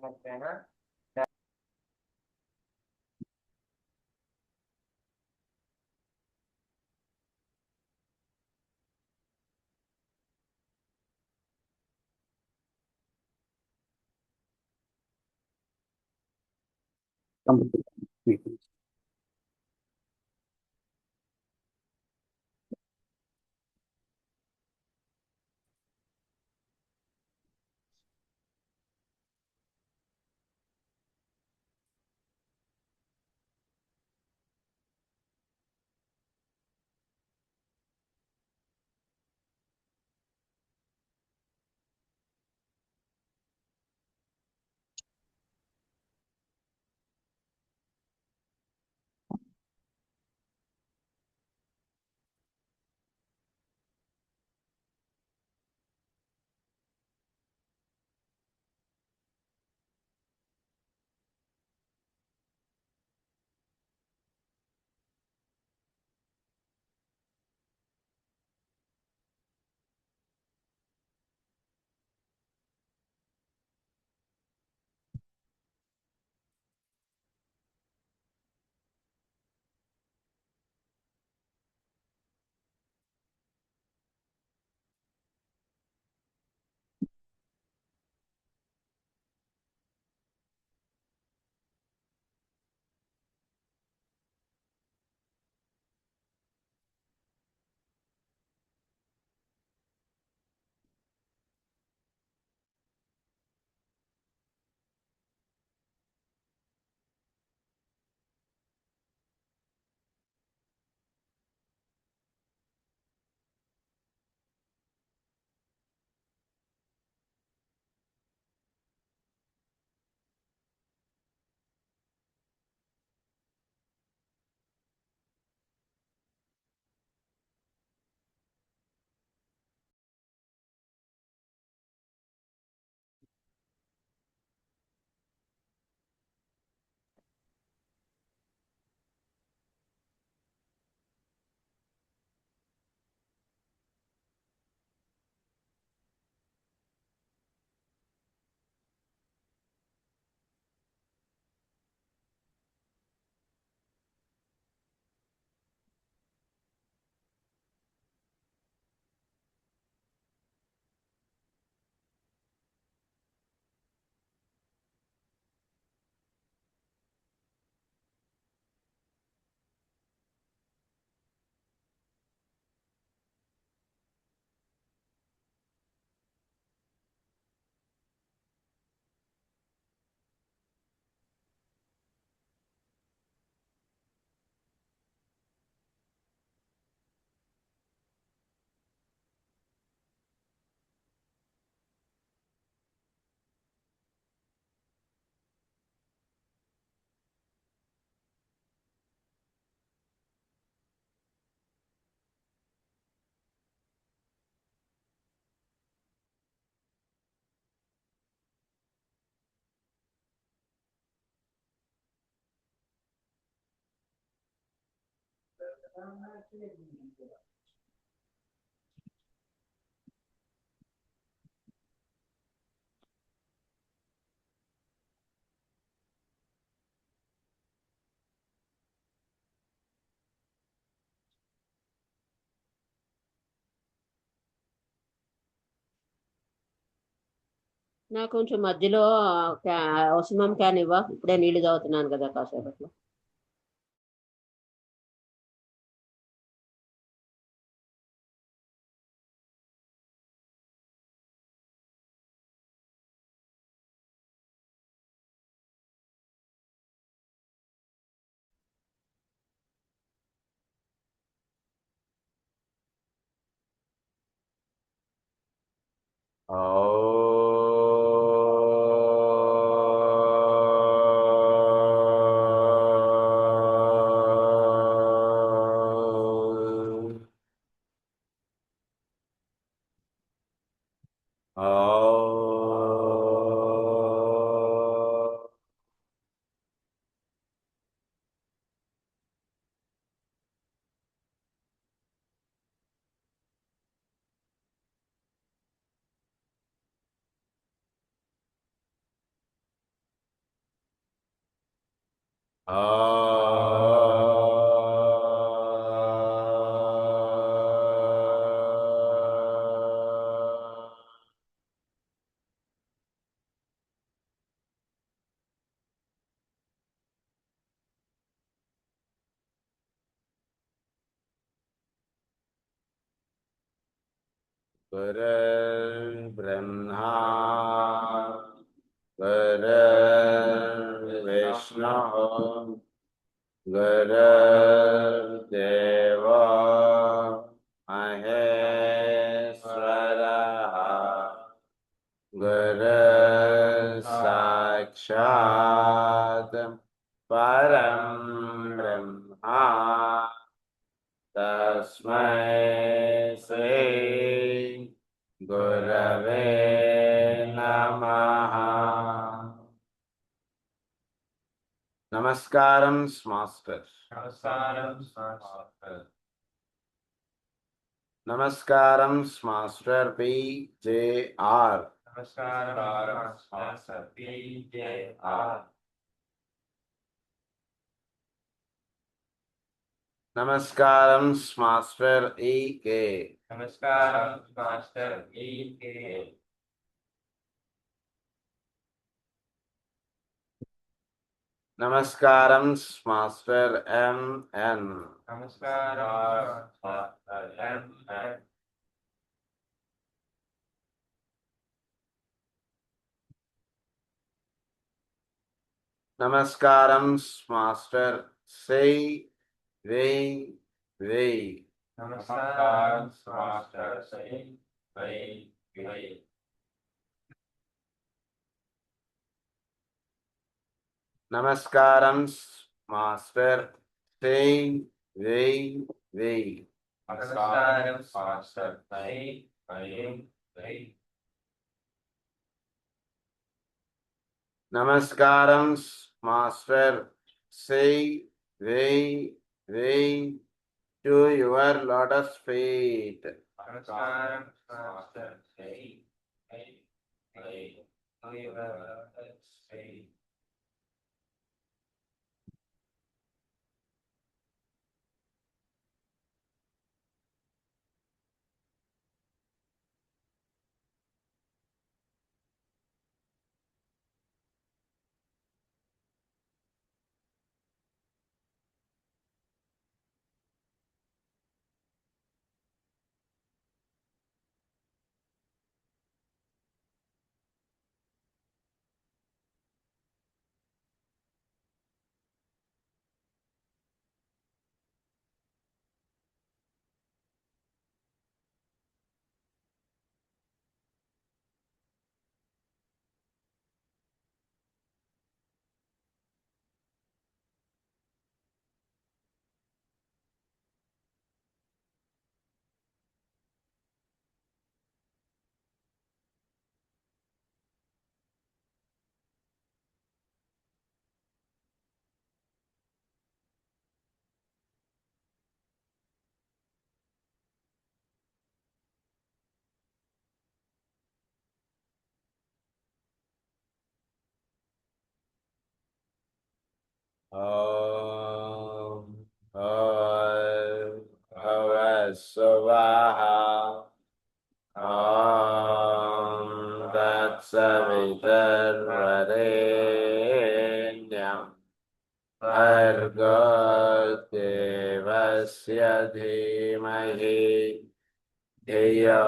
మధ్యాహ్న నాకు కొంచెం మధ్యలో అవసరం క్యాన్ ఇవ్వ, ఇప్పుడే నీళ్లు తాగుతున్నాను కదా కాసేపట్లో. गुरुर्ब्रह्मा गुरुर्विष्णुः गुरुर्देवो महेश्वरः गुरुसाक्षात् परं ब्रह्मा तस्मै श्री गुरवे नमः. నమస్కారం మాస్టర్. నమస్కారం మాస్టర్ పిజేఆర్. నమస్కారం మాస్టర్ ఈకే. నమస్కారం మాస్టర్ ఎంఎన్. నమస్కారం మాస్టర్ సై వై వై. నమస్కారం మాస్టర్ సై వై వై. నమస్కారం master C V V to your lotus feet. ఓం భువస్సువః. ఓం తత్సవితుర్వరేణ్యం భర్గో దేవస్య ధీమహి ధియో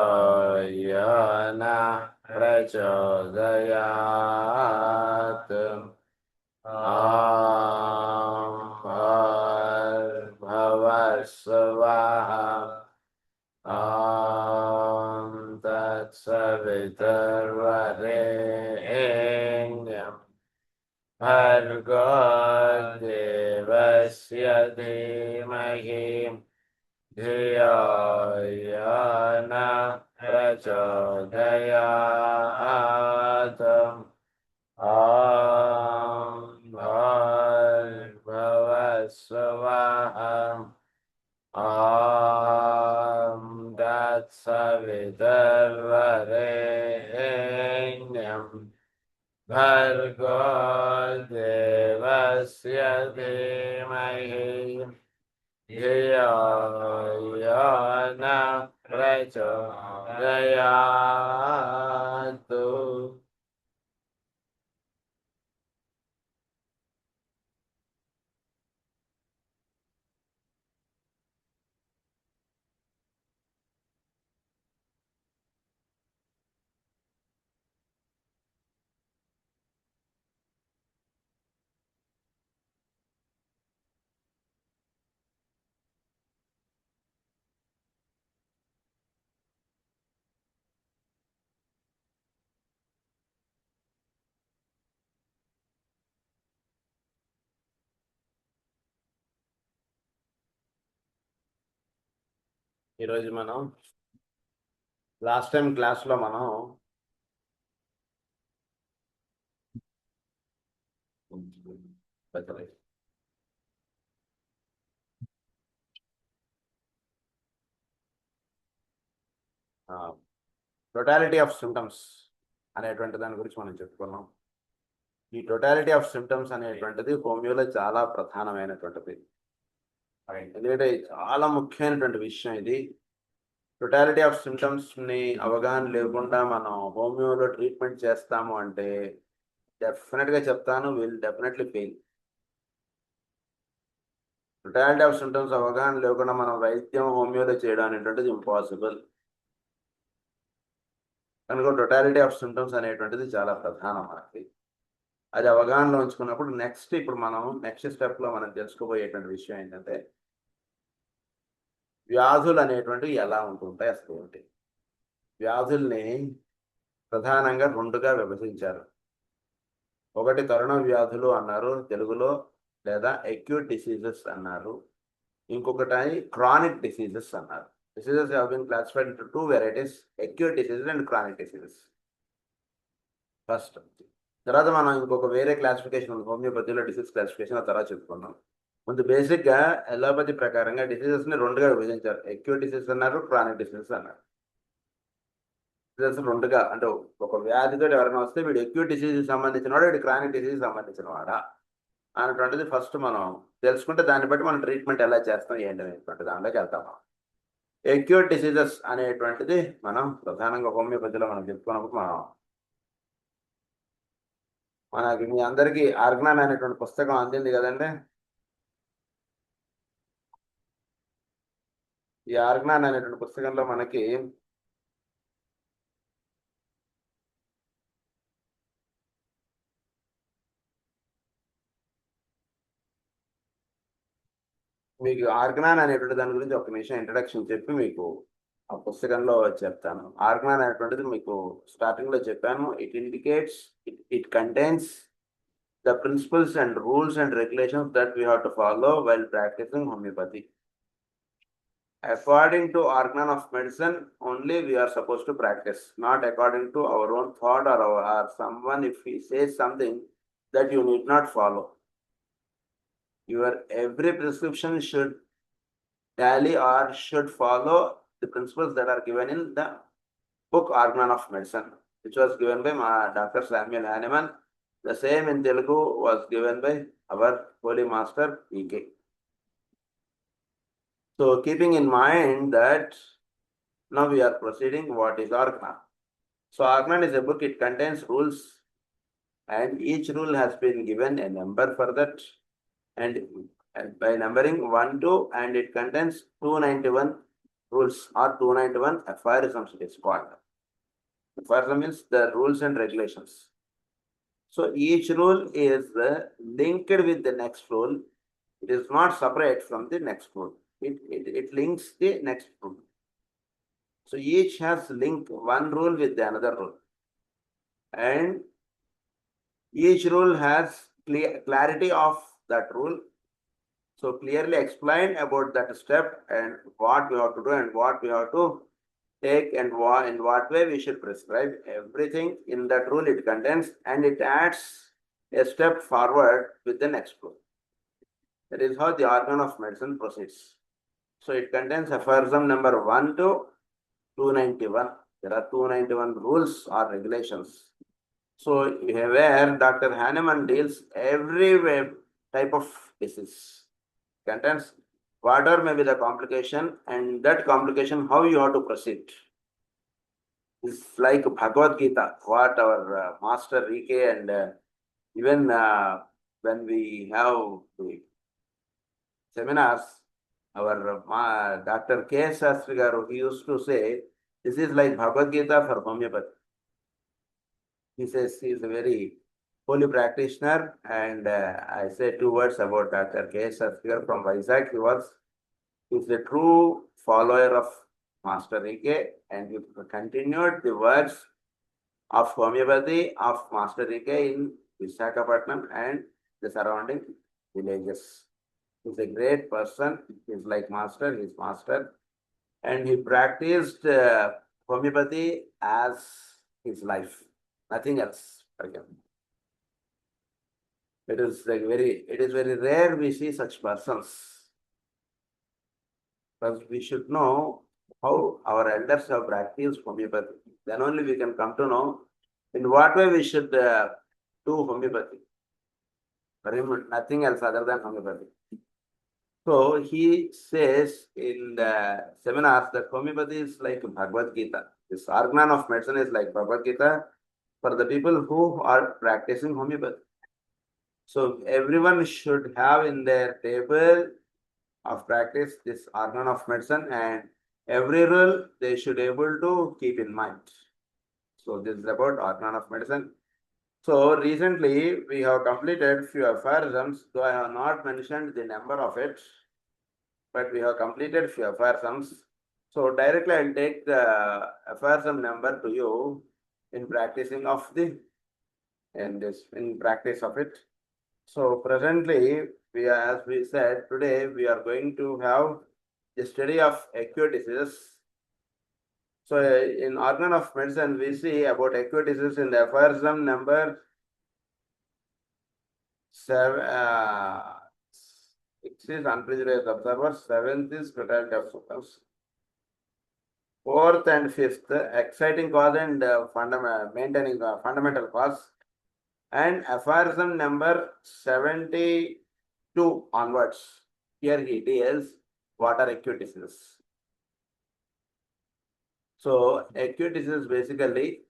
యో నః ప్రచోదయాత్. ఓం భువస్సువః. ఓం తత్సవితుర్వరేణ్యం భర్గో దేవస్య ధీమహి ధియో యో నః ప్రచోదయాత్. ఓం భువస్సువః. ఓం తత్సవితుర్వరేణ్యం भर्गो देवस्य धीमहि धियो यो न प्रचोदयात्। ఈరోజు మనం లాస్ట్ టైం క్లాస్లో మనం టోటాలిటీ ఆఫ్ సిమ్టమ్స్ అనేటువంటి దాని గురించి మనం చెప్పుకున్నాం. ఈ టోటాలిటీ ఆఫ్ సిమ్టమ్స్ అనేటువంటిది హోమియోలో చాలా ప్రధానమైనటువంటిది. ఎందుకంటే చాలా ముఖ్యమైనటువంటి విషయం ఇది. టోటాలిటీ ఆఫ్ సిమ్టమ్స్ని అవగాహన లేకుండా మనం హోమియోలో ట్రీట్మెంట్ చేస్తాము అంటే డెఫినెట్గా చెప్తాను, will definitely fail. Totality of symptoms అవగాహన లేకుండా మనం వైద్యం హోమియోలో చేయడం అనేటువంటిది ఇంపాసిబుల్. కనుక టోటాలిటీ ఆఫ్ సిమ్టమ్స్ అనేటువంటిది చాలా ప్రధానం మనకి. అది అవగాహనలో ఉంచుకున్నప్పుడు ఇప్పుడు మనం నెక్స్ట్ స్టెప్లో మనం తెలుసుకోబోయేటువంటి విషయం ఏంటంటే వ్యాధులు అనేటువంటివి ఎలా ఉంటుంటాయి అసలు ఏంటి. వ్యాధుల్ని ప్రధానంగా రెండుగా విభజించారు. ఒకటి తరుణ వ్యాధులు అన్నారు తెలుగులో, లేదా అక్యూట్ డిసీజెస్ అన్నారు. ఇంకొకటి క్రానిక్ డిసీజెస్ అన్నారు. Diseases have been classified into two varieties, acute diseases and chronic diseases. First తర్వాత మనం ఇంకొక వేరే క్లాసిఫికేషన్ ఉంది హోమియోపతిలో, డిసీజ్ క్లాసిఫికేషన్. ఆ తర్వాత చెప్పుకున్నాం. ముందు బేసిక్గా ఎలోపతి ప్రకారంగా డిసీజెస్ని రెండుగా విభజించారు. అక్యూట్ డిసీజెస్ అన్నారు, క్రానిక్ డిసీజెస్ అన్నారు. డిసీజెస్ రెండుగా, అంటే ఒక వ్యాధితో ఎవరైనా వస్తే వీడు అక్యూట్ డిసీజ్కి సంబంధించిన వాడు, వీడు క్రానిక్ డిసీజ్కి సంబంధించిన వాడా అనేటువంటిది ఫస్ట్ మనం తెలుసుకుంటే దాన్ని బట్టి మనం ట్రీట్మెంట్ ఎలా చేస్తాం ఏంటి అనేటువంటి దాంట్లోకి వెళ్తాం. అక్యూట్ డిసీజెస్ అనేటువంటిది మనం ప్రధానంగా హోమియోపతిలో మనం చెప్పుకున్నప్పుడు మనకి మీ అందరికీ ఆర్గనాన్ అనేటువంటి పుస్తకం అందింది కదండి. ఈ ఆర్గనాన్ అనేటువంటి పుస్తకంలో మనకి మీకు ఆర్గనాన్ అనేటువంటి దాని గురించి ఒక నిమిషం ఇంట్రడక్షన్ చెప్పి మీకు ఆ పుస్తకంలో చెప్తాను. ఆర్గనాన్ అనేటువంటిది మీకు స్టార్టింగ్లో చెప్పాను. It contains the principles and rules and regulations that we have to follow while practicing homeopathy. According to organ of medicine, only we are supposed to practice, not according to our own thought or someone if he says something that you need not follow. Your every prescription should tally or should follow the principles that are given in the book Organ of Medicine, which was given by Dr. Samuel Hahnemann. The same in Telugu was given by our holy master E.K. So keeping in mind that now we are proceeding, what is Organon? So Organon is a book, it contains rules and each rule has been given a number for that, and by numbering 1, 2, and it contains 291 rules or 291 aphorisms it is called. Aphorism means the rules and regulations. So each rule is linked with the next rule. It is not separate from the next rule. It links the next rule. So each has linked one rule with the another rule. And each rule has clarity of that rule. So clearly explain about that step and what we have to do and what we have to take and in what way we should prescribe. Everything in that rule it contains, and it adds a step forward with the next rule. That is how the organ of medicine proceeds. So it contains aphorism number 1 to 291. There are 291 rules or regulations. So where Dr. Hahnemann deals every type of disease, contains whatever may be the complication, and that complication how you have to proceed. It's like Bhagavad Gita, what our master Rike and even when we have the seminars, our Dr. K. Sastry Garu, he used to say, this is like Bhagavad Gita for homeopathy. He says he is a very holy practitioner, and I say 2 words about Dr. K. Sastry Garu from Vizag. He is a true follower of Master Rike, and he continued the works of homeopathy of Master Rike in Visakhapatnam and the surrounding villages. He's a great person. He's like master, he's master. And he practiced homeopathy as his life, nothing else for him. It is very rare we see such persons. But we should know how our elders have practiced homeopathy. Then only we can come to know in what way we should do homeopathy. For him, nothing else other than homeopathy. So he says in the seminars that homeopathy is like Bhagavad Gita. This organ of medicine is like Bhagavad Gita for the people who are practicing homeopathy. So everyone should have in their table of practice this organ of medicine, and every rule they should able to keep in mind. So this is about organ of medicine. So recently we have completed few aphorisms, though I have not mentioned the number of it, but we have completed few aphorisms. So directly I'll take the aphorism number to you in practicing of the in practice of it. So presently we are, as we said, today we are going to have the study of acute diseases. So in organ of medicine we see about acute diseases in the aphorism number 7. 6 is unprejudiced observers, 7th is totality of symptoms, 4th and 5th exciting cause and maintaining fundamental cause, and aphorism number 72 onwards. Here he deals what are acute diseases. So acute disease basically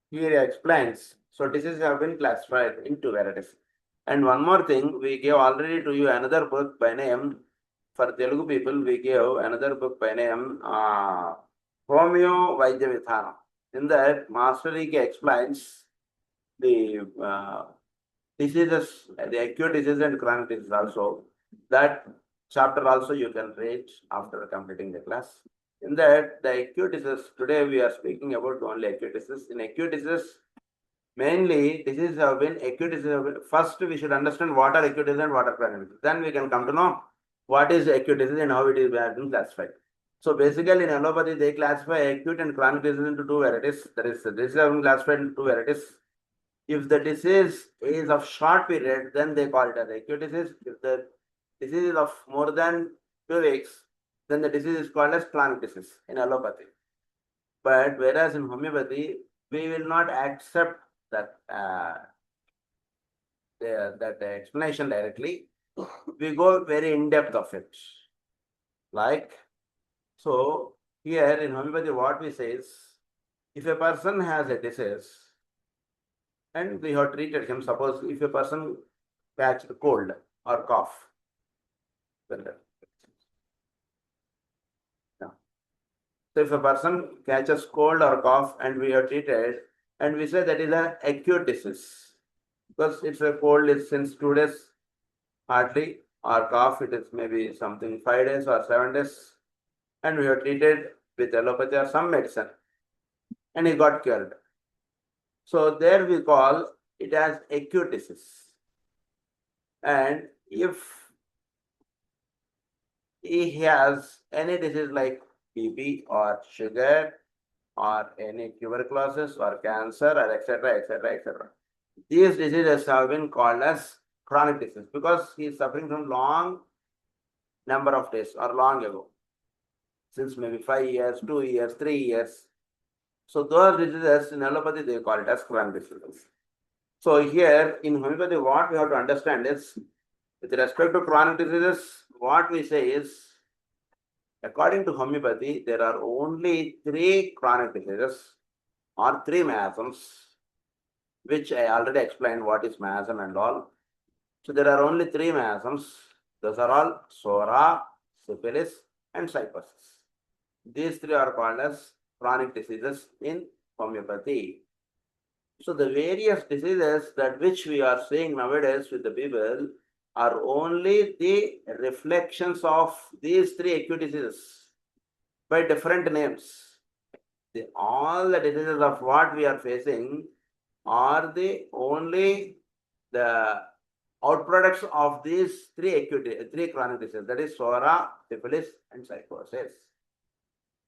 here he explains. So diseases have been classified into varieties. And one more thing, we gave already to you another book by name, for Telugu people, we gave another book by name Homeo Vaidya Vidhanam. In that, Master Rike explains the diseases, the acute diseases and chronic diseases also. That chapter also you can read after completing the class. In that, the acute diseases, today we are speaking about only acute diseases. In acute diseases, mainly diseases have been acute diseases. First, we should understand what are acute diseases and what are chronic diseases. Then we can come to know what is acute disease and how it is being classified. So basically in allopathy, they classify acute and chronic disease into two varieties. That is, diseases have been classified into two varieties. If the disease is of short period, then they call it as acute disease. If the disease is of more than 2 weeks, then the disease is called as chronic disease in allopathy. But whereas in homeopathy, we will not accept that that explanation directly. We go very in depth of it. Like, so here in homeopathy, what we say is, if a person has a disease and we have treated him, suppose if a person catches cold or cough, so if a person catches cold or cough and we have treated, and we say that is an acute disease, because it's a cold is since 2 days hardly, or cough it is maybe something 5 days or 7 days, and we have treated with allopathy or some medicine, and he got cured. So there we call it as acute disease. And if he has any disease like BP or sugar or any tuberculosis or cancer or etc., etc., etc., these diseases have been called as chronic disease because he is suffering from long number of days or long ago, since maybe 5 years, 2 years, 3 years. So those diseases in allopathy they call it as chronic diseases. So here in homeopathy, what we have to understand is, with respect to chronic diseases, what we say is, according to homeopathy, there are only 3 chronic diseases or 3 miasms, which I already explained what is miasm and all. So there are only 3 miasms. Those are all psora, syphilis, and syphilis. These 3 are called as chronic diseases in homeopathy. So the various diseases that which we are seeing nowadays with the people are only the reflections of these 3 acute diseases by different names. All the diseases of what we are facing are the only the outproducts of these 3 chronic diseases, that is psora, syphilis, and psychosis.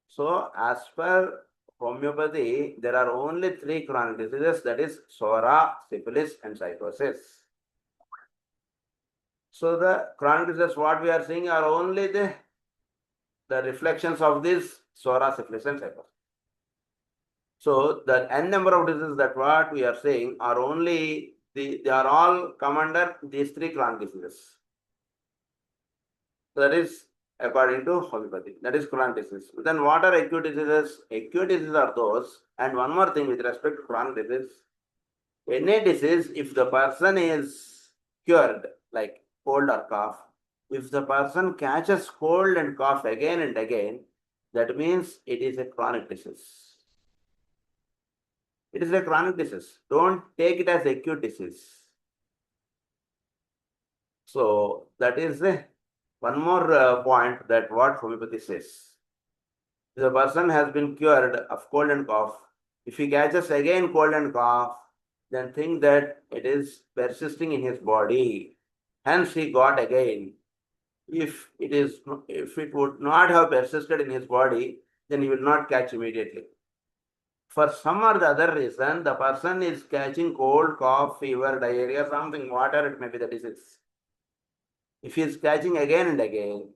So as per homeopathy, there are only 3 chronic diseases, that is psora, syphilis, and psychosis. So the chronic diseases what we are seeing are only the reflections of this psora, syphilis, and psychosis. So the n number of diseases that what we are saying are only they are all come under these 3 chronic diseases. So that is according to homeopathy. That is chronic disease. Then what are acute diseases? Acute diseases are those. And one more thing with respect to chronic disease, any disease, if the person is cured, like cold or cough, if the person catches cold and cough again and again, that means it is a chronic disease. It is a chronic disease. Don't take it as acute disease. So that is one more point that what homeopathy says. If the person has been cured of cold and cough, if he catches again cold and cough, then think that it is persisting in his body. Hence he got again. If it would not have persisted in his body, then he will not catch immediately. For some or the other reason, the person is catching cold, cough, fever, diarrhea, something, whatever it may be the disease. If he is catching again and again,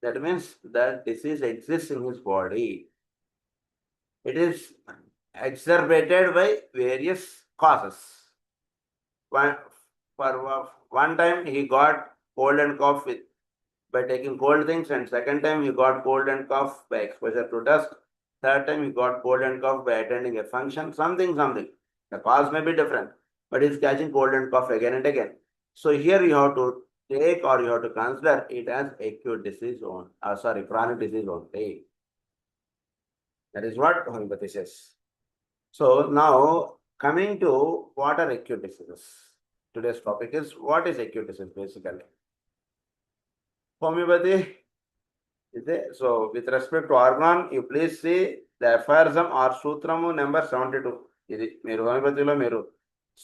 that means that disease exists in his body. It is exacerbated by various causes. For one time he got cold and cough by taking cold things, and second time he got cold and cough by exposure to dust. Third time he got cold and cough by attending a function, something. The cause may be different, but he's catching cold and cough again and again. So here you have to take or you have to consider it as acute disease chronic disease only. That is what homeopathy says. So now coming to what are acute diseases. Today's topic is what is acute disease basically. Homeopathy. So with respect to organ, you please see the aphorism or సూత్రము number 72. ఇది మీరు హోమియోపతిలో మీరు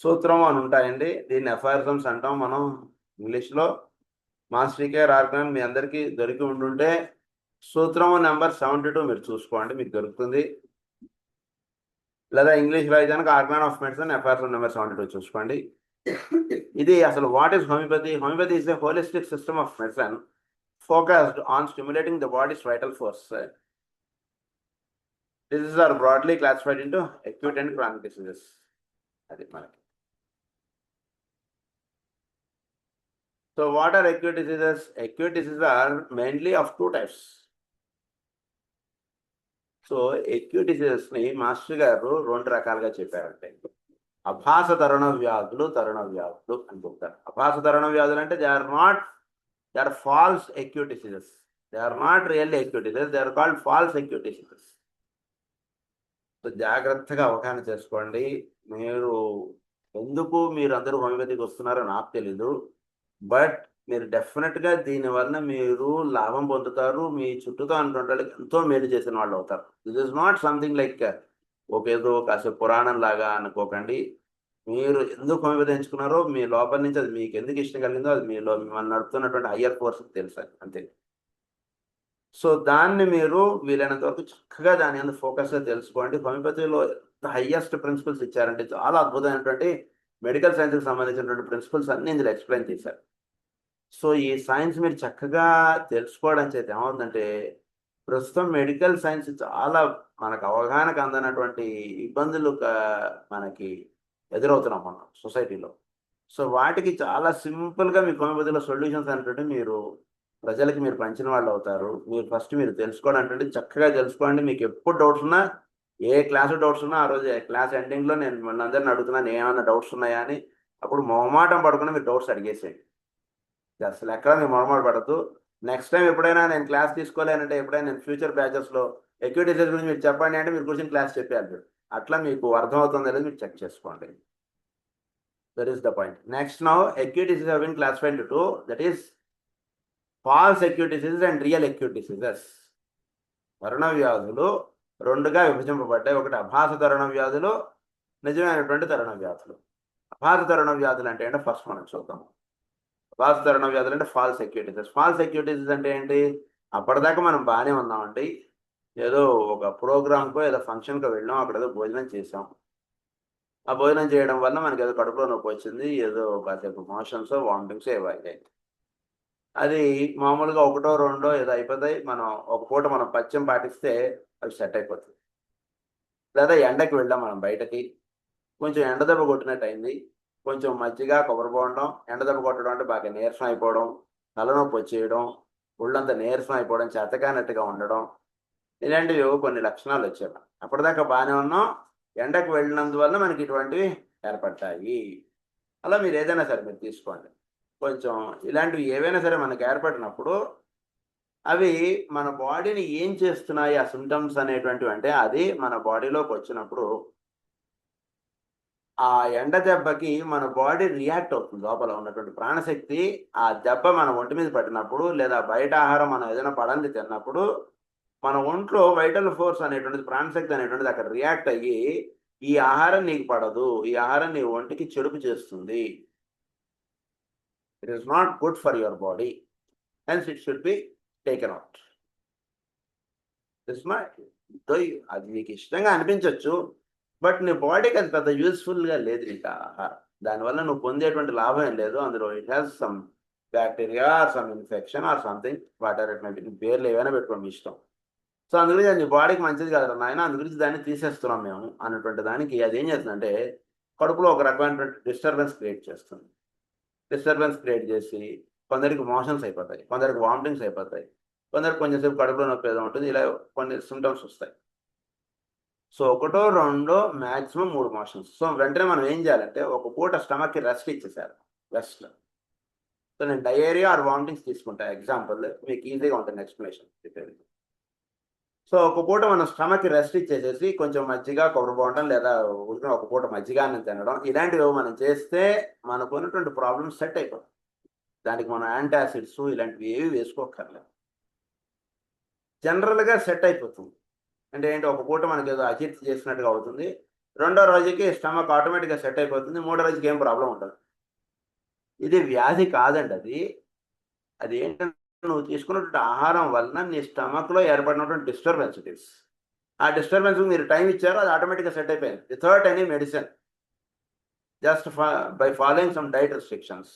సూత్రము అని ఉంటాయండి. దీన్ని అఫారిజమ్స్ అంటాం మనం ఇంగ్లీష్లో. మాస్టర్ కే రార్కన్ మీ అందరికీ దొరికి ఉండుంటే సూత్రము నెంబర్ 72 మీరు చూసుకోండి, మీకు దొరుకుతుంది. లేదా ఇంగ్లీష్లో అయితే కనుక ఆర్గాన్ ఆఫ్ మెడిసిన్ అఫారిజం నెంబర్ 72 చూసుకోండి. ఇది అసలు what is homeopathy? Homeopathy is a holistic system of medicine focused on stimulating the body's vital force. Diseases are broadly classified into acute and chronic diseases. So what are acute diseases? Acute diseases are mainly of 2 types. So acute diseases ni master గారు 2 రకాలుగా చెప్పారంటే అభాస తరుణ వ్యాధులు అని చెప్తారు. అభాస తరుణ వ్యాధులు అంటే they are false acute diseases. They are not really acute diseases. They are called false acute diseases. So జాగ్రత్తగా అవగాహన చేసుకోండి. మీరు అందరూ హోమియోపతికి వస్తున్నారో నాకు తెలీదు, బట్ మీరు డెఫినెట్గా దీనివల్ల మీరు లాభం పొందుతారు. మీ చుట్టూతో అనుకుంటే ఎంతో మేలు చేసిన వాళ్ళు అవుతారు. This is not something like ఏదో కాసేపు పురాణం లాగా అనుకోకండి. మీరు ఎందుకు హోమియోపతి ఎంచుకున్నారో మీ లోపల నుంచి అది మీకు ఎందుకు ఇష్టం కలిగిందో అది మీలో మిమ్మల్ని నడుపుతున్నటువంటి హయ్యర్ ఫోర్స్కి తెలుసు, అంతే. సో దాన్ని మీరు వీలైనంత వరకు చక్కగా దాని మీద ఫోకస్గా తెలుసుకోండి. హోమియోపతిలో హయ్యెస్ట్ ప్రిన్సిపల్స్ ఇచ్చారంటే చాలా అద్భుతమైనటువంటి మెడికల్ సైన్స్కి సంబంధించినటువంటి ప్రిన్సిపల్స్ అన్ని ఇందులో ఎక్స్ప్లెయిన్ చేశారు. సో ఈ సైన్స్ మీరు చక్కగా తెలుసుకోవడం చేత ఏమవుతుందంటే ప్రస్తుతం మెడికల్ సైన్స్ చాలా మనకు అవగాహనకు అందనటువంటి ఇబ్బందులు మనకి ఎదురవుతున్నాం మనం సొసైటీలో. సో వాటికి చాలా సింపుల్గా మీ హోమియోపతిలో సొల్యూషన్స్ అనేటువంటి మీరు ప్రజలకి మీరు పంచిన వాళ్ళు అవుతారు. మీరు ఫస్ట్ మీరు తెలుసుకోవడం అంటే చక్కగా తెలుసుకోండి. మీకు ఎప్పుడు డౌట్స్ ఉన్నా, ఏ క్లాసు డౌట్స్ ఉన్నా ఆ రోజు క్లాస్ ఎండింగ్లో నేను మిమ్మల్ని అందరిని అడుగుతున్నాను ఏమైనా డౌట్స్ ఉన్నాయా అని. అప్పుడు మొహమాటం పడకుండా మీరు డౌట్స్ అడిగేసేయండి. అసలు ఎక్కడ మీరు మొహమాట పడద్దు. నెక్స్ట్ టైం ఎప్పుడైనా నేను క్లాస్ తీసుకోలేనంటే, ఎప్పుడైనా నేను ఫ్యూచర్ బ్యాచెస్లో ఎక్యూట్ డిసీజ్ గురించి మీరు చెప్పండి అంటే మీరు కూర్చొని క్లాస్ చెప్పారు. అట్లా మీకు అర్థమవుతుంది అనేది మీరు చెక్ చేసుకోండి. That is the point. Next now acute diseases have been classified into two, that is false acute diseases and real acute diseases. తరుణ వ్యాధులు రెండుగా విభజింపబడ్డాయి. ఒకటి అభాస తరుణ వ్యాధులు, నిజమైనటువంటి తరుణ వ్యాధులు. అభాస తరుణ వ్యాధులు అంటే ఏంటో ఫస్ట్ మనం చూద్దాం. అభాస తరుణ వ్యాధులు అంటే false acute diseases. False acute diseases అంటే ఏంటి? అప్పటిదాకా మనం బాగానే ఉన్నామండి, ఏదో ఒక ప్రోగ్రామ్కో ఏదో ఫంక్షన్కో వెళ్ళాం, అక్కడ ఏదో భోజనం చేసాం. ఆ భోజనం చేయడం వల్ల మనకి ఏదో కడుపులో నొప్పి వచ్చింది, ఏదో కాసేపు మోషన్స్ వామిటింగ్స్ ఏవో అయ్యాయి. అది మామూలుగా ఒకటో రెండో ఏదో అయిపోతాయి. మనం ఒక పూట మనం పథ్యం పాటిస్తే అవి సెట్ అయిపోతుంది. లేదా ఎండకి వెళ్ళాం మనం బయటకి, కొంచెం ఎండ దెబ్బ కొట్టినట్టు అయింది, కొంచెం మజ్జిగ కొబ్బరి బోండం, ఎండ దెబ్బ కొట్టడం అంటే బాగా నీరసం అయిపోవడం, తలనొప్పి వచ్చేయడం, ఒళ్ళంతా నీరసం అయిపోవడం, చేతకానట్టుగా ఉండడం, ఇలాంటివి కొన్ని లక్షణాలు వచ్చాయి. అప్పటిదాకా బాగానే ఉన్నాం, ఎండకు వెళ్ళినందువల్ల మనకి ఇటువంటివి ఏర్పడతాయి. అలా మీరు ఏదైనా సరే మీరు తీసుకోండి. కొంచెం ఇలాంటివి ఏవైనా సరే మనకు ఏర్పడినప్పుడు అవి మన బాడీని ఏం చేస్తున్నాయి ఆ సిమ్టమ్స్ అనేటువంటివి అంటే, అది మన బాడీలోకి వచ్చినప్పుడు ఆ ఎండ దెబ్బకి మన బాడీ రియాక్ట్ అవుతుంది. లోపల ఉన్నటువంటి ప్రాణశక్తి ఆ దెబ్బ మన ఒంటి మీద పడినప్పుడు, లేదా బయట ఆహారం మనం ఏదైనా పడంది తిన్నప్పుడు మన ఒంట్లో వైటల్ ఫోర్స్ అనేటువంటిది, ప్రాణశక్తి అనేటువంటిది అక్కడ రియాక్ట్ అయ్యి ఈ ఆహారం నీకు పడదు, ఈ ఆహారం నీ ఒంటికి చెడుపు చేస్తుంది, it is not good for your body, hence it should be taken out. అది నీకు ఇష్టంగా అనిపించవచ్చు, బట్ నీ బాడీకి అది పెద్ద యూస్ఫుల్గా లేదు నీకు ఆహారం. దానివల్ల నువ్వు పొందేటువంటి లాభం ఏం లేదు. అందులో it has some bacteria or some infection or something, water it may be, పేర్లు ఏవైనా పెట్టుకోండి ఇష్టం. సో అందుగురించి అది నీ బాడీకి మంచిది కాదు నాయన, అందుగురించి దాన్ని తీసేస్తున్నాం మేము అన్నటువంటి దానికి అది ఏం చేస్తుందంటే కడుపులో ఒక రకమైనటువంటి డిస్టర్బెన్స్ క్రియేట్ చేస్తుంది. డిస్టర్బెన్స్ క్రియేట్ చేసి కొందరికి మోషన్స్ అయిపోతాయి, కొందరికి వామిటింగ్స్ అయిపోతాయి, కొందరికి కొంచెంసేపు కడుపులో నొప్పి ఏదో ఉంటుంది, ఇలా కొన్ని సిమ్టమ్స్ వస్తాయి. సో ఒకటో రెండో మ్యాక్సిమం 3 మోషన్స్. సో వెంటనే మనం ఏం చేయాలంటే ఒక పూట స్టమక్కి రెస్ట్ ఇచ్చేసారు. రెస్ట్. సో నేను డయేరియా ఆర్ వామిటింగ్స్ తీసుకుంటా ఎగ్జాంపుల్, మీకు ఈజీగా ఉంటుంది ఎక్స్ప్లెనేషన్. సో ఒక పూట మనం స్టమక్కి రెస్ట్ ఇచ్చేసేసి కొంచెం మజ్జిగ కొబ్బరి బోండం, లేదా ఉడికిన ఒక పూట మజ్జిగ అన్నం తినడం, ఇలాంటివి మనం చేస్తే మనకు ఉన్నటువంటి ప్రాబ్లమ్స్ సెట్ అయిపోతుంది. దానికి మనం యాంటాసిడ్స్ ఇలాంటివి ఏవి వేసుకోక్కర్లేదు, జనరల్గా సెట్ అయిపోతుంది. అంటే ఏంటి, ఒక పూట మనకి ఏదో అజీర్తి చేసినట్టుగా అవుతుంది, రెండో రోజుకి స్టమక్ ఆటోమేటిక్గా సెట్ అయిపోతుంది, మూడో రోజుకి ఏం ప్రాబ్లం ఉండదు. ఇది వ్యాధి కాదండి, అది ఏంటంటే నువ్వు తీసుకున్నటువంటి ఆహారం వలన నీ స్టమక్లో ఏర్పడినటువంటి డిస్టర్బెన్స్ ఇట్ ఈస్. ఆ డిస్టర్బెన్స్ మీరు టైం ఇచ్చారు, అది ఆటోమేటిక్గా సెట్ అయిపోయింది without any medicine, just by following some diet restrictions.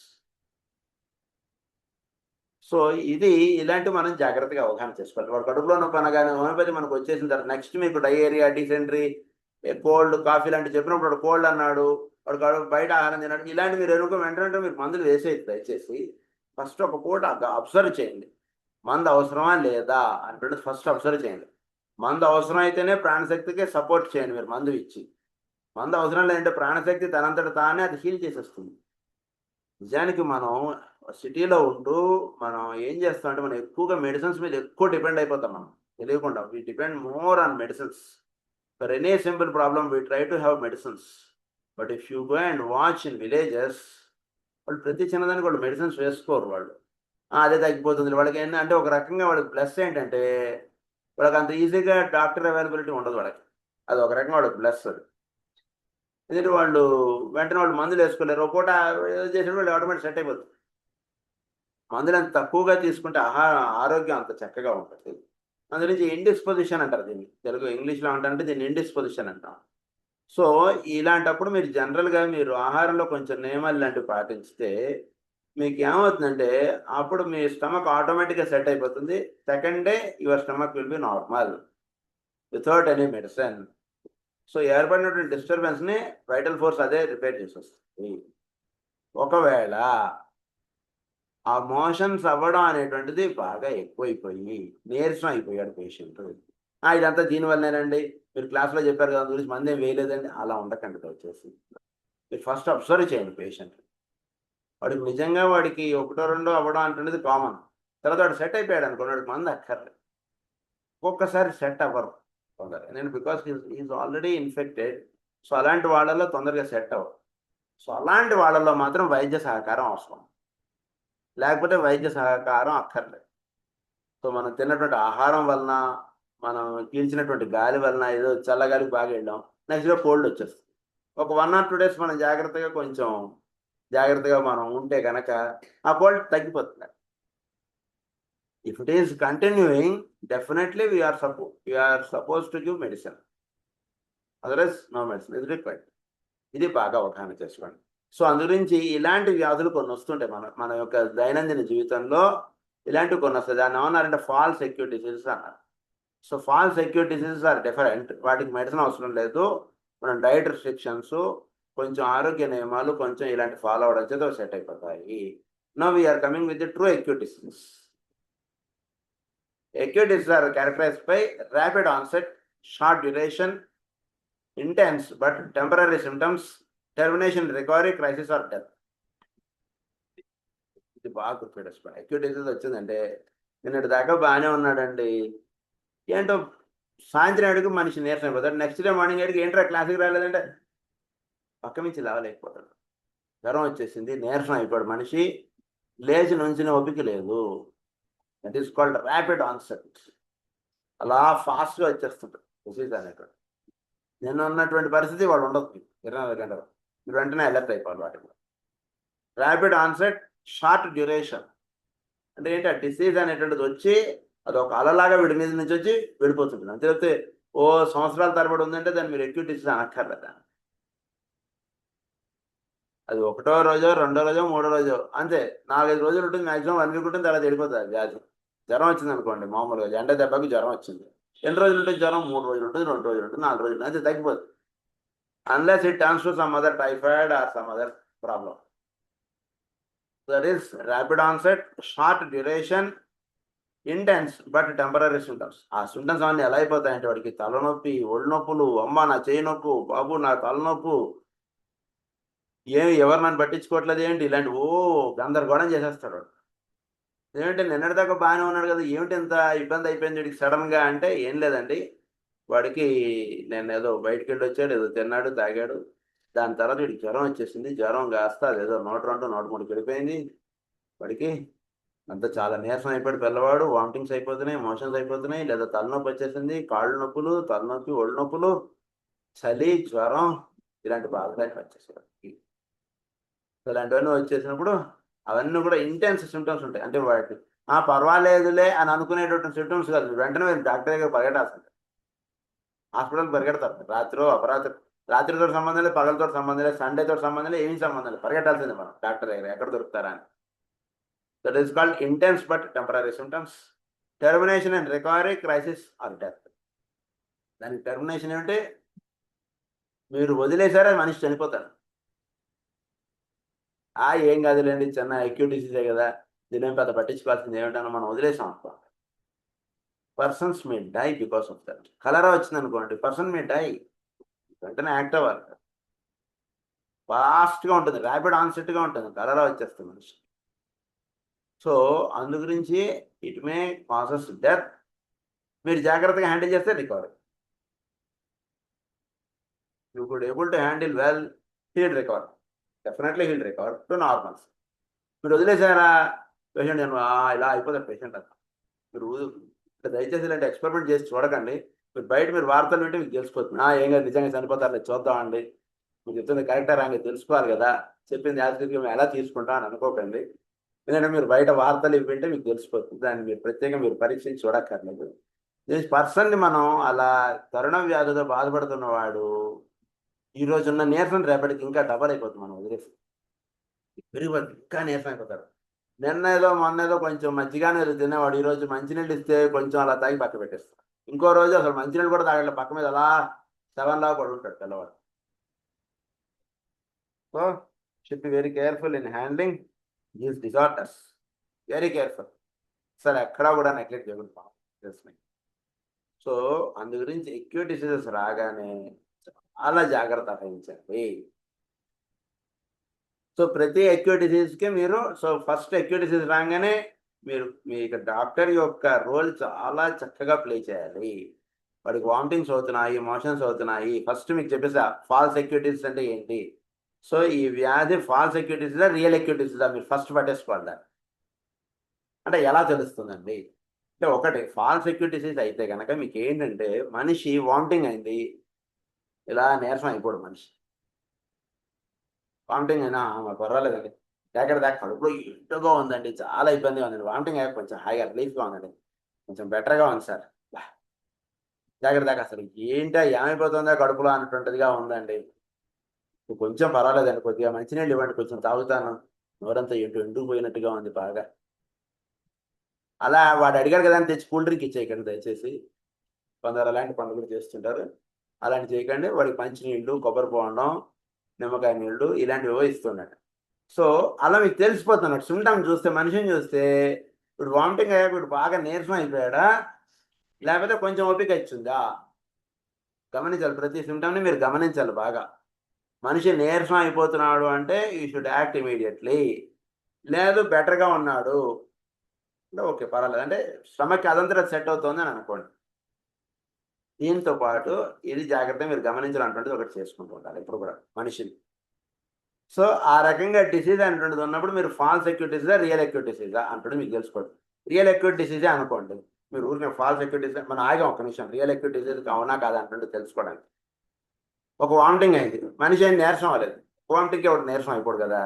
So ఇది ఇలాంటివి మనం జాగ్రత్తగా అవగాహన చేసుకోవాలి. వాడు కడుపులో నొప్పి అనగానే హోమియోపతి మనకు వచ్చేసిన తర్వాత నెక్స్ట్ మీకు డయేరియా, డిసెంట్రీ, కోల్డ్, కాఫీ లాంటివి చెప్పినప్పుడు వాడు కోల్డ్ అన్నాడు, వాడు కడుపు బయట ఆహారం తిన్నాడు, ఇలాంటి మీరు ఎరుకు వెంటనే మీరు మందులు వేసేది దయచేసి. ఫస్ట్ ఒక పూట అబ్జర్వ్ చేయండి, మందు అవసరమా లేదా అంటే ఫస్ట్ అబ్జర్వ్ చేయండి. మందు అవసరం అయితేనే ప్రాణశక్తికి సపోర్ట్ చేయండి మీరు మందు ఇచ్చి. మందు అవసరం లేదంటే ప్రాణశక్తి తనంతట తానే అది హీల్ చేసేస్తుంది. నిజానికి మనం సిటీలో ఉంటూ మనం ఏం చేస్తామంటే మనం ఎక్కువగా మెడిసిన్స్ మీద ఎక్కువ డిపెండ్ అయిపోతాం. మనం తెలియకుండా we depend more on medicines. For any simple problem we try to have medicines. But if you go and watch in villages, వాళ్ళు ప్రతి చిన్నదానికి వాళ్ళు మెడిసిన్స్ వేసుకోరు. వాళ్ళు అదే తగ్గిపోతుంది వాళ్ళకి ఏంటంటే ఒక రకంగా వాళ్ళకి ప్లస్ ఏంటంటే వాళ్ళకి అంత ఈజీగా డాక్టర్ అవైలబిలిటీ ఉండదు వాళ్ళకి, అది ఒక రకంగా వాళ్ళకి ప్లస్. అది ఎందుకంటే వాళ్ళు వెంటనే వాళ్ళు మందులు వేసుకోలేరు, ఒక పూట చేసిన వాళ్ళు ఆటోమేటిక్ సెట్ అయిపోతుంది. మందులు అంత తక్కువగా తీసుకుంటే ఆరోగ్యం అంత చక్కగా ఉంటుంది. అందుగురించి ఇండిస్పోజిషన్ అంటారు దీన్ని, తెలుగు ఇంగ్లీష్లో అంటారంటే దీన్ని ఇండిస్పోజిషన్ అంటాం. సో ఇలాంటప్పుడు మీరు జనరల్గా మీరు ఆహారంలో కొంచెం నియమాలు లాంటివి పాటిస్తే మీకు ఏమవుతుందంటే అప్పుడు మీ స్టమక్ ఆటోమేటిక్గా సెట్ అయిపోతుంది. Second day your stomach will be normal without any medicine. So ఏర్పడినటువంటి డిస్టర్బెన్స్ని వైటల్ ఫోర్స్ అదే రిపేర్ చేసేస్తుంది. ఒకవేళ ఆ మోషన్స్ అవ్వడం అనేటువంటిది బాగా ఎక్కువైపోయి నీరసం అయిపోయాడు పేషెంట్, ఇదంతా దీనివల్లేనండి, మీరు క్లాస్లో చెప్పారు కదా గురించి మంది ఏం వేయలేదండి, అలా ఉండకండి వచ్చేసి. మీరు ఫస్ట్ అబ్జర్వ్ చేయండి పేషెంట్. వాడికి నిజంగా వాడికి ఒకటో రెండో అవ్వడం అంటున్నది కామన్. తర్వాత వాడు సెట్ అయిపోయాడు అనుకోండి, వాడికి మంది అక్కర్లేదు. ఒక్కొక్కసారి సెట్ అవ్వరు తొందరగా, నేను because is already infected. So అలాంటి వాళ్ళలో తొందరగా సెట్ అవ్వరు. సో అలాంటి వాళ్ళలో మాత్రం వైద్య సహకారం అవసరం, లేకపోతే వైద్య సహకారం అక్కర్లేదు. సో మనం తిన్నటువంటి ఆహారం వలన, మనం పీల్చినటువంటి గాలి వలన, ఏదో చల్లగాలికి బాగా వెళ్ళాం, నెక్స్ట్ డే కోల్డ్ వచ్చేస్తుంది. ఒక 1 or 2 days మనం జాగ్రత్తగా మనం ఉంటే కనుక ఆ కోల్డ్ తగ్గిపోతుంది. If it is continuing, definitely we are suppose to give medicine, otherwise no medicine is required. ఇది బాగా అవగాహన చేసుకోండి. సో అందుగురించి ఇలాంటి వ్యాధులు కొన్ని వస్తుంటాయి మన యొక్క దైనందిన జీవితంలో. ఇలాంటివి కొన్ని వస్తాయి. దాన్ని ఏమన్నారంటే ఫాల్స్ అక్యూట్ డిసీజెస్ అన్నారు. So false acute diseases are different. వాటికి మెడిసిన్ అవసరం లేదు. మనం డైట్ రిస్ట్రిక్షన్స్, కొంచెం ఆరోగ్య నియమాలు కొంచెం ఇలాంటి ఫాలో అవడం చేత సెట్ అయిపోతాయి. Now we are coming with the true acute diseases. Acute diseases are characterized by rapid onset, short duration, intense but temporary symptoms, termination, recovery, crisis or death. ఇది బాగా గుర్తుపెట్టుకోండి. అక్యూట్ డిసీజ్ వచ్చిందంటే నిన్నటి దాకా బాగానే ఉన్నాడండి, ఏంటో సాయంత్రం అడిగి మనిషి నీరసం అయిపోతాడు. నెక్స్ట్ డే మార్నింగ్ అడిగి ఏంట్రా క్లాస్కి రాలేదంటే పక్క నుంచి లేవలేకపోతాడు. జ్వరం వచ్చేసింది, నీరసం అయిపోయాడు మనిషి, లేచి నుంచిన ఓపిక లేదు. That is called rapid onset. అలా ఫాస్ట్గా వచ్చేస్తుంటాడు డిసీజ్ అనేటువంటి. నేను ఉన్నటువంటి పరిస్థితి వాడు ఉండదు 24 గంటలు, మీరు వెంటనే అలర్ట్ అయిపోవాలి వాటికి. ర్యాపిడ్ ఆన్సెట్, షార్ట్ డ్యూరేషన్ అంటే ఏంటి, ఆ డిసీజ్ అనేటువంటిది వచ్చి అది ఒక అలలాగా వీడి మీద నుంచి వచ్చి వెళ్ళిపోతుంది. అంతే ఓ సంవత్సరాల తరబడి ఉందంటే దాన్ని మీరు అక్యూట్ డిసీజ్ అనక్కర్లేదా. అది ఒకటో రోజో, రెండో రోజో, మూడో రోజో, అంతే 4-5 రోజులు ఉంటుంది, మ్యాక్సిమం 1 వీక్ ఉంటుంది, తర్వాత వెళ్ళిపోతుంది వ్యాధి. జ్వరం వచ్చింది అనుకోండి, మామూలుగా ఎండ దెబ్బకి జ్వరం వచ్చింది, ఎన్ని రోజులు ఉంటుంది జ్వరం? 3 రోజులు ఉంటుంది, 2 రోజులు ఉంటుంది, 4 రోజులు, అంతే తగ్గిపోతుంది. Unless it turns to some other typhoid or some other problem. That is rapid onset, short duration, intense but temporary symptoms. ఆ సింటమ్స్ అన్నీ ఎలా అయిపోతాయంటే వాడికి తలనొప్పి, ఒళ్ళు నొప్పులు, అమ్మ నా చేయి నొప్పు, బాబు నా తలనొప్పు, ఎవరు నన్ను పట్టించుకోవట్లేదు ఏంటి, ఇలాంటి గందరగోళం చేసేస్తాడు. ఏమిటి నిన్నటిదాకా బాగానే ఉన్నాడు కదా, ఏమిటి ఇంత ఇబ్బంది అయిపోయింది వీడికి సడన్గా అంటే ఏం లేదండి, వాడికి నేను ఏదో బయటికి వెళ్ళి వచ్చాడు, ఏదో తిన్నాడు తాగాడు, దాని తర్వాత వీడికి జ్వరం వచ్చేసింది, జ్వరం కాస్త అదేదో 102, 103 వెళ్ళిపోయింది, వాడికి అంతా చాలా నీరసం అయిపోయాడు పిల్లవాడు, వామిటింగ్స్ అయిపోతున్నాయి, మోషన్స్ అయిపోతున్నాయి, లేదా తలనొప్పి వచ్చేసింది, కాళ్ళు నొప్పులు, తలనొప్పి, ఒళ్ళు నొప్పులు, చలి, జ్వరం, ఇలాంటి బాధలు వచ్చేసాడు. ఇలాంటివన్నీ వచ్చేసినప్పుడు అవన్నీ కూడా ఇంటెన్స్ సిమ్టమ్స్ ఉంటాయి. అంటే వాటి పర్వాలేదులే అని అనుకునేటువంటి సిమ్టమ్స్ కాదు, వెంటనే డాక్టర్ దగ్గర పరిగెట్టాల్సింది, హాస్పిటల్కి పరిగెడతారు. అపరాత్రి, రాత్రితో సంబంధం లేదు, పగలతో సంబంధం లేదు, సండేతో సంబంధం లేదు, ఏమీ సంబంధం లేదు, పరిగెట్టాల్సిందే మనం డాక్టర్ దగ్గర, ఎక్కడ దొరుకుతారా అని. That is called intense but temporary symptoms, termination and recovery, crisis or death. దానికి టెర్మినేషన్ ఏమిటి, మీరు వదిలేసారా మనిషి చనిపోతాడు. ఏం కాదులేండి, చిన్న అక్యూట్ డిసీజే కదా, దీని పెద్ద పట్టించుకోవాల్సింది ఏమిటన్నా మనం వదిలేసాం అనుకో, persons may die because of that. కలరా వచ్చింది అనుకోండి, పర్సన్ మే డై, వెంటనే యాక్ట్ అవ్వాలి, ఫాస్ట్గా ఉంటుంది, ర్యాపిడ్ ఆన్సెట్గా ఉంటుంది, కలరా వచ్చేస్తుంది మనిషి. సో అందు గురించి ఇట్ మే కాసెస్ డెత్. మీరు జాగ్రత్తగా హ్యాండిల్ చేస్తే recovery. You could able to handle well, heal recover, definitely heal recover to normals. మీరు వదిలేసారా పేషెంట్, నేను ఇలా అయిపోతాడు పేషెంట్ అంత. మీరు దయచేసి ఇలాంటి ఎక్స్పెరిమెంట్ చేసి చూడకండి. మీరు వార్తలు వింటే మీకు తెలిసిపోతుంది, ఏం కాదు నిజంగా చనిపోతారు చూద్దామండి, మీరు చెప్తుంది కరెక్టా రాంగ్ తెలుసుకోవాలి కదా, చెప్పింది యాజ్గా మేము ఎలా తీసుకుంటాం అని అనుకోకండి. ఎందుకంటే మీరు బయట వార్తలు వింటే మీకు తెలిసిపోతుంది, దాన్ని మీరు ప్రత్యేకంగా మీరు పరీక్షించి చూడక్కర్లేదు. దిస్ పర్సన్ని మనం అలా తరుణ వ్యాధితో బాధపడుతున్నవాడు ఈ రోజున్న నీరసం రేపటికి ఇంకా డబల్ అయిపోతుంది మనం వదిలేసి. పెరిగిపోతుంది, ఇంకా నీరసం అయిపోతారు. మొన్నేదో కొంచెం మజ్జిగానే ఏదో తినేవాడు, ఈరోజు మంచినీళ్ళు ఇస్తే కొంచెం అలా తాగి పక్క పెట్టేస్తాడు. ఇంకో రోజు అసలు మంచినీళ్ళు కూడా తాగట్లే, పక్క మీద అలా శవంలా పడి ఉంటాడు పిల్లవాడు. So should be very careful in handling these disorders, very careful. సరే ఎక్కడా కూడా నెగ్లెక్ట్ చేయకూడదు. సో అందు గురించి అక్యూట్ డిసీజెస్ రాగానే చాలా జాగ్రత్త వహించండి. సో ప్రతి అక్యూట్ డిసీజ్కి మీరు, సో ఫస్ట్ అక్యూట్ డిసీజ్ రాగానే మీరు మీ డాక్టర్ యొక్క రోల్ చాలా చక్కగా ప్లే చేయాలి. వాడికి వామిటింగ్స్ అవుతున్నాయి, మోషన్స్ అవుతున్నాయి, ఫస్ట్ మీకు చెప్పేసా ఫాల్స్ అక్యూట్ డిసీజ్ అంటే ఏంటి. సో ఈ వ్యాధి ఫాల్స్ అక్యూట్ డిసీజా రియల్ అక్యూట్ డిసీజా మీరు ఫస్ట్ పట్టేసుకోవాలి. అంటే ఎలా తెలుస్తుందండి అంటే, ఒకటి ఫాల్స్ అక్యూట్ డిసీజ్ అయితే కనుక మీకు ఏంటంటే మనిషి వామిటింగ్ అయింది, ఇలా నీరసం అయిపోడు మనిషి. వామిటింగ్ అయినా పర్వాలేదండి, ఎక్కడ దాకా కడుపులో ఇంటుగా ఉందండి, చాలా ఇబ్బందిగా ఉందండి, వామిటింగ్ అయ్యాక కొంచెం హాయిగా రిలీఫ్గా ఉందండి, కొంచెం బెటర్గా ఉంది సార్, జాగ్రత్త దాకా అసలు ఏంటో ఏమైపోతుందా కడుపులో అన్నటువంటిదిగా ఉందండి, కొంచెం పర్వాలేదండి, కొద్దిగా మంచినీళ్ళు ఇవ్వండి కొంచెం తాగుతాను, నోరంతా ఎండుకుపోయినట్టుగా ఉంది బాగా. అలా వాడు అడిగాడు కదా అని తెచ్చి కూల్ డ్రింక్ ఇచ్చేయకండి దయచేసి. కొందరు అలాంటి పనులు కూడా చేస్తుంటారు, అలాంటి చేయకండి. వాడికి మంచినీళ్ళు, కొబ్బరి బోండం, నిమ్మకాయ నీళ్ళు ఇలాంటివి ఇస్తున్నాడు. సో అలా మీకు తెలిసిపోతున్నాడు సిమ్టమ్ చూస్తే, మనిషిని చూస్తే ఇప్పుడు వామిటింగ్ అయ్యాక ఇప్పుడు బాగా నీరసం అయిపోయాడా లేకపోతే కొంచెం ఓపిక ఇచ్చిందా గమనించాలి. ప్రతి సిమ్టమ్ని మీరు గమనించాలి బాగా. మనిషి నీరసం అయిపోతున్నాడు అంటే యూ షుడ్ యాక్ట్ ఇమీడియట్లీ. లేదు బెటర్గా ఉన్నాడు అంటే ఓకే పర్వాలేదు, అంటే స్టమక్ అదంతా సెట్ అవుతుంది అని అనుకోండి. దీంతో పాటు ఇది జాగ్రత్త మీరు గమనించాలన్నటువంటిది ఒకటి చేసుకుంటూ ఉండాలి ఇప్పుడు కూడా మనిషిని. సో ఆ రకంగా డిసీజ్ అనేటువంటిది ఉన్నప్పుడు మీరు ఫాల్స్ అక్యూట్ డిసీజా రియల్ అక్యూట్ డిసీజా అంటుంది మీకు తెలుసుకోండి. రియల్ అక్యూట్ డిసీజే అనుకోండి, మీరు ఊరికే ఫాల్స్ అక్యూట్ డిసీజ్ మనం ఆగాం ఒక నిమిషం, రియల్ అక్యూట్ డిసీజ్ అవునా కాదా అంటుంటే తెలుసుకోవడానికి. ఒక వామిటింగ్ అయింది, మనిషి ఏం నీరసం అవ్వలేదు, వామిటింగ్కి ఒకటి నీరసం అయిపోడు కదా,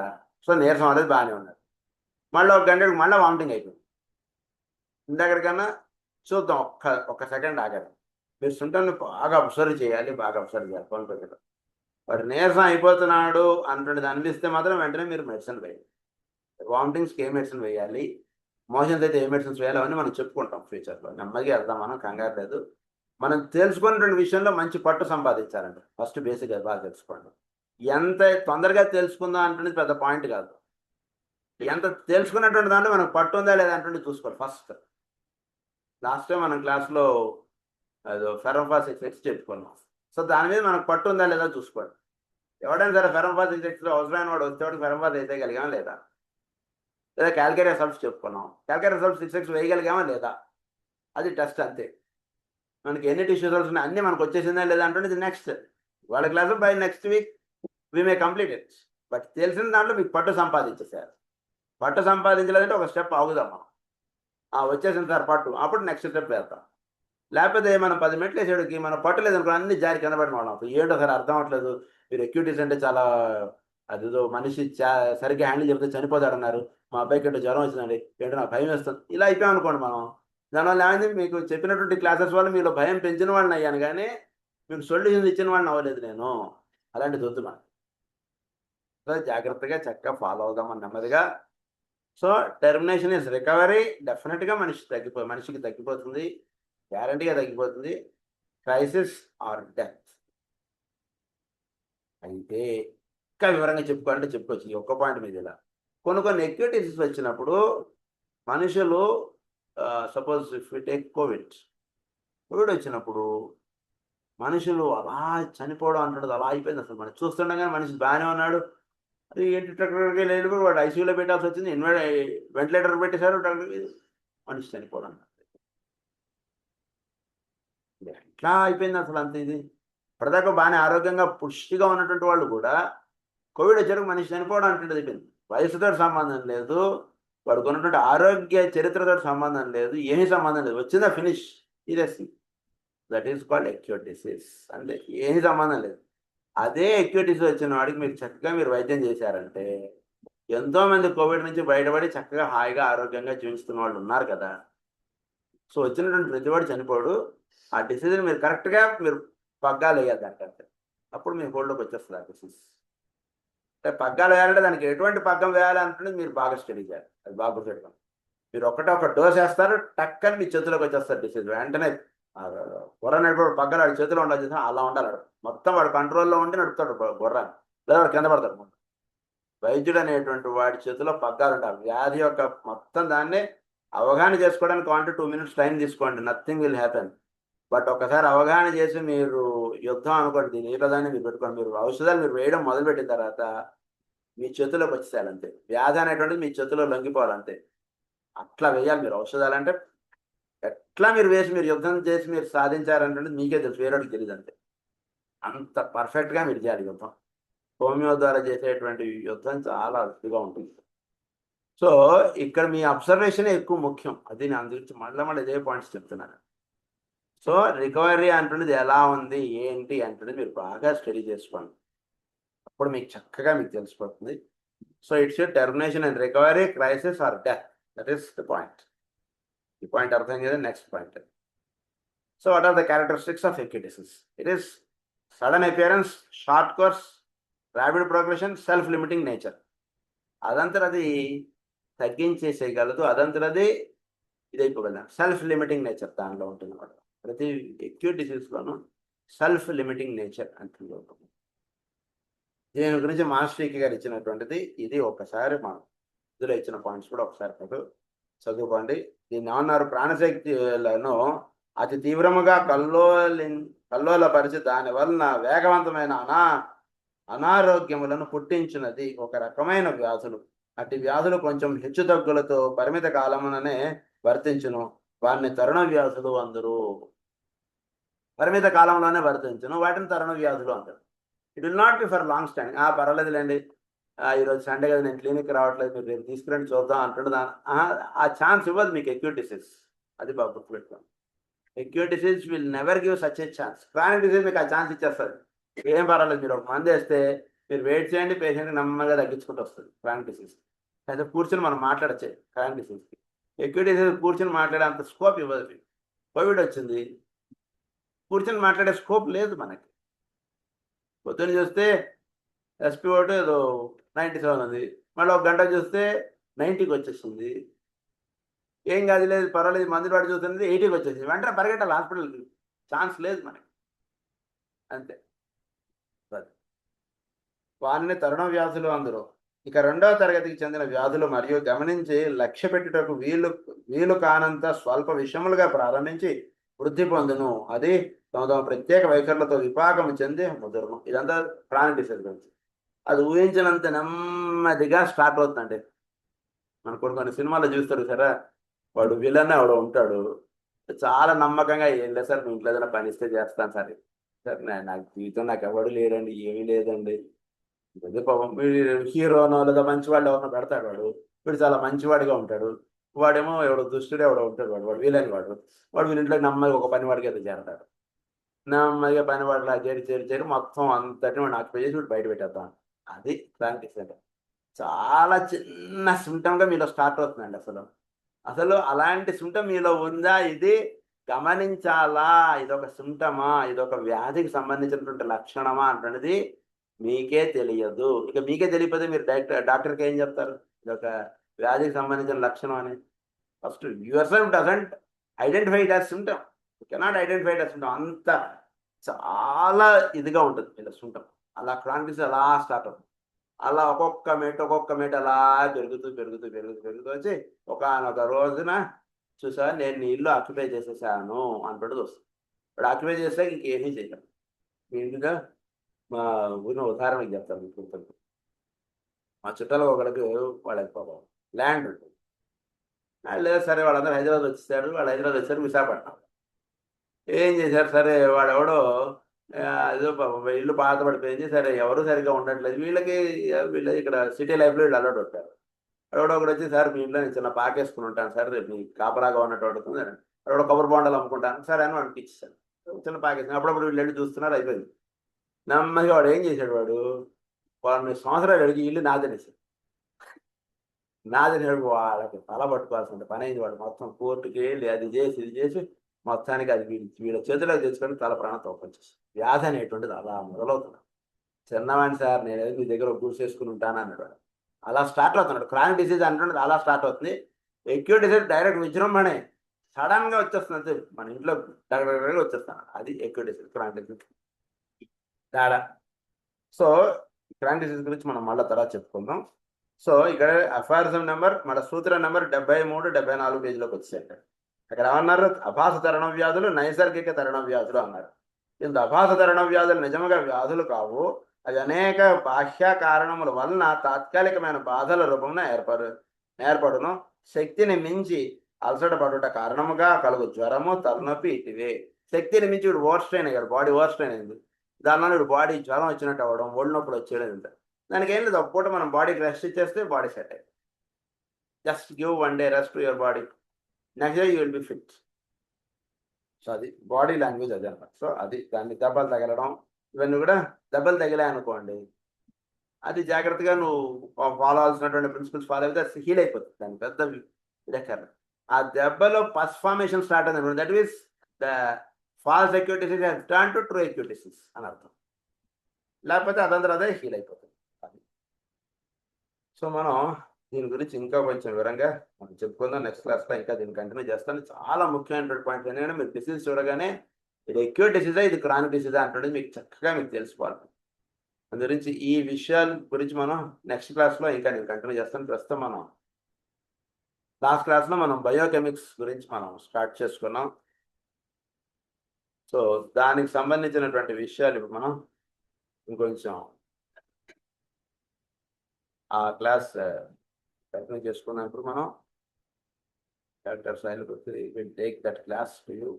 సో నీరసం అవ్వలేదు బాగానే ఉన్నారు, మళ్ళీ ఒక గంటకు మళ్ళీ వామిటింగ్ అయిపోయింది. ఇందాకడికన్నా చూద్దాం, ఒక్క సెకండ్ ఆగాలి, మీరు సిమ్టమ్ని బాగా అబ్జర్వ్ చేయాలి, బాగా అబ్జర్వ్ చేయాలి. పనులు వాడు నీరసం అయిపోతున్నాడు అన్నటువంటిది అనిపిస్తే మాత్రం వెంటనే మీరు మెడిసిన్ వేయాలి. వామిటింగ్స్కి ఏ మెడిసిన్ వేయాలి, మోషన్స్ అయితే ఏ మెడిసిన్స్ వేయాలి, అవన్నీ మనం చెప్పుకుంటాం ఫ్యూచర్లో, నెమ్మదిగా వెళ్దాం, మనం కంగారు లేదు. మనం తెలుసుకున్నటువంటి విషయంలో మంచి పట్టు సంపాదించాలండి. ఫస్ట్ బేసిక్ అది బాగా తెలుసుకోండి. ఎంత తొందరగా తెలుసుకుందాం అంటే పెద్ద పాయింట్ కాదు, ఎంత తెలుసుకున్నటువంటి దాంట్లో మనకు పట్టు ఉందా లేదా అంటే చూసుకోవాలి ఫస్ట్. లాస్ట్ టైం మనం క్లాస్లో అదో ఫెరంఫాసిక్ ఎక్స్ చెప్పుకున్నాం. సో దాని మీద మనకు పట్టు ఉందా లేదా చూసుకోండి. ఎవడైనా సరే ఫెరంఫాసిక్ ఎక్స్లో అవసరమైన వాడు వచ్చేవాడికి ఫెరంఫాస్ అయితే కలిగామా లేదా, లేదా క్యాల్కులేట్ రిజల్ట్స్ చెప్పుకున్నాం, క్యాల్కులేట్ రిజల్ట్స్ 6x వేయగలిగామా లేదా, అది టెస్ట్ అంతే. మనకి ఎన్ని టిష్యూ రిజల్ట్స్ ఉన్నాయి అన్నీ మనకు వచ్చేసిందా లేదా అంటే నెక్స్ట్ వాళ్ళ class by next week we may complete it. But తెలిసిన దాంట్లో మీకు పట్టు సంపాదించేసారు. పట్టు సంపాదించలేదంటే ఒక స్టెప్ ఆగుదాం మనం, వచ్చేసిన సార్ పట్టు, అప్పుడు నెక్స్ట్ స్టెప్ వేద్దాం. లేకపోతే మనం 10 మెట్లు వేసేవాడికి మనం పట్టు లేదనుకో అన్ని జారి కింద పడిన వాళ్ళం. ఏంటో సార్ అర్థం అవ్వట్లేదు, మీరు అక్యూటీస్ అంటే చాలా అదేదో మనిషి సరిగ్గా హ్యాండిల్ చెప్తే చనిపోతాడన్నారు, మా అబ్బాయికి ఏంటో జ్వరం వచ్చిందండి, ఏంటో నాకు భయం వేస్తుంది, ఇలా అయిపోయాం అనుకోండి మనం. దానివల్ల ఏమైంది, మీకు చెప్పినటువంటి క్లాసెస్ వల్ల మీలో భయం పెంచిన వాళ్ళని అయ్యాను కానీ మీకు సొల్యూషన్ ఇచ్చిన వాడిని అవ్వలేదు నేను. అలాంటిది వద్దు మనం. సో జాగ్రత్తగా చక్కగా ఫాలో అవుదామని నెమ్మదిగా. సో టెర్మినేషన్ ఇస్ రికవరీ, డెఫినెట్గా మనిషికి తగ్గిపోతుంది, గ్యారంటీగా తగ్గిపోతుంది. క్రైసిస్ ఆర్ డెత్ అయితే ఇంకా వివరంగా చెప్పుకోవాలంటే చెప్పుకోవచ్చు ఈ ఒక్క పాయింట్ మీద. ఇలా కొన్ని అక్యూట్ డిసీజ్ వచ్చినప్పుడు మనుషులు, suppose if you take Covid వచ్చినప్పుడు మనుషులు అలా చనిపోవడం అంటున్నది అలా అయిపోయింది. అసలు మనం చూస్తుండగానే మనిషి బాగానే ఉన్నాడు, అది ఏంటి డాక్టర్కి లేదు, వాడు ఐసీయూలో పెట్టాల్సి వచ్చింది, వెంటిలేటర్ పెట్టేశారు, డాక్టర్ మనిషి చనిపోవడం ఎట్లా అయిపోయింది అసలు అంత. ఇది ఇప్పటిదాకా బాగానే ఆరోగ్యంగా పుష్టిగా ఉన్నటువంటి వాళ్ళు కూడా కోవిడ్ వచ్చారు మనిషి చనిపోవడం అంటే అయిపోయింది. వయసుతో సంబంధం లేదు, వాడికి ఉన్నటువంటి ఆరోగ్య చరిత్రతో సంబంధం లేదు, ఏమీ సంబంధం లేదు, వచ్చిందా ఫినిష్ ఇదే. That is called acute disease, అంటే ఏమీ సంబంధం లేదు. అదే అక్యూట్ డిసీజ్ వచ్చిన వాడికి మీరు చక్కగా మీరు వైద్యం చేశారంటే ఎంతోమంది కోవిడ్ నుంచి బయటపడి చక్కగా హాయిగా ఆరోగ్యంగా జీవిస్తున్న వాళ్ళు ఉన్నారు కదా. సో వచ్చినటువంటి ప్రతివాడు చనిపోడు, ఆ డిసీజ్ని మీరు కరెక్ట్గా మీరు పగ్గాలు వేయాలి దానికంటే, అప్పుడు మీ హోల్డ్లోకి వచ్చేస్తుంది ఆ డిసీజ్. అంటే పగ్గాలు వేయాలంటే దానికి ఎటువంటి పగ్గం వేయాలి అంటున్నది మీరు బాగా స్టడీ చేయాలి. అది బాగా గుర్తుపెట్టుకోండి. మీరు ఒక డోస్ వేస్తారు, టక్కని మీ చేతిలోకి వచ్చేస్తారు డిసీజ్. వెంటనే గుర్ర నడిపేవాడు పగ్గాలు వాడి చేతిలో ఉండాలి, అలా ఉండాలి. మొత్తం వాడు కంట్రోల్లో ఉండి నడుపుతాడు గుర్రాన్ని, లేదా వాడు కింద పడతాడు. వైద్యుడు అనేటువంటి వాడి చేతిలో పగ్గాలు ఉంటారు. వ్యాధి యొక్క మొత్తం దాన్ని అవగాహన చేసుకోవడానికి 1 to 2 minutes టైం తీసుకోండి, నథింగ్ విల్ హ్యాపెన్. బట్ ఒకసారి అవగాహన చేసి మీరు యుద్ధం అనుకోండి, దీని ఏ పదాన్ని మీరు పెట్టుకోండి. మీరు ఔషధాలు మీరు వేయడం మొదలుపెట్టిన తర్వాత మీ చేతిలోకి వచ్చేయాలంతే. వ్యాధి అనేటువంటిది మీ చేతిలో లొంగిపోవాలంతే. అట్లా వేయాలి మీరు ఔషధాలు. అంటే ఎట్లా మీరు వేసి మీరు యుద్ధం చేసి మీరు సాధించారంటే మీకే తెలుసు, వేరేవాడికి తెలియదు అంతే. అంత పర్ఫెక్ట్గా మీరు చేయాలి యుద్ధం. హోమియో ద్వారా చేసేటువంటి యుద్ధం చాలా అద్భుతంగా ఉంటుంది. సో ఇక్కడ మీ అబ్జర్వేషన్ ఎక్కువ ముఖ్యం. అది నేను అందుగురించి మళ్ళీ ఇదే పాయింట్స్ చెప్తున్నాను. సో రికవరీ అంటున్నది ఎలా ఉంది ఏంటి అంటున్నది మీరు బాగా స్టడీ చేసుకోండి, అప్పుడు మీకు చక్కగా మీకు తెలిసిపోతుంది. So it's termination and recovery, crisis or death. That is the point. ఈ పాయింట్ అర్థం కదా. Next point. So what are the characteristics of acute disease? It is sudden appearance, short course, rapid progression, self limiting nature. అదంతరది తగ్గించేసేయగలదు, అదంతరది ఇదైపోగలదు. Self limiting nature దానిలో ఉంటుంది అన్నమాట. ప్రతి acute diseaseలోనూ సెల్ఫ్ లిమిటింగ్ నేచర్ అంటుంది ఉంటుంది. దీని గురించి మాస్టర్కి గారు ఇచ్చినటువంటిది ఇది. ఒకసారి మనం ఇందులో ఇచ్చిన పాయింట్స్ కూడా ఒకసారి మీరు చదువుకోండి. దీన్ని ఏమన్నారు, ప్రాణశక్తులను అతి తీవ్రముగా కల్లోలపరిచి దాని వలన వేగవంతమైన అనారోగ్యములను పుట్టించినది ఒక రకమైన వ్యాధులు. అట్టి వ్యాధులు కొంచెం హెచ్చుతగ్గులతో పరిమిత కాలముననే వర్తించును, వాటిని తరుణ వ్యాధులు అందరూ. పరిమిత కాలంలోనే వర్తించును, వాటిని తరుణ వ్యాధులు అంటారు. It will not be for long standing. పర్వాలేదులేండి, ఈరోజు సండే కదా, నేను క్లినిక్ రావట్లేదు, మీరు రేపు తీసుకురండి చూద్దాం అంటుండే. ఆ ఛాన్స్ ఇవ్వదు మీకు acute disease. అది బాగా గుర్తుపెట్టుకోండి. acute disease will never give such a chance. chronic disease మీకు ఆ ఛాన్స్ ఇచ్చేస్తుంది. ఏం పర్వాలేదు, మీరు ఒక మంది వేస్తే మీరు వెయిట్ చేయండి, పేషెంట్కి నెమ్మదిగా తగ్గించుకుంటూ వస్తుంది chronic disease. అయితే కూర్చొని మనం మాట్లాడచ్చే chronic diseaseకి. acute disease కూర్చొని మాట్లాడే అంత స్కోప్ ఇవ్వదు. కోవిడ్ వచ్చింది, కూర్చొని మాట్లాడే స్కోప్ లేదు మనకి. పొద్దున్న చూస్తే SpO2 ఏదో 97 ఉంది, మళ్ళీ ఒక గంట చూస్తే 90కి వచ్చేస్తుంది. ఏం కాదు, లేదు పర్వాలేదు, మందులు వాడి చూస్తుంది 80కి వచ్చేసింది. వెంటనే పరిగెట్టాలి హాస్పిటల్కి, ఛాన్స్ లేదు మనకి, అంతే. వారిని తరుణ వ్యాధులు అందరూ. ఇక 2వ తరగతికి చెందిన వ్యాధులు మరియు గమనించి లక్ష్య పెట్టుటకు వీలు కానంత స్వల్ప విషయములుగా ప్రారంభించి వృద్ధి పొందును. అది తమ ప్రత్యేక వైఖరులతో విపాకం చెంది ముదురును. ఇదంతా chronic disease గురించి. అది ఊహించినంత నెమ్మదిగా స్టార్ట్ అవుతుందండి. మనకు కొన్ని సినిమాలో చూస్తారు సరే, వాడు విలన్ ఎవడో ఉంటాడు, చాలా నమ్మకంగా, ఏం లేదు సార్, మీ ఇంట్లో ఏదైనా పని ఇస్తే చేస్తాను సార్. సార్ నాకు జీవితం నాకు ఎవడు లేడండి, ఏమీ లేదండి. అదే పాపం హీరోనో లేదా మంచివాళ్ళు ఎవరినో పెడతాడు వాడు. వీడు చాలా మంచివాడిగా ఉంటాడు, వాడేమో ఎవడో దుష్టుడు ఎవడో ఉంటాడు, వాడు వీలని వాడు వీళ్ళ ఇంట్లో నెమ్మదిగా ఒక పని వాడికి అయితే చేరతాడు. నెమ్మదిగా పని వాడిలా చేరి మొత్తం అంతటి వాడిని ఆక్యుపై చేసి వీడు బయట పెట్టేద్దాం. అది ప్రాక్టీస్ అంటే చాలా చిన్న సిమ్టమ్గా మీలో స్టార్ట్ అవుతుందండి. అసలు అలాంటి సిమ్టమ్ మీలో ఉందా, ఇది గమనించాలా, ఇదొక సిమ్టమా, ఇదొక వ్యాధికి సంబంధించినటువంటి లక్షణమా అంటున్నది మీకే తెలియదు. ఇక మీకే తెలియకపోతే మీరు డాక్టర్కి ఏం చెప్తారు, ఇదొక వ్యాధికి సంబంధించిన లక్షణం అని. First your self doesn't identify it as symptom, you cannot identify it as symptom. అంత చాలా ఇదిగా ఉంటుంది ఇలా సిమ్టమ్. అలా chronic disease అలా స్టార్ట్ అవుతుంది. అలా ఒక్కొక్క మెట్టు అలా పెరుగుతూ వచ్చి ఒకానొక రోజున చూసా, నేను నీ ఇల్లు ఆక్యుపై చేసేసాను అంటున్నది వస్తుంది. ఇప్పుడు ఆక్యుపై చేస్తే ఇంకేమీ చేయగలరు. మీ ఇంటిగా మా ఊరిని ఉదాహరణకి చెప్తాను మీకు. మా చుట్టాలు ఒకరికి వాళ్ళకి పాపం ల్యాండ్ ఉంటుంది. లేదు సరే, వాళ్ళందరూ హైదరాబాద్ వచ్చేసారు. వాళ్ళు హైదరాబాద్ వచ్చారు విశాఖపట్నం. ఏం చేశారు, సరే వాడెవడో ఏదో ఇల్లు పాత పడిపోయింది, సరే ఎవరు సరిగ్గా ఉండట్లేదు, వీళ్ళు ఇక్కడ సిటీ లైఫ్లో వీళ్ళు అలవాటు ఉంటారు. ఎవడో ఒకటి వచ్చి, సార్ మీ ఇంట్లో నేను చిన్న పాకేసుకుని ఉంటాను సార్, రేపు మీ కాపలాగా ఉన్నట్టు అడుగుతుంది. ఎవడో కొబ్బరి బొండాలు అమ్ముకుంటాను సరే అని వాడికి ఇచ్చేసాను, చిన్న పాకేసుకుని. అప్పుడప్పుడు వీళ్ళు వెళ్ళి చూస్తున్నారు, అయిపోయింది. నెమ్మదిగా వాడు ఏం చేశాడు, వాళ్ళని సంవత్సరాలు అడిగి ఇల్లు నాదనేసాడు. వాళ్ళకి తల పట్టుకోవాల్సిన పని అయింది. వాడు మొత్తం కోర్టుకి వెళ్ళి అది చేసి ఇది చేసి మొత్తానికి అది వీళ్ళ చేతిలోకి తెచ్చుకొని తల ప్రాణం తోపొచ్చేసి వ్యాధి అనేటువంటిది అలా మొదలవుతుంది. చిన్నవాడిని సార్, నేను మీ దగ్గర ఒక కోర్స్ చేసుకుని ఉంటాను అన్నాడు. అలా స్టార్ట్ అవుతున్నాడు. క్రానిక్ డిసీజ్ అంటున్నది అలా స్టార్ట్ అవుతుంది. ఎక్యూట్ డిసీజ్ డైరెక్ట్ విజృంభణే సడన్ గా వచ్చేస్తుంది అంతే, మన ఇంట్లో దగ్గర వచ్చేస్తాను. అది ఎక్యూట్ డిసీజ్, క్రానిక్ డిసీజ్ తేడా. సో క్రానిక్ డిసీజ్ గురించి మనం మళ్ళీ తర్వాత చెప్పుకుందాం. సో ఇక్కడ అఫారిజం నెంబర్ మన సూత్రం నెంబర్ 73, 74 పేజీలోకి వచ్చేయండి. అక్కడ ఏమన్నారు? అభాస తరుణ వ్యాధులు నైసర్గిక తరుణ వ్యాధులు అన్నారు. ఇంత అభాస తరుణ వ్యాధులు నిజంగా వ్యాధులు కావు, అవి అనేక బాహ్య కారణముల వలన తాత్కాలికమైన బాధల రూపంలో ఏర్పడును. శక్తిని మించి అలసట పడుట కారణముగా కలుగు జ్వరము, తలనొప్పి ఇటివే. శక్తిని మించి ఇప్పుడు ఓవర్ స్ట్రెయిన్ అయ్యాడు, బాడీ ఓవర్ స్ట్రెయిన్ అయింది. దానివల్ల ఇప్పుడు బాడీ జ్వరం వచ్చినట్టు అవ్వడం, ఒళ్ళు నొప్పులు వచ్చేయడం. దానికి ఏం లేదు, ఒక పూట మనం బాడీకి రెస్ట్ ఇచ్చేస్తే బాడీ సెట్ అయ్యింది. Just give 1 day rest to your body, next day you will be fit. So అది బాడీ లాంగ్వేజ్, అది అన్నమాట. సో అది దాన్ని దెబ్బలు తగలడం ఇవన్నీ కూడా, దెబ్బలు తగిలాయి అనుకోండి, అది జాగ్రత్తగా నువ్వు ఫాలో అవ్వాల్సినటువంటి ప్రిన్సిపల్స్ ఫాలో అయితే అది హీల్ అయిపోతుంది. దాని పెద్ద ఇదక్కర్లేదు. ఆ దెబ్బలో పస్ ఫార్మేషన్ స్టార్ట్ అయింది, that means the false acute disease has turn to true acute disease అని అర్థం. లేకపోతే అదంతా అదే హీల్ అయిపోతుంది. అది. సో మనం దీని గురించి ఇంకా కొంచెం వివరంగా మనం చెప్పుకుందాం నెక్స్ట్ క్లాస్లో. ఇంకా దీన్ని కంటిన్యూ చేస్తాను. చాలా ముఖ్యమైనటువంటి పాయింట్ ఏంటంటే, మీరు డిసీజ్ చూడగానే ఇది అక్యూట్ డిసీజా, ఇది క్రానిక్ డిసీజా అంటుంది మీకు చక్కగా మీకు తెలిసిపోవాలి. అందు గురించి ఈ విషయాల గురించి మనం నెక్స్ట్ క్లాస్లో ఇంకా నేను కంటిన్యూ చేస్తాను. ప్రస్తుతం మనం లాస్ట్ క్లాస్లో మనం బయోకెమిక్స్ గురించి మనం స్టార్ట్ చేసుకున్నాం. సో దానికి సంబంధించినటువంటి విషయాలు ఇప్పుడు మనం ఇంకొంచెం ఆ క్లాస్ కంటిన్యూ చేసుకున్నాం. ఇప్పుడు మనం doctor soil will take that class to you.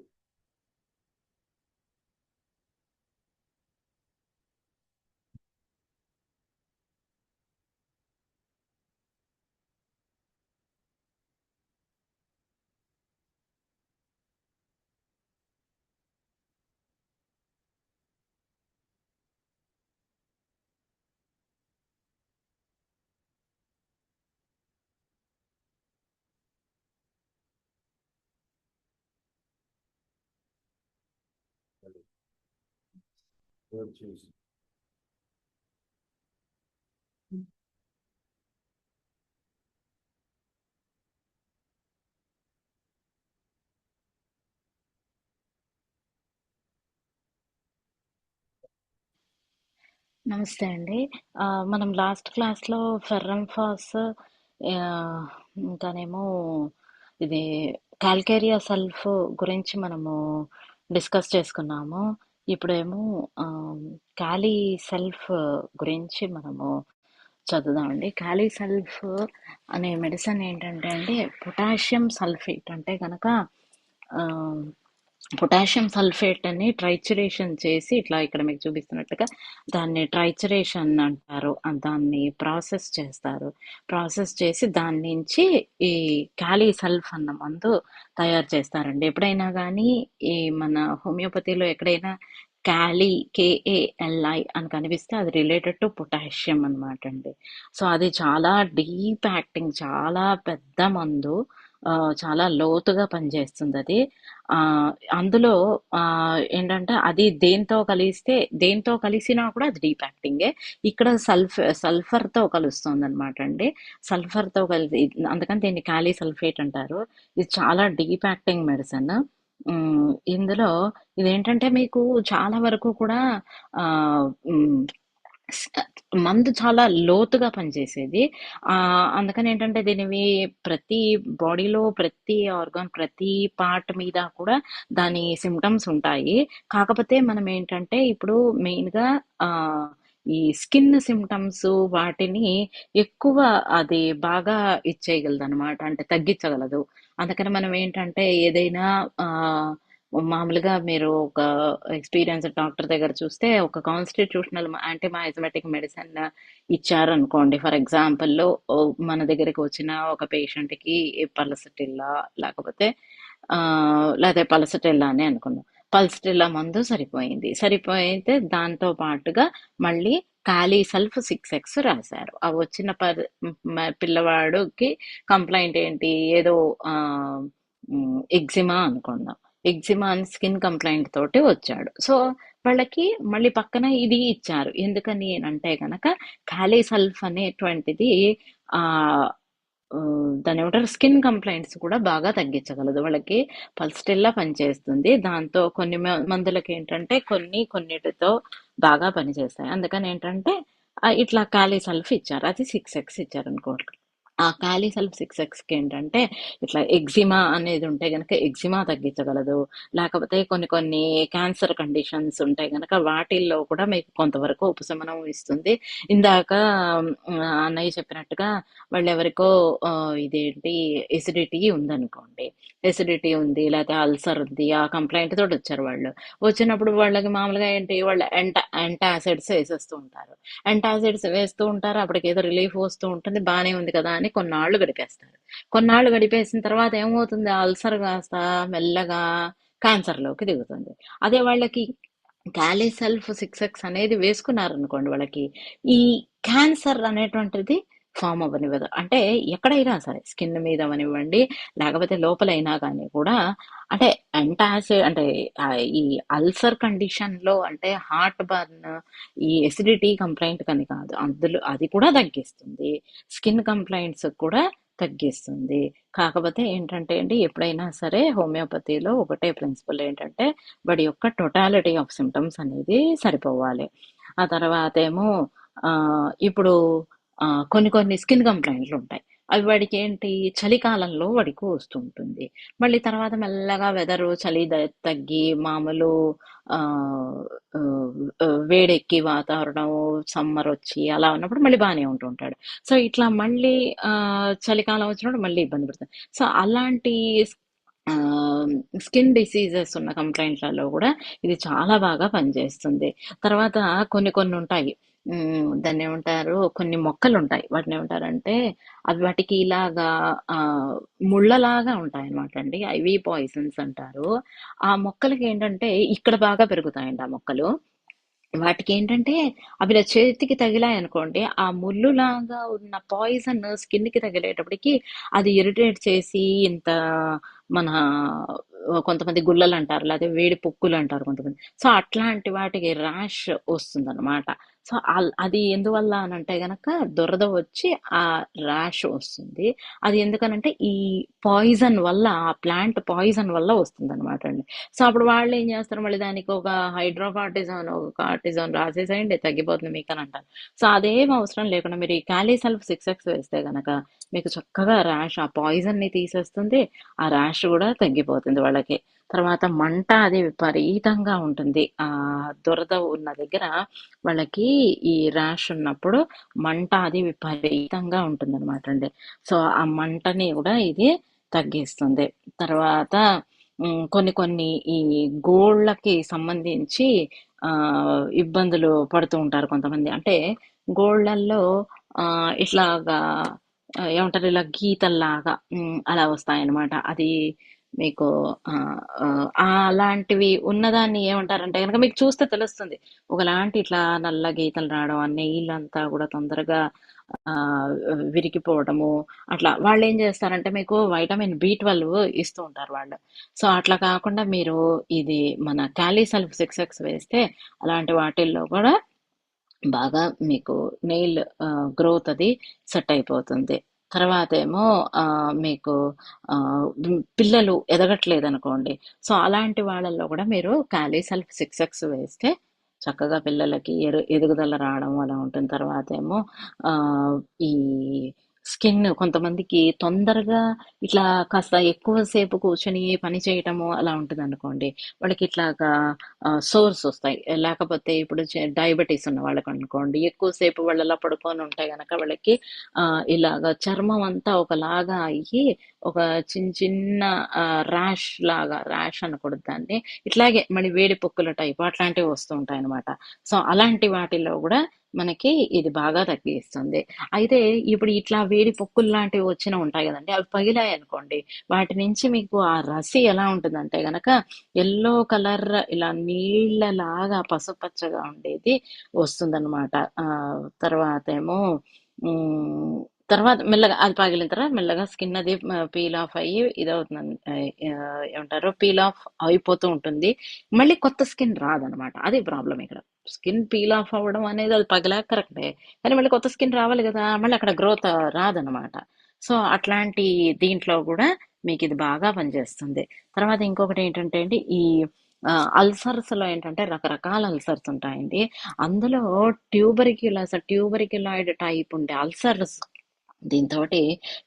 చూసి నమస్తే అండి. మనం లాస్ట్ క్లాస్లో ఫెర్రంఫాస్, ఇంకానేమో ఇది కాల్కేరియా సల్ఫ్ గురించి మనము డిస్కస్ చేసుకున్నాము. ఇప్పుడేమో కాలీ సల్ఫ్ గురించి మనము చదువుదామండి. కాలీ సల్ఫ్ అనే మెడిసిన్ ఏంటంటే అండి, పొటాషియం సల్ఫేట్ అంటే కనుక పొటాషియం సల్ఫేట్ అని ట్రైచురేషన్ చేసి, ఇట్లా ఇక్కడ మీకు చూపిస్తున్నట్టుగా దాన్ని ట్రైచురేషన్ అంటారు. దాన్ని ప్రాసెస్ చేస్తారు. ప్రాసెస్ చేసి దాని నుంచి ఈ కాలీ సల్ఫ్ అన్న మందు తయారు చేస్తారండి. ఎప్పుడైనా కానీ ఈ మన హోమియోపతిలో ఎక్కడైనా కాలీ, KALI అని కనిపిస్తే అది రిలేటెడ్ టు పొటాషియం అనమాట అండి. సో అది చాలా డీప్ యాక్టింగ్, చాలా పెద్ద మందు, చాలా లోతుగా పనిచేస్తుంది అది. అందులో ఏంటంటే అది దేంతో కలిసినా కూడా అది డీప్ యాక్టింగే. ఇక్కడ సల్ఫర్తో కలుస్తుంది అనమాట అండి. సల్ఫర్తో కలిసి, అందుకని దీన్ని కాలీ సల్ఫేట్ అంటారు. ఇది చాలా డీప్ యాక్టింగ్ మెడిసిన్. ఇందులో ఇదేంటంటే మీకు చాలా వరకు కూడా ఆ ఉమ్, మందు చాలా లోతుగా పనిచేసేది. అందుకని ఏంటంటే దీనివి ప్రతి బాడీలో ప్రతి ఆర్గాన్, ప్రతి పార్ట్ మీద కూడా దాని సిమ్టమ్స్ ఉంటాయి. కాకపోతే మనం ఏంటంటే ఇప్పుడు మెయిన్గా ఈ స్కిన్ సిమ్టమ్స్ వాటిని ఎక్కువ అది బాగా ఇచ్చేయగలదు అనమాట, అంటే తగ్గించగలదు. అందుకని మనం ఏంటంటే ఏదైనా మామూలుగా మీరు ఒక ఎక్స్పీరియన్స్ డాక్టర్ దగ్గర చూస్తే ఒక కాన్స్టిట్యూషనల్ యాంటీమయాజమాటిక్ మెడిసిన్ ఇచ్చారనుకోండి. ఫర్ ఎగ్జాంపుల్, మన దగ్గరికి వచ్చిన ఒక పేషెంట్కి పల్సటిల్లా లేకపోతే పల్సటిల్లా అని అనుకుందాం. పల్సటిల్లా మందు సరిపోయితే దాంతో పాటుగా మళ్ళీ కాలీ సల్ఫ్ 6x రాశారు. ఆ వచ్చిన పిల్లవాడికి కంప్లైంట్ ఏంటి, ఏదో ఎగ్జిమా అనుకుందాం. ఎగ్జిమా అని స్కిన్ కంప్లైంట్ తోటి వచ్చాడు. సో వాళ్ళకి మళ్ళీ పక్కన ఇది ఇచ్చారు. ఎందుకని అంటే గనక కాలీసల్ఫ్ అనేటువంటిది ఆ దాన్నేమంటారు స్కిన్ కంప్లైంట్స్ కూడా బాగా తగ్గించగలదు. వాళ్ళకి పల్స్టిల్లా పనిచేస్తుంది. దాంతో కొన్ని మందులకేంటంటే కొన్నిటితో బాగా పనిచేస్తాయి. అందుకనేంటంటే ఇట్లా కాలీసల్ఫ్ ఇచ్చారు. అది 6x ఇచ్చారనుకోండి. ఆ కాలీసల్ఫ్ 6xకి ఏంటంటే ఇట్లా ఎగ్జిమా అనేది ఉంటే గనక ఎగ్జిమా తగ్గించగలదు. లేకపోతే కొన్ని క్యాన్సర్ కండిషన్స్ ఉంటాయి గనక వాటిల్లో కూడా మీకు కొంతవరకు ఉపశమనం ఇస్తుంది. ఇందాక అన్నయ్య చెప్పినట్టుగా వాళ్ళెవరికో ఇదేంటి ఎసిడిటీ ఉందనుకోండి. ఎసిడిటీ ఉంది, లేకపోతే అల్సర్ ఉంది, ఆ కంప్లైంట్ తోటి వచ్చారు వాళ్ళు. వచ్చినప్పుడు వాళ్ళకి మామూలుగా ఏంటి వాళ్ళు యాంటాసిడ్స్ వేసేస్తూ ఉంటారు. యాంటాసిడ్స్ వేస్తూ ఉంటారు. అప్పటికి ఏదో రిలీఫ్ వస్తూ ఉంటుంది. బానే ఉంది కదా అని కొన్నాళ్ళు గడిపేస్తారు. కొన్నాళ్ళు గడిపేసిన తర్వాత ఏమవుతుంది? ఆ అల్సర్ కాస్త మెల్లగా క్యాన్సర్లోకి దిగుతుంది. అదే వాళ్ళకి కాలీసల్ఫ్ 6x అనేది వేసుకున్నారనుకోండి, వాళ్ళకి ఈ క్యాన్సర్ అనేటువంటిది ఫామ్ అవ్వనివ్వదు. అంటే ఎక్కడైనా సరే స్కిన్ మీద అవనివ్వండి, లేకపోతే లోపలైనా కానీ కూడా అంటే అంటే ఈ అల్సర్ కండిషన్ లో అంటే హార్ట్ బర్న్, ఈ ఎసిడిటీ కంప్లైంట్ కని కాదు, అందులో అది కూడా తగ్గిస్తుంది. స్కిన్ కంప్లైంట్స్ కూడా తగ్గిస్తుంది. కాకపోతే ఏంటంటే అండి, ఎప్పుడైనా సరే హోమియోపతిలో ఒకటే ప్రిన్సిపల్ ఏంటంటే వాడి యొక్క టోటాలిటీ ఆఫ్ సిమ్టమ్స్ అనేది సరిపోవాలి. ఆ తర్వాత ఏమో ఇప్పుడు కొన్ని స్కిన్ కంప్లైంట్లు ఉంటాయి. అవి వాడికి ఏంటి చలికాలంలో వాడికి వస్తుంటుంది. మళ్ళీ తర్వాత మెల్లగా వెదరు చలి తగ్గి మామూలు ఆ ఆ, వేడెక్కి వాతావరణం సమ్మర్ వచ్చి అలా ఉన్నప్పుడు మళ్ళీ బాగానే ఉంటుంటాడు. సో ఇట్లా మళ్ళీ చలికాలం వచ్చినప్పుడు మళ్ళీ ఇబ్బంది పడుతుంది. సో అలాంటి స్కిన్ డిసీజెస్ ఉన్న కంప్లైంట్లలో కూడా ఇది చాలా బాగా పనిచేస్తుంది. తర్వాత కొన్ని ఉంటాయి. దాన్ని ఏమంటారు, కొన్ని మొక్కలు ఉంటాయి. వాటిని ఏమంటారంటే అవి వాటికి ఇలాగా ఆ ముళ్ళలాగా ఉంటాయి అనమాట అండి. ఐవీ పాయిజన్స్ అంటారు. ఆ మొక్కలకి ఏంటంటే ఇక్కడ బాగా పెరుగుతాయండి ఆ మొక్కలు. వాటికి ఏంటంటే అవి ఇలా చేతికి తగిలాయనుకోండి, ఆ ముళ్ళులాగా ఉన్న పాయిజన్ స్కిన్ కి తగిలేటప్పటికి అది ఇరిటేట్ చేసి ఇంత మన కొంతమంది గుల్లలు అంటారు, లేకపోతే వేడి పొక్కులు అంటారు కొంతమంది. సో అట్లాంటి వాటికి ర్యాష్ వస్తుందన్నమాట. సో అది ఎందువల్ల అని అంటే గనక దురద వచ్చి ఆ ర్యాష్ వస్తుంది. అది ఎందుకనంటే ఈ పాయిజన్ వల్ల, ఆ ప్లాంట్ పాయిజన్ వల్ల వస్తుంది అనమాట అండి. సో అప్పుడు వాళ్ళు ఏం చేస్తారు, మళ్ళీ దానికి ఒక హైడ్రోకార్టిజాన్ ఒక కార్టిజాన్ రాసేసేయండి తగ్గిపోతుంది మీకు అని అంటారు. సో అదేం అవసరం లేకుండా మీరు ఈ కాలీసల్ఫ్ 6x వేస్తే గనక మీకు చక్కగా ర్యాష్ ఆ పాయిజన్ ని తీసేస్తుంది. ఆ ర్యాష్ కూడా తగ్గిపోతుంది వాళ్ళకి. తర్వాత మంట అది విపరీతంగా ఉంటుంది. ఆ దురద ఉన్న దగ్గర వాళ్ళకి ఈ ర్యాష్ ఉన్నప్పుడు మంట అది విపరీతంగా ఉంటుంది అనమాట అండి. సో ఆ మంటని కూడా ఇది తగ్గిస్తుంది. తర్వాత కొన్ని ఈ గోళ్ళకి సంబంధించి ఆ ఇబ్బందులు పడుతూ ఉంటారు కొంతమంది. అంటే గోళ్ళల్లో ఇట్లాగా ఏమంటారు, ఇలా గీతల్లాగా అలా వస్తాయన్నమాట. అది మీకు ఆ ఆ, అలాంటివి ఉన్నదాన్ని ఏమంటారంటే కనుక మీకు చూస్తే తెలుస్తుంది. ఒకలాంటి ఇట్లా నల్ల గీతలు రావడం, ఆ నెయిలంతా కూడా తొందరగా ఆ విరిగిపోవడము, అట్లా వాళ్ళు ఏం చేస్తారంటే మీకు వైటమిన్ B12 ఇస్తూ ఉంటారు వాళ్ళు. సో అట్లా కాకుండా మీరు ఇది మన కాలీసల్ఫ్ 6x వేస్తే అలాంటి వాటిల్లో కూడా బాగా మీకు నెయిల్ గ్రోత్ అది సెట్ అయిపోతుంది. తర్వాత ఏమో మీకు ఆ, పిల్లలు ఎదగట్లేదు అనుకోండి. సో అలాంటి వాళ్ళల్లో కూడా మీరు కాలీసల్ఫ్ 6x వేస్తే చక్కగా పిల్లలకి ఎదుగుదల రావడం అలా ఉంటుంది. తర్వాత ఏమో ఆ ఈ స్కిన్ కొంతమందికి తొందరగా ఇట్లా కాస్త ఎక్కువసేపు కూర్చొని పని చేయటము అలా ఉంటుంది అనుకోండి, వాళ్ళకి ఇట్లాగా సోర్స్ వస్తాయి. లేకపోతే ఇప్పుడు డయాబెటీస్ ఉన్న వాళ్ళకి అనుకోండి, ఎక్కువసేపు వాళ్ళు అలా పడుకొని ఉంటే గనక వాళ్ళకి ఆ ఇలాగ చర్మం అంతా ఒకలాగా అయ్యి ఒక చిన్న ర్యాష్ అనకూడదు దాన్ని, ఇట్లాగే మళ్ళీ వేడి పొక్కుల టైప్ అట్లాంటివి వస్తూ ఉంటాయి అనమాట. సో అలాంటి వాటిల్లో కూడా మనకి ఇది బాగా తగ్గిస్తుంది. అయితే ఇప్పుడు ఇట్లా వేడి పొక్కులు లాంటివి వచ్చిన ఉంటాయి కదండి, అవి పగిలాయి అనుకోండి, వాటి నుంచి మీకు ఆ రసి ఎలా ఉంటుందంటే గనక ఎల్లో కలర్ ఇలా నీళ్ళలాగా పసుపచ్చగా ఉండేది వస్తుందన్నమాట. తర్వాత ఏమో ఉమ్, తర్వాత మెల్లగా అది పగిలిన తర్వాత మెల్లగా స్కిన్ అది పీల్ ఆఫ్ అయ్యి ఇదవుతుంది, ఏమంటారు, పీల్ ఆఫ్ అయిపోతూ ఉంటుంది. మళ్ళీ కొత్త స్కిన్ రాదనమాట. అది ప్రాబ్లం ఇక్కడ. స్కిన్ పీల్ ఆఫ్ అవ్వడం అనేది అది పగిలాక కరెక్టే, కానీ మళ్ళీ కొత్త స్కిన్ రావాలి కదా, మళ్ళీ అక్కడ గ్రోత్ రాదనమాట. సో అట్లాంటి దీంట్లో కూడా మీకు ఇది బాగా పనిచేస్తుంది. తర్వాత ఇంకొకటి ఏంటంటే అండి, ఈ అల్సర్స్ లో ఏంటంటే రకరకాల అల్సర్స్ ఉంటాయండి. అందులో ట్యూబరిక్యులాయిడ్ టైప్ ఉండే అల్సర్స్, దీంతో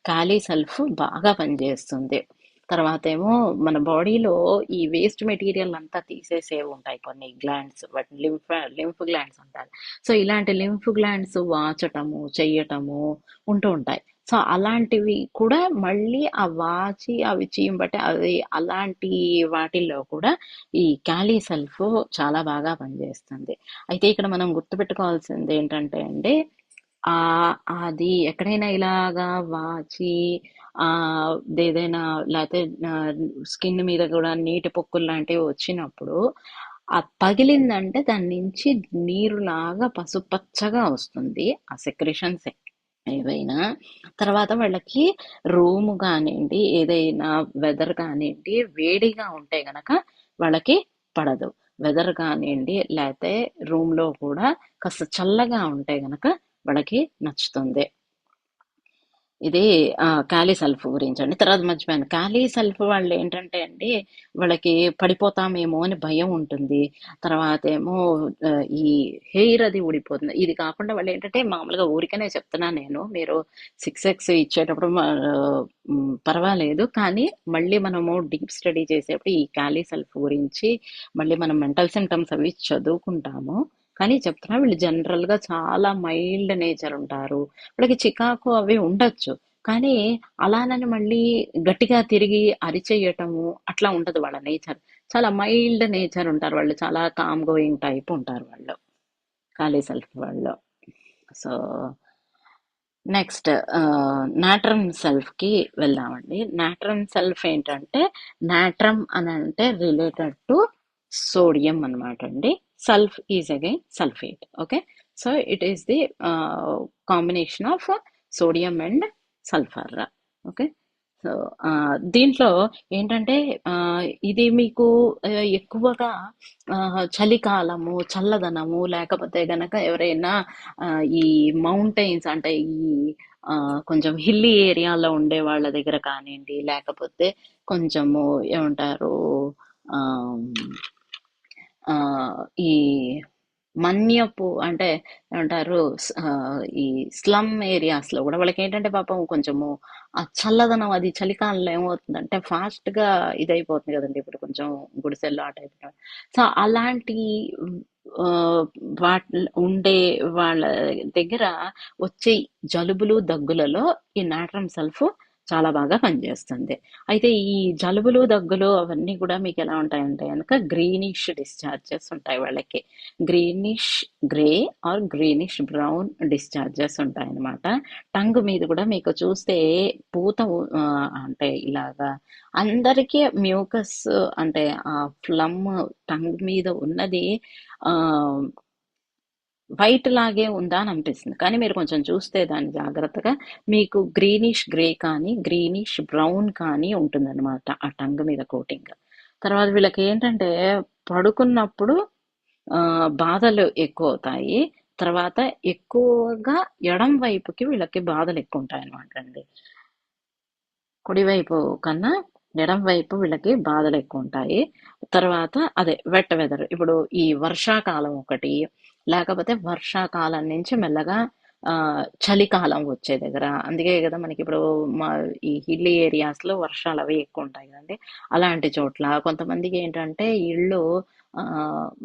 ఖాళీ సెల్ఫ్ బాగా పనిచేస్తుంది. తర్వాత ఏమో మన బాడీలో ఈ వేస్ట్ మెటీరియల్ అంతా తీసేసేవి ఉంటాయి కొన్ని గ్లాండ్స్, వాటిని లింఫ్ గ్లాండ్స్ అంటారు. సో ఇలాంటి లింఫ్ గ్లాండ్స్ వాచటము చెయ్యటము ఉంటూ ఉంటాయి. సో అలాంటివి కూడా మళ్ళీ ఆ వాచి అవి చీంబట్టి అది అలాంటి వాటిల్లో కూడా ఈ క్యాలీ సెల్ఫ్ చాలా బాగా పనిచేస్తుంది. అయితే ఇక్కడ మనం గుర్తుపెట్టుకోవాల్సింది ఏంటంటే అండి, ఆ అది ఎక్కడైనా ఇలాగా వాచి ఆ ఏదైనా లేకపోతే స్కిన్ మీద కూడా నీటి పొక్కులు లాంటివి వచ్చినప్పుడు ఆ పగిలిందంటే దాని నుంచి నీరులాగా పసుపచ్చగా వస్తుంది ఆ సెక్రెషన్స్ ఏవైనా. తర్వాత వాళ్ళకి రూమ్ కానివ్వండి, ఏదైనా వెదర్ కానివ్వండి, వేడిగా ఉంటే గనక వాళ్ళకి పడదు. వెదర్ కానివ్వండి లేకపోతే రూమ్ లో కూడా కాస్త చల్లగా ఉంటే గనక వాళ్ళకి నచ్చుతుంది. ఇది ఖాళీ సెల్ఫ్ గురించి అండి. తర్వాత మర్చిపోయాను, ఖాళీ సెల్ఫ్ వాళ్ళు ఏంటంటే అండి, వాళ్ళకి పడిపోతామేమో అని భయం ఉంటుంది. తర్వాత ఏమో ఈ హెయిర్ అది ఊడిపోతుంది. ఇది కాకుండా వాళ్ళు ఏంటంటే మామూలుగా ఊరికనే చెప్తున్నాను నేను, మీరు 6x ఇచ్చేటప్పుడు పర్వాలేదు, కానీ మళ్ళీ మనము డీప్ స్టడీ చేసేప్పుడు ఈ ఖాళీ సెల్ఫ్ గురించి మళ్ళీ మనం మెంటల్ సిమ్టమ్స్ అవి చదువుకుంటాము. కానీ చెప్తున్నా, వీళ్ళు జనరల్ గా చాలా మైల్డ్ నేచర్ ఉంటారు. వాళ్ళకి చికాకు అవి ఉండొచ్చు, కానీ అలానని మళ్ళీ గట్టిగా తిరిగి అరిచేయటము అట్లా ఉండదు వాళ్ళ నేచర్. చాలా మైల్డ్ నేచర్ ఉంటారు వాళ్ళు, చాలా కామ్ గోయింగ్ టైప్ ఉంటారు వాళ్ళు, ఖాళీ సెల్ఫ్ వాళ్ళు. సో నెక్స్ట్ నాట్రమ్ సెల్ఫ్ కి వెళ్దామండి. నాట్రమ్ సెల్ఫ్ ఏంటంటే, నాట్రమ్ అని అంటే రిలేటెడ్ టు సోడియం అనమాట అండి. Sulph is again sulphate. Okay, so it is the combination of sodium and sulphur. Okay, so దీంట్లో ఏంటంటే ఇది మీకు ఎక్కువగా చలికాలము, చల్లదనము, లేకపోతే గనక ఎవరైనా ఈ మౌంటైన్స్ అంటే ఈ కొంచెం హిల్లీ ఏరియాలో ఉండే వాళ్ళ దగ్గర కానివ్వండి, లేకపోతే కొంచెము ఏమంటారు ఆ ఆ, ఈ మన్యపు అంటే ఏమంటారు ఈ స్లమ్ ఏరియాస్ లో కూడా వాళ్ళకి ఏంటంటే పాపం కొంచెము ఆ చల్లదనం, అది చలికాలంలో ఏమవుతుందంటే ఫాస్ట్ గా ఇదైపోతుంది కదండి, ఇప్పుడు కొంచెం గుడిసెల్లో ఆ టైప్. సో అలాంటి ఆ, వాటి ఉండే వాళ్ళ దగ్గర వచ్చే జలుబులు దగ్గులలో ఈ నాట్రమ్ సెల్ఫ్ చాలా బాగా పనిచేస్తుంది. అయితే ఈ జలుబులు దగ్గులు అవన్నీ కూడా మీకు ఎలా ఉంటాయంటే కనుక గ్రీనిష్ డిశ్చార్జెస్ ఉంటాయి వాళ్ళకి. Greenish grey are greenish brown discharges ఉంటాయి అన్నమాట. టంగ్ మీద కూడా మీకు చూస్తే పూత అంటే ఇలాగా అందరికీ మ్యూకస్ అంటే ఆ ఫ్లమ్ టంగ్ మీద ఉన్నది ఆ వైట్ లాగే ఉందా అని అనిపిస్తుంది, కానీ మీరు కొంచెం చూస్తే దాన్ని జాగ్రత్తగా మీకు గ్రీనిష్ గ్రే కానీ గ్రీనిష్ బ్రౌన్ కానీ ఉంటుందన్నమాట ఆ టంగ్ మీద కోటింగ్. తర్వాత వీళ్ళకి ఏంటంటే పడుకున్నప్పుడు బాధలు ఎక్కువ అవుతాయి. తర్వాత ఎక్కువగా ఎడం వైపుకి వీళ్ళకి బాధలు ఎక్కువ ఉంటాయి అనమాట అండి. కుడివైపు కన్నా ఎడం వైపు వీళ్ళకి బాధలు ఎక్కువ ఉంటాయి. తర్వాత అదే వెట్ వెదర్, ఇప్పుడు ఈ వర్షాకాలం ఒకటి, లేకపోతే వర్షాకాలం నుంచి మెల్లగా చలికాలం వచ్చే దగ్గర, అందుకే కదా మనకి ఇప్పుడు మా ఈ హిల్లీ ఏరియాస్ లో వర్షాలు అవి ఎక్కువ ఉంటాయి కదండి. అలాంటి చోట్ల కొంతమందికి ఏంటంటే ఇళ్ళు ఆ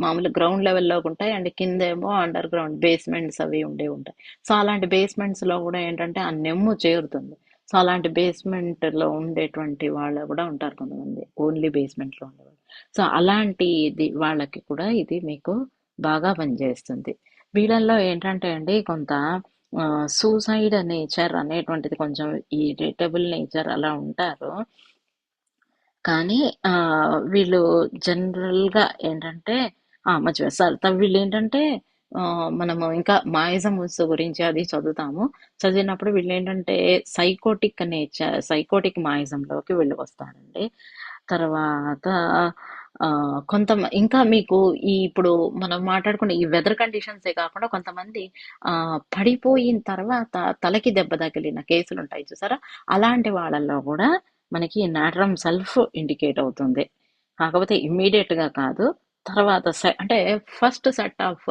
మామూలు గ్రౌండ్ లెవెల్లో ఉంటాయి, అండ్ కిందేమో అండర్ గ్రౌండ్ బేస్మెంట్స్ అవి ఉంటాయి. సో అలాంటి బేస్మెంట్స్ లో కూడా ఏంటంటే ఆ నెమ్ము చేరుతుంది. సో అలాంటి బేస్మెంట్ లో ఉండేటువంటి వాళ్ళు కూడా ఉంటారు కొంతమంది, ఓన్లీ బేస్మెంట్ లో ఉండేవాళ్ళు. సో అలాంటి వాళ్ళకి కూడా ఇది మీకు బాగా పనిచేస్తుంది. వీళ్ళల్లో ఏంటంటే అండి కొంత సూసైడ్ నేచర్ అనేటువంటిది, కొంచెం ఇరిటబుల్ నేచర్ అలా ఉంటారు. కానీ వీళ్ళు జనరల్ గా ఏంటంటే మర్చిపోయారు సార్, వీళ్ళు ఏంటంటే మనము ఇంకా మాయిజమ్స్ గురించి అది చదువుతాము. చదివినప్పుడు వీళ్ళేంటంటే సైకోటిక్ మాయిజంలోకి వీళ్ళు వస్తారండి. తర్వాత ఇంకా మీకు ఇప్పుడు మనం మాట్లాడుకున్న ఈ వెదర్ కండిషన్సే కాకుండా కొంతమంది పడిపోయిన తర్వాత తలకి దెబ్బ తగిలిన కేసులుంటాయి చూసారా? అలాంటి వాళ్ళల్లో కూడా మనకి నాట్రమ్ సెల్ఫ్ ఇండికేట్ అవుతుంది. కాకపోతే ఇమ్మీడియట్‌గా కాదు. తర్వాత అంటే ఫస్ట్ సెట్ ఆఫ్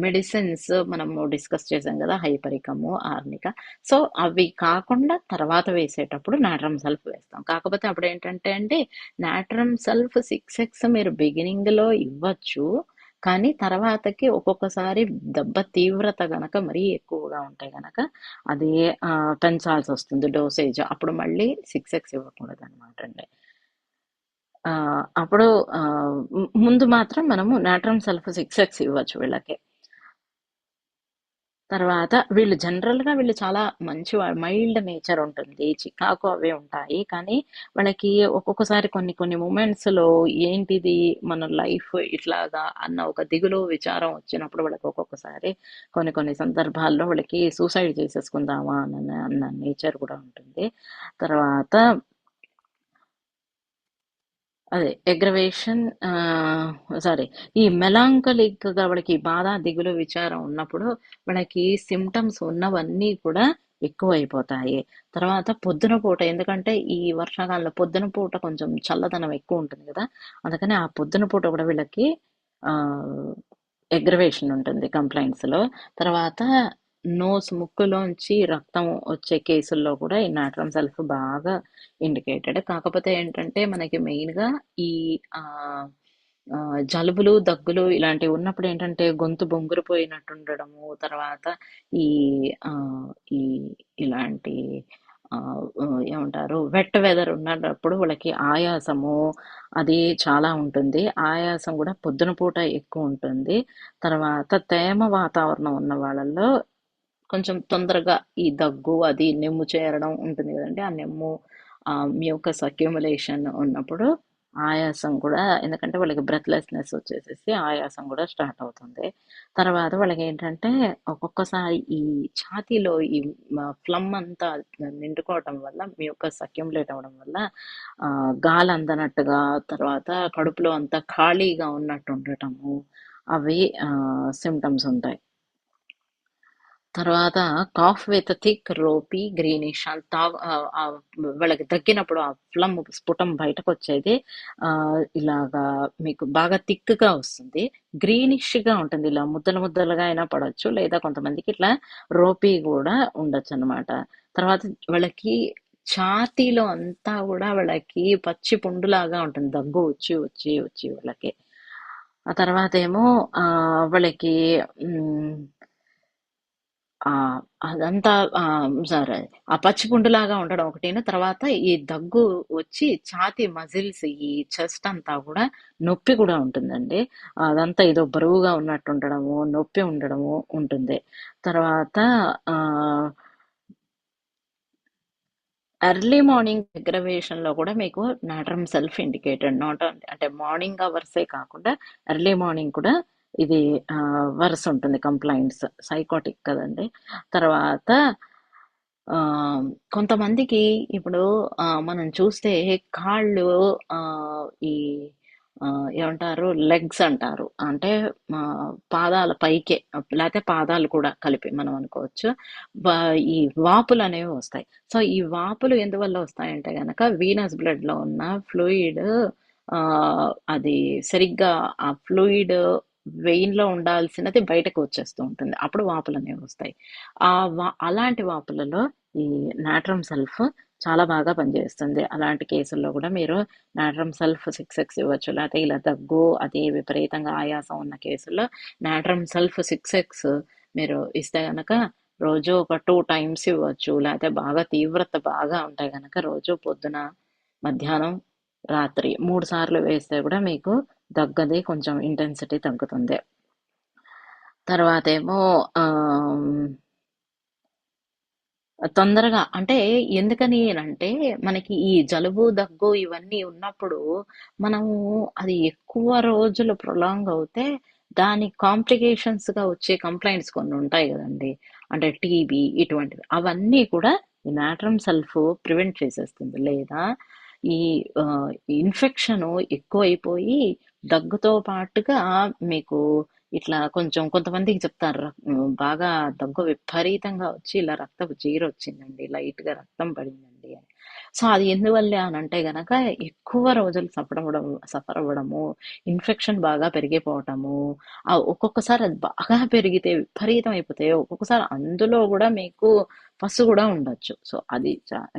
మెడిసిన్స్ మనము డిస్కస్ చేసాం కదా! హైపరికము, ఆర్నిక. సో, అవి కాకుండా తర్వాత వేసేటప్పుడు నాట్రమ్ సెల్ఫ్ వేస్తాం. కాకపోతే అప్పుడేంటంటే అండి, నాట్రమ్ సెల్ఫ్ 6x మీరు బిగినింగ్‌లో ఇవ్వచ్చు. కానీ తర్వాతకి ఒక్కొక్కసారి దెబ్బ తీవ్రత గనక మరీ ఎక్కువగా ఉంటే గనక అది పెంచాల్సొస్తుంది డోసేజ్. అప్పుడు మళ్ళీ 6x ఇవ్వకూడదనమాటండి. అప్పుడు ముందు మాత్రం మనము నాట్రమ్ సెల్ఫ్ 6x ఇవ్వచ్చు వీళ్ళకి. తర్వాత వీళ్ళు చాలా మైల్డ్ నేచర్ ఉంటుంది. చికాకు అవే ఉంటాయి. కానీ వాళ్ళకి ఒక్కొక్కసారి కొన్ని మూమెంట్స్‌లో ఏంటిది మన లైఫ్ ఇట్లాగా అన్న ఒక దిగులు, విచారం వచ్చినప్పుడు వాళ్ళకి ఒక్కొక్కసారి కొన్ని సందర్భాల్లో వాళ్ళకి సూసైడ్ చేసేసుకుందామా అన్న నేచర్ కూడా ఉంటుంది. తర్వాత అదే ఎగ్రవేషన్ సారీ ఈ మెలాంకలిక్‌గా వాళ్ళకి బాధ, దిగులు, విచారం ఉన్నప్పుడు వాళ్ళకి సిమ్టమ్స్ ఉన్నవన్నీ కూడా ఎక్కువైపోతాయి. తర్వాత పొద్దున పూట ఎందుకంటే ఈ వర్షాకాలంలో పొద్దున పూట కొంచెం చల్లదనం ఎక్కువ ఉంటుంది కదా! అందుకని ఆ పొద్దున పూట కూడా వీళ్ళకి ఎగ్రవేషన్ ఉంటుంది కంప్లైంట్స్‌లో. తర్వాత ముక్కులోంచి రక్తం వచ్చే కేసుల్లో కూడా ఈ నాట్రమ్ సెల్ఫ్ బాగా ఇండికేటెడ్. కాకపోతే ఏంటంటే మనకి మెయిన్‌గా ఈ జలుబులు, దగ్గులు ఇలాంటివి ఉన్నప్పుడు ఏంటంటే గొంతు బొంగురుపోయినట్టుండడము, తర్వాత ఈ ఈ ఇలాంటి ఏమంటారు వెట్ వెదర్ ఉన్నప్పుడు వాళ్ళకి ఆయాసము అది చాలా ఉంటుంది. ఆయాసం కూడా పొద్దున పూట ఎక్కువ ఉంటుంది. తర్వాత తేమ వాతావరణం ఉన్న వాళ్ళల్లో కొంచెం తొందరగా ఈ దగ్గు అది నెమ్ము చేరడం ఉంటుంది కదండి. ఆ నెమ్ము మ్యూకస్ అక్యుములేషన్ ఉన్నప్పుడు ఆయాసం కూడా ఎందుకంటే వాళ్ళకి బ్రెత్లెస్నెస్ వచ్చేసేసి ఆయాసం కూడా స్టార్ట్ అవుతుంది. తర్వాత వాళ్ళకి ఏంటంటే ఒక్కొక్కసారి ఈ ఛాతీలో ఈ ఫ్లమ్ అంతా నిండుకోవటం వల్ల మ్యూకస్ అక్యుములేట్ అవ్వడం వల్ల గాలి అందనట్టుగా తర్వాత కడుపులో అంతా ఖాళీగా ఉన్నట్టు ఉండటము అవి సిమ్టమ్స్ ఉంటాయి. తర్వాత కాఫ్ విత్ థిక్ రోపీ గ్రీనిష్ వాళ్ళకి తగ్గినప్పుడు ఆ ఫ్లమ్ స్ఫుటం బయటకు వచ్చేది ఇలాగా మీకు బాగా థిక్గా వస్తుంది. గ్రీనిష్గా ఉంటుంది. ఇలా ముద్దలు ముద్దలుగా అయినా పడవచ్చు, లేదా కొంతమందికి ఇట్లా రోపీ కూడా ఉండొచ్చు అనమాట. తర్వాత వాళ్ళకి ఛాతీలో అంతా కూడా వాళ్ళకి పచ్చి పుండులాగా ఉంటుంది, దగ్గు వచ్చి వచ్చి వచ్చి వాళ్ళకి. ఆ తర్వాత ఏమో వాళ్ళకి అదంతా సరే ఆ పచ్చిపుండులాగా ఉండడం ఒకటేను. తర్వాత ఈ దగ్గు వచ్చి ఛాతీ మజిల్స్ ఈ చెస్ట్ అంతా కూడా నొప్పి కూడా ఉంటుందండి. అదంతా ఏదో బరువుగా ఉన్నట్టు ఉండడము, నొప్పి ఉండడము ఉంటుంది. తర్వాత ఎర్లీ మార్నింగ్ అగ్రవేషన్లో కూడా మీకు నాట్రమ్ సెల్ఫ్ ఇండికేటెడ్. నాట్ అంటే మార్నింగ్ అవర్సే కాకుండా ఎర్లీ మార్నింగ్ కూడా ఇది వరుస ఉంటుంది కంప్లైంట్స్. సైకోటిక్ కదండి. తర్వాత కొంతమందికి ఇప్పుడు మనం చూస్తే కాళ్ళు ఈ ఏమంటారు లెగ్స్ అంటారు. అంటే పాదాల పైకే లేకపోతే పాదాలు కూడా కలిపి మనం అనుకోవచ్చు. ఈ వాపులు అనేవి వస్తాయి. సో ఈ వాపులు ఎందువల్ల వస్తాయంటే గనక వీనస్ బ్లడ్ లో ఉన్న ఫ్లూయిడ్ అది సరిగ్గా ఆ ఫ్లూయిడ్ వెయిన్ లో ఉండాల్సినది బయటకు వచ్చేస్తూ ఉంటుంది. అప్పుడు వాపులు అనేవి వస్తాయి. అలాంటి వాపులలో ఈ నాట్రమ్ సెల్ఫ్ చాలా బాగా పనిచేస్తుంది. అలాంటి కేసుల్లో కూడా మీరు నాట్రమ్ సెల్ఫ్ 6x ఇవ్వచ్చు. లేకపోతే ఇలా దగ్గు అది విపరీతంగా ఆయాసం ఉన్న కేసుల్లో నాట్రమ్ సెల్ఫ్ 6x మీరు ఇస్తే గనక రోజు ఒక 2 టైమ్స్ ఇవ్వచ్చు. లేకపోతే బాగా తీవ్రత బాగా ఉంటే గనక రోజు పొద్దున, మధ్యాహ్నం, రాత్రి 3 సార్లు వేస్తే కూడా మీకు దగ్గది కొంచెం ఇంటెన్సిటీ తగ్గుతుంది. తర్వాత ఏమో తొందరగా అంటే ఎందుకని అంటే మనకి ఈ జలుబు, దగ్గు ఇవన్నీ ఉన్నప్పుడు మనము అది ఎక్కువ రోజులు ప్రొలాంగ్ అవుతే దాని కాంప్లికేషన్స్గా వచ్చే కంప్లైంట్స్ కొన్ని ఉంటాయి కదండి, అంటే టీబీ ఇటువంటివి, అవన్నీ కూడా ఈ నాట్రమ్ సెల్ఫ్ ప్రివెంట్ చేసేస్తుంది. లేదా ఈ ఇన్ఫెక్షన్ ఎక్కువైపోయి దగ్గుతో పాటుగా మీకు ఇట్లా కొంచెం కొంతమందికి చెప్తారు, బాగా దగ్గు విపరీతంగా వచ్చి ఇలా రక్తపు జీర వచ్చిందండి, లైట్ గా రక్తం పడిందండి అని. సో అది ఎందువల్ల అని అంటే గనక ఎక్కువ రోజులు సఫర్ అవ్వడము, ఇన్ఫెక్షన్ బాగా పెరిగిపోవటము, ఒక్కొక్కసారి అది బాగా పెరిగితే విపరీతం అయిపోతే ఒక్కొక్కసారి అందులో కూడా మీకు పసు కూడా ఉండొచ్చు. సో అది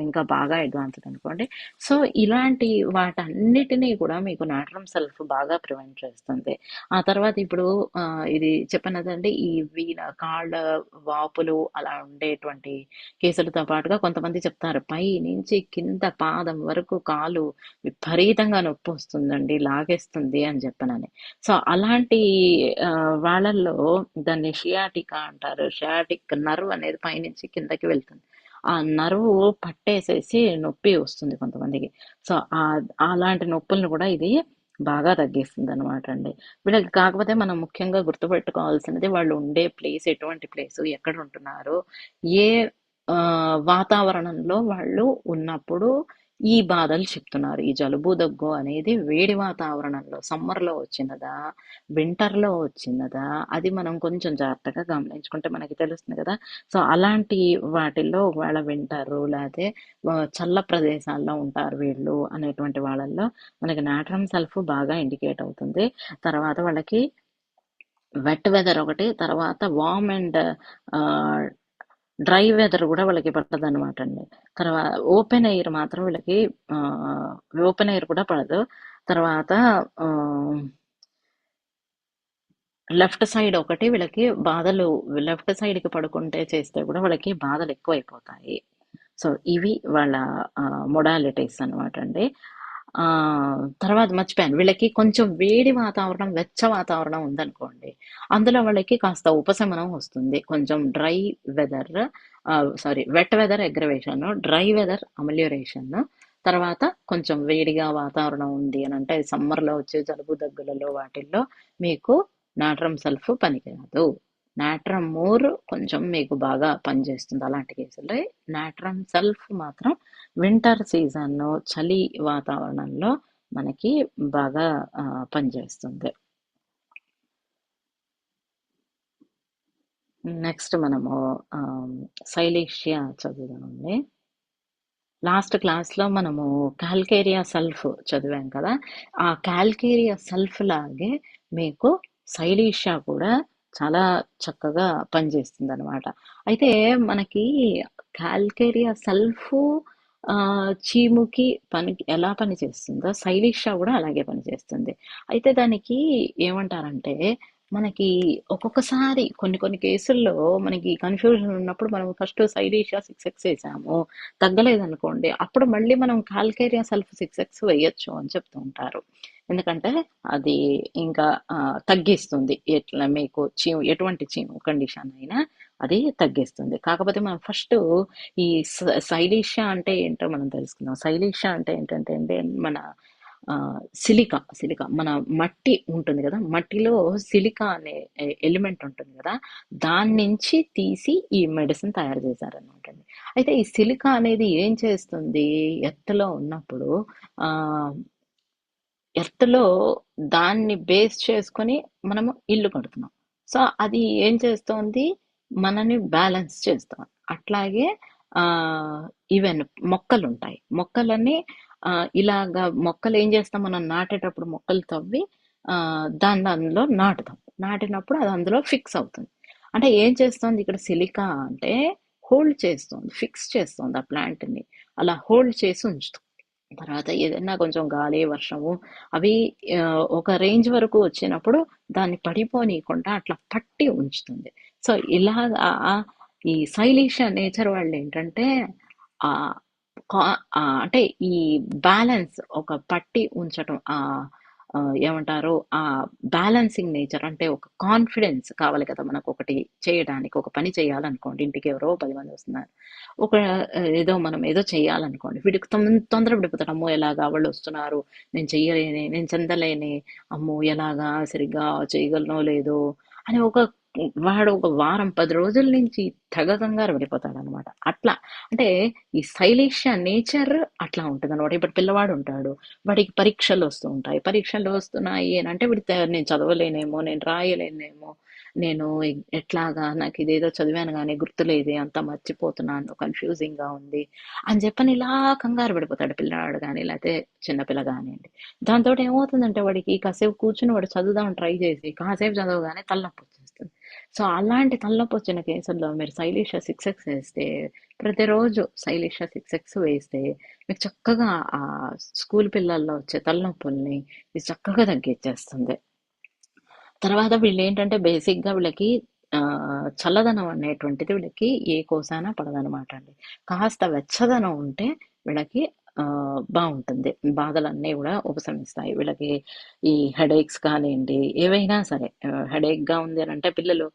ఇంకా బాగా అడ్వాన్స్డ్ అనుకోండి. సో ఇలాంటి వాటన్నిటినీ కూడా మీకు నాట్రమ్ సెల్ఫ్ బాగా ప్రివెంట్ చేస్తుంది. ఆ తర్వాత ఇప్పుడు ఇది చెప్పాను కదండి, ఈ కాళ్ళ వాపులు అలా ఉండేటువంటి కేసులతో పాటుగా కొంతమంది చెప్తారు పై నుంచి కింద పాదం వరకు కాలు విపరీతంగా నొప్పి వస్తుందండి, లాగేస్తుంది అని చెప్పనని. సో అలాంటి వాళ్ళల్లో దాన్ని షియాటికా అంటారు. షియాటిక్ నర్వ్ అనేది పైనుంచి కిందకి వెళ్తుంది. ఆ నర్వ్ పట్టేసేసి నొప్పి వస్తుంది కొంతమందికి. సో అలాంటి నొప్పులను కూడా ఇది బాగా తగ్గిస్తుంది అనమాట అండి. వీళ్ళకి కాకపోతే మనం ముఖ్యంగా గుర్తుపెట్టుకోవాల్సినది వాళ్ళు ఉండే ప్లేస్ ఎటువంటి ప్లేస్, ఎక్కడ ఉంటున్నారు, ఏ వాతావరణంలో వాళ్ళు ఉన్నప్పుడు ఈ బాధలు చెప్తున్నారు. ఈ జలుబు దగ్గు అనేది వేడి వాతావరణంలో సమ్మర్లో వచ్చినదా, వింటర్లో వచ్చినదా, అది మనం కొంచెం జాగ్రత్తగా గమనించుకుంటే మనకి తెలుస్తుంది కదా. సో అలాంటి వాటిల్లో ఒకవేళ వింటారు, లేకపోతే చల్ల ప్రదేశాల్లో ఉంటారు వీళ్ళు అనేటువంటి వాళ్ళల్లో మనకి నాట్రమ్ సెల్ఫ్ బాగా ఇండికేట్ అవుతుంది. తర్వాత వాళ్ళకి వెట్ వెదర్ ఒకటి, తర్వాత వార్మ్ అండ్ డ్రై వెదర్ కూడా వాళ్ళకి పడదు అనమాట అండి. తర్వాత ఓపెన్ ఎయిర్ మాత్రం వీళ్ళకి ఓపెన్ ఎయిర్ కూడా పడదు. తర్వాత లెఫ్ట్ సైడ్ ఒకటి వీళ్ళకి బాధలు, లెఫ్ట్ సైడ్కి పడుకుంటే చేస్తే కూడా వాళ్ళకి బాధలు ఎక్కువైపోతాయి. సో ఇవి వాళ్ళ మొడాలిటీస్ అనమాట అండి. తర్వాత మర్చిపోయాను, వీళ్ళకి కొంచెం వేడి వాతావరణం, వెచ్చ వాతావరణం ఉందనుకోండి, అందులో వాళ్ళకి కాస్త ఉపశమనం వస్తుంది. కొంచెం dry weather, wet weather aggravation, dry weather amelioration, తర్వాత కొంచెం వేడిగా వాతావరణం ఉంది అని అంటే సమ్మర్లో వచ్చే జలుబు దగ్గులలో వాటిల్లో మీకు నాట్రమ్ సెల్ఫ్ పనికిరాదు. నాట్రమ్ మోర్ కొంచెం మీకు బాగా పనిచేస్తుంది అలాంటి కేసుల్లో. నాట్రమ్ సెల్ఫ్ మాత్రం వింటర్ సీజన్, చలి వాతావరణంలో మనకి బాగా పనిచేస్తుంది. నెక్స్ట్ మనము సైలీషియా చదువుదామండి. లాస్ట్ క్లాస్లో మనము కాల్కేరియా సెల్ఫ్ చదివాం కదా. ఆ కాల్కేరియా సెల్ఫ్ లాగే మీకు సైలీషియా కూడా చాలా చక్కగా పనిచేస్తుంది అనమాట. అయితే మనకి కాల్కేరియా సెల్ఫ్ చీముకి ఎలా పనిచేస్తుందో సైలీషియా కూడా అలాగే పనిచేస్తుంది. అయితే దానికి ఏమంటారంటే, మనకి ఒక్కొక్కసారి కొన్ని కేసుల్లో మనకి కన్ఫ్యూజన్ ఉన్నప్పుడు మనం ఫస్ట్ సైలీషియా 6x వేసాము, తగ్గలేదనుకోండి, అప్పుడు మళ్ళీ మనం కాల్కేరియా సెల్ఫ్ 6x వేయొచ్చు అని చెప్తూ ఉంటారు. ఎందుకంటే అది ఇంకా తగ్గిస్తుంది, ఎట్లా మీకు ఎటువంటి చీము కండిషన్ అయినా అది తగ్గిస్తుంది. కాకపోతే మనం ఫస్ట్ ఈ సైలీషియా అంటే ఏంటో మనం తెలుసుకుందాం. సైలీషియా అంటే ఏంటంటే అండి, మన సిలికా మన మట్టి ఉంటుంది కదా, మట్టిలో సిలికా అనే ఎలిమెంట్ ఉంటుంది కదా, దాని నుంచి తీసి ఈ మెడిసిన్ తయారు చేశారనమాట అండి. అయితే ఈ సిలికా అనేది ఏం చేస్తుంది, ఎర్త్లో ఉన్నప్పుడు ఎర్త్లో దాన్ని బేస్ చేసుకొని మనము ఇల్లు కడుతున్నాం. సో అది ఏం చేస్తోంది, మనని బ్యాలెన్స్ చేస్తాం. అట్లాగే ఈవెన్ మొక్కలు ఉంటాయి, మొక్కలన్నీ ఇలాగా మొక్కలు ఏం చేస్తాం, మనం నాటేటప్పుడు మొక్కలు తవ్వి అందులో నాటినప్పుడు అది అందులో ఫిక్స్ అవుతుంది. అంటే ఏం చేస్తుంది ఇక్కడ సిలికా అంటే, హోల్డ్ చేస్తుంది, ఫిక్స్ చేస్తుంది ఆ ప్లాంట్ని, అలా హోల్డ్ చేసి ఉంచుతుంది. తర్వాత ఏదైనా కొంచెం గాలి వర్షము అవి ఒక రేంజ్ వరకు వచ్చినప్పుడు దాన్ని పడిపోనీయకుండా అట్లా పట్టి ఉంచుతుంది. సో ఇలాగా ఈ సైలీషియా నేచర్ వాళ్ళు ఏంటంటే అంటే ఈ బ్యాలెన్స్ ఒక పట్టి ఉంచటం, ఏమంటారు ఆ బ్యాలెన్సింగ్ నేచర్, అంటే ఒక కాన్ఫిడెన్స్ కావాలి కదా మనకు ఒకటి చేయడానికి. ఒక పని చేయాలనుకోండి, ఇంటికి ఎవరో 10 మంది వస్తున్నారు, ఒక ఏదో మనం ఏదో చేయాలనుకోండి, వీడికి తొందర పడిపోతాడు. అమ్మో ఎలాగా వాళ్ళు వస్తున్నారు, నేను చెయ్యలేనే, నేను చెందలేనే, అమ్మో ఎలాగా సరిగ్గా చేయగలనో లేదో అని వాడు ఒక వారం 10 రోజుల నుంచి తెగ కంగారు పడిపోతాడు అనమాట. అట్లా అంటే ఈ శైలేష నేచర్ అట్లా ఉంటుంది అనమాట. ఇప్పుడు పిల్లవాడు ఉంటాడు, వాడికి పరీక్షలు వస్తూ ఉంటాయి. పరీక్షలు వస్తున్నాయి అని అంటే నేను చదవలేనేమో, నేను రాయలేనేమో, నేను ఎట్లాగా, నాకు ఇదేదో చదివాను కానీ గుర్తులేదే, అంతా మర్చిపోతున్నాను, కన్ఫ్యూజింగ్ గా ఉంది అని చెప్పని ఇలా కంగారు పడిపోతాడు పిల్లవాడు కానీ, లేకపోతే చిన్నపిల్ల కానివ్వండి. దాంతో ఏమవుతుందంటే వాడికి కాసేపు కూర్చుని వాడు చదువుదామని ట్రై చేసి కాసేపు చదవగానే తలనొప్పి వచ్చేస్తుంది. సో అలాంటి తలనొప్పి వచ్చిన కేసుల్లో మీరు శైలేష 6x వేస్తే, ప్రతిరోజు శైలేష 6x వేస్తే మీకు చక్కగా ఆ స్కూల్ పిల్లల్లో వచ్చే తలనొప్పుల్ని ఇది చక్కగా తగ్గించేస్తుంది. తర్వాత వీళ్ళేంటంటే బేసిక్‌గా వీళ్ళకి చల్లదనం అనేటువంటిది వీళ్ళకి ఏ కోశాన పడదనమాట అండి. కాస్త వెచ్చదనం ఉంటే వీళ్ళకి బావుంటుంది. బాధలన్నీ గూడా ఉపశమిస్తాయి. వీళ్ళకి ఈ హెడేక్స్ కానియండి, ఏవైనా సరే హెడేక్‌గా ఉంది అనంటే పిల్లలు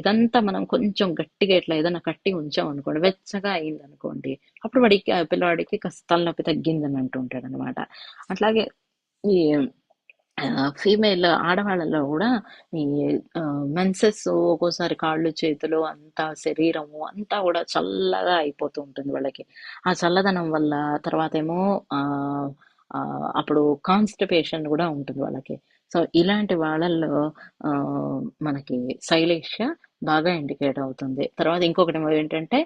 ఇదంతా మనం కొంచెం గట్టిగా ఇట్లా ఏదైనా కట్టి ఉంచామనుకోండి, వెచ్చగా అయిందనుకోండి, అప్పుడు పిల్లవాడికి కాస్త తలనొప్పి తగ్గిందని అంటూ ఉంటాడనమాట. అట్లాగే ఈ ఫీమేల్ ఆడవాళ్ళలో కూడా ఈ మెన్సెస్ ఒక్కోసారి కాళ్ళు చేతులు అంతా శరీరము అంతా కూడా చల్లగా అయిపోతూ ఉంటుంది వాళ్ళకి. ఆ చల్లదనం వల్ల తర్వాత ఏమో ఆ ఆ, అప్పుడు కాన్స్టిపేషన్ కూడా ఉంటుంది వాళ్ళకి. సో ఇలాంటి వాళ్ళల్లో ఆ, మనకి శైలేష్య బాగా ఇండికేట్ అవుతుంది. తర్వాత ఇంకొకటి ఏంటంటే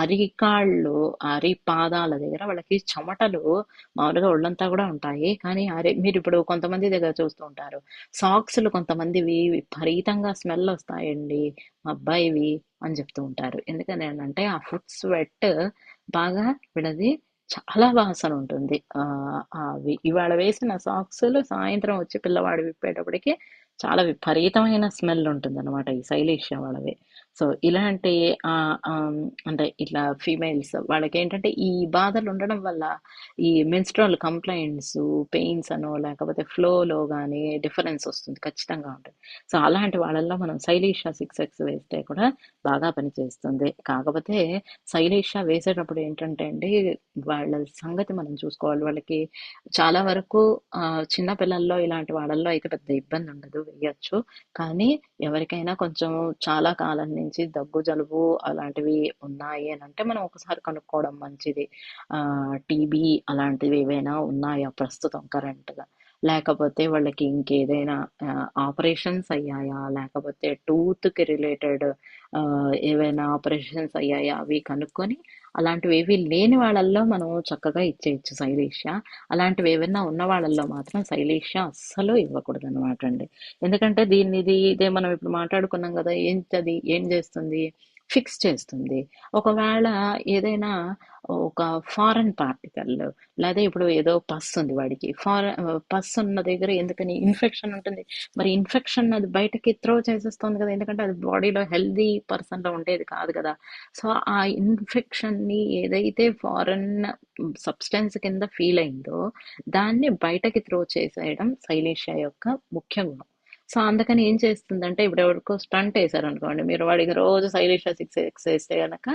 అరికాళ్ళు, అరి పాదాల దగ్గర వాళ్ళకి చెమటలు మామూలుగా ఒళ్ళంతా కూడా ఉంటాయి. కానీ మీరు ఇప్పుడు కొంతమంది దగ్గర చూస్తూ ఉంటారు, సాక్స్‌లు కొంతమందివి విపరీతంగా స్మెల్ వస్తాయండి మా అబ్బాయివి అని చెప్తూ ఉంటారు. ఎందుకని అనంటే ఆ ఫుట్ స్వెట్ బాగా వీళ్ళది చాలా వాసన ఉంటుంది. అవి ఇవాళ వేసిన సాక్స్‌లు సాయంత్రం వచ్చి పిల్లవాడు విప్పేటప్పటికి చాలా విపరీతమైన స్మెల్ ఉంటుందన్నమాట ఈ శైలేష్య వాళ్ళవి. సో ఇలాంటి అంటే ఇట్లా ఫీమేల్స్ వాళ్ళకేంటంటే ఈ బాధలు ఉండడం వల్ల ఈ మెన్స్ట్రువల్ కంప్లైంట్స్, పెయిన్స్ అనో లేకపోతే ఫ్లోలో గానీ డిఫరెన్స్ వస్తుంది. ఖచ్చితంగా ఉంటుంది. సో అలాంటి వాళ్ళల్లో మనం శైలేష 6x వేస్తే కూడా బాగా పనిచేస్తుంది. కాకపోతే శైలేష వేసేటప్పుడు ఏంటంటే అండి, వాళ్ళ సంగతి మనం చూసుకోవాలి. వాళ్ళకి చాలా వరకు చిన్న పిల్లల్లో ఇలాంటి వాళ్ళల్లో అయితే పెద్ద ఇబ్బంది ఉండదు, వేయొచ్చు. కానీ ఎవరికైనా కొంచెం చాలా కాలం నుంచి దగ్గు, జలుబు అలాంటివి ఉన్నాయి అని అంటే మనం ఒకసారి కనుక్కోవడం మంచిది. టీబీ అలాంటివి ఏవైనా ఉన్నాయా ప్రస్తుతం కరెంట్‌గా? లేకపోతే వాళ్ళకి ఇంకేదైనా ఆపరేషన్స్ అయ్యాయా? లేకపోతే టూత్‌కి రిలేటెడ్ ఏవైనా ఆపరేషన్స్ అయ్యాయా? అవి కనుక్కొని అలాంటివేవి లేని వాళ్ళల్లో మనం చక్కగా ఇచ్చేయొచ్చు శైలేష. అలాంటివి ఏవైనా ఉన్న వాళ్ళల్లో మాత్రం శైలేష అస్సలు ఇవ్వకూడదనమాట అండి. ఎందుకంటే ఇదే మనం ఇప్పుడు మాట్లాడుకున్నాం కదా! ఏం చేస్తుంది? ఫిక్స్ చేస్తుంది. ఒకవేళ ఏదైనా ఒక ఫారెన్ పార్టికల్, లేదా ఇప్పుడు ఏదో పస్ ఉంది వాడికి, పస్ ఉన్న దగ్గర ఎందుకని ఇన్ఫెక్షన్ ఉంటుంది. మరి ఇన్ఫెక్షన్ అది బయటకి త్రో చేసేస్తుంది కదా, ఎందుకంటే అది బాడీలో హెల్దీ పర్సన్‌లో ఉండేది కాదు కదా. సో ఆ ఇన్ఫెక్షన్‌ని ఏదైతే ఫారెన్ సబ్స్టెన్స్ కింద ఫీల్ అయిందో దాన్ని బయటకి త్రో చేసేయడం శైలేష యొక్క ముఖ్య గుణం. సో అందుకని ఏం చేస్తుందంటే, ఇప్పుడు ఎవరికో స్టంట్ వేశారనుకోండి, మీరు వాడికి రోజు శైలేష 6x వేస్తే గనక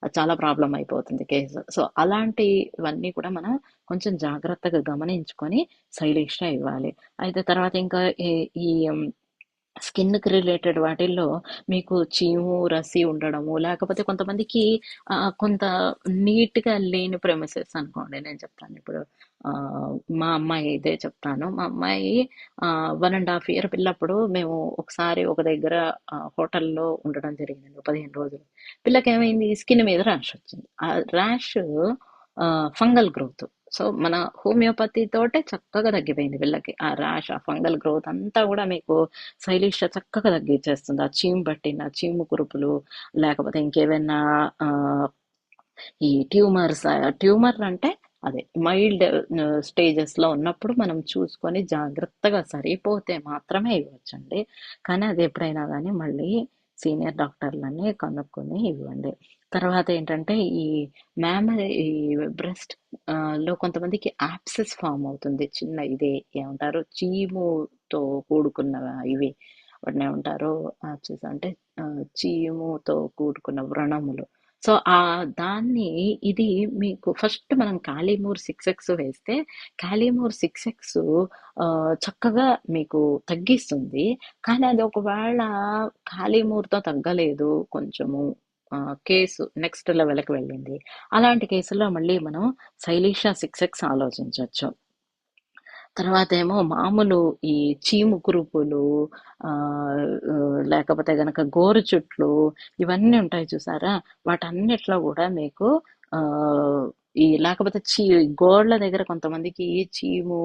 అది చాలా ప్రాబ్లం అయిపోతుంది కేసు. సో అలాంటివన్నీ కూడా మనం కొంచెం జాగ్రత్తగా గమనించుకొని శైలేష ఇవ్వాలి. అయితే తర్వాత ఇంకా ఈ ఈ స్కిన్‌కి రిలేటెడ్ వాటిల్లో మీకు చీము, రసి ఉండడము, లేకపోతే కొంతమందికి కొంత నీట్‌గా లేని ప్రెమిసెస్ అనుకోండి. నేను చెప్తాను ఇప్పుడు. మా అమ్మాయి ఇదే చెప్తాను. మా అమ్మాయి 1 ½ ఇయర్ పిల్లప్పుడు మేము ఒకసారి ఒక దగ్గర హోటల్‌లో ఉండడం జరిగిందండి 15 రోజులు. పిల్లకేమైంది, స్కిన్ మీద ర్యాష్ వచ్చింది. ఆ ర్యాష్ ఫంగల్ గ్రోత్. సో మన హోమియోపతి తోటే చక్కగా తగ్గిపోయింది పిల్లకి. ఆ ర్యాష్, ఆ ఫంగల్ గ్రోత్ అంతా కూడా మీకు శైలేష చక్కగా తగ్గించేస్తుంది. ఆ చీము పట్టిన చీము కురుపులు, లేకపోతే ఇంకేవైనా ఈ ట్యూమర్ అంటే అదే మైల్డ్ స్టేజెస్ లో ఉన్నప్పుడు మనం చూసుకొని జాగ్రత్తగా సరిపోతే మాత్రమే ఇవ్వచ్చండి. కానీ అది ఎప్పుడైనా కానీ మళ్ళీ సీనియర్ డాక్టర్లని కనుక్కొని ఇవ్వండి. తర్వాత ఏంటంటే ఈ మ్యామరీ ఈ బ్రెస్ట్ లో కొంతమందికి యాప్సెస్ ఫామ్ అవుతుంది. చిన్న ఇదే ఏమంటారు చీముతో కూడుకున్న ఇవి వాటిని ఏమంటారు యాప్సెస్ అంటే చీముతో కూడుకున్న వ్రణములు. సో దాన్ని ఇది మీకు ఫస్ట్ మనం కాలీమూర్ 6X వేస్తే కాలీమూర్ 6X చక్కగా మీకు తగ్గిస్తుంది. కానీ అది ఒకవేళ కాలీమూర్తో తగ్గలేదు, కొంచెము కేసు నెక్స్ట్ లెవెల్కి వెళ్ళింది, అలాంటి కేసుల్లో మళ్ళీ మనం శైలీష 6X ఆలోచించవచ్చు. తర్వాత ఏమో మామూలు ఈ చీము కురుపులు లేకపోతే గనక గోరు చుట్లు ఇవన్నీ ఉంటాయి చూసారా, వాటన్నిట్లో కూడా మీకు ఈ లేకపోతే గోళ్ళ దగ్గర కొంతమందికి చీము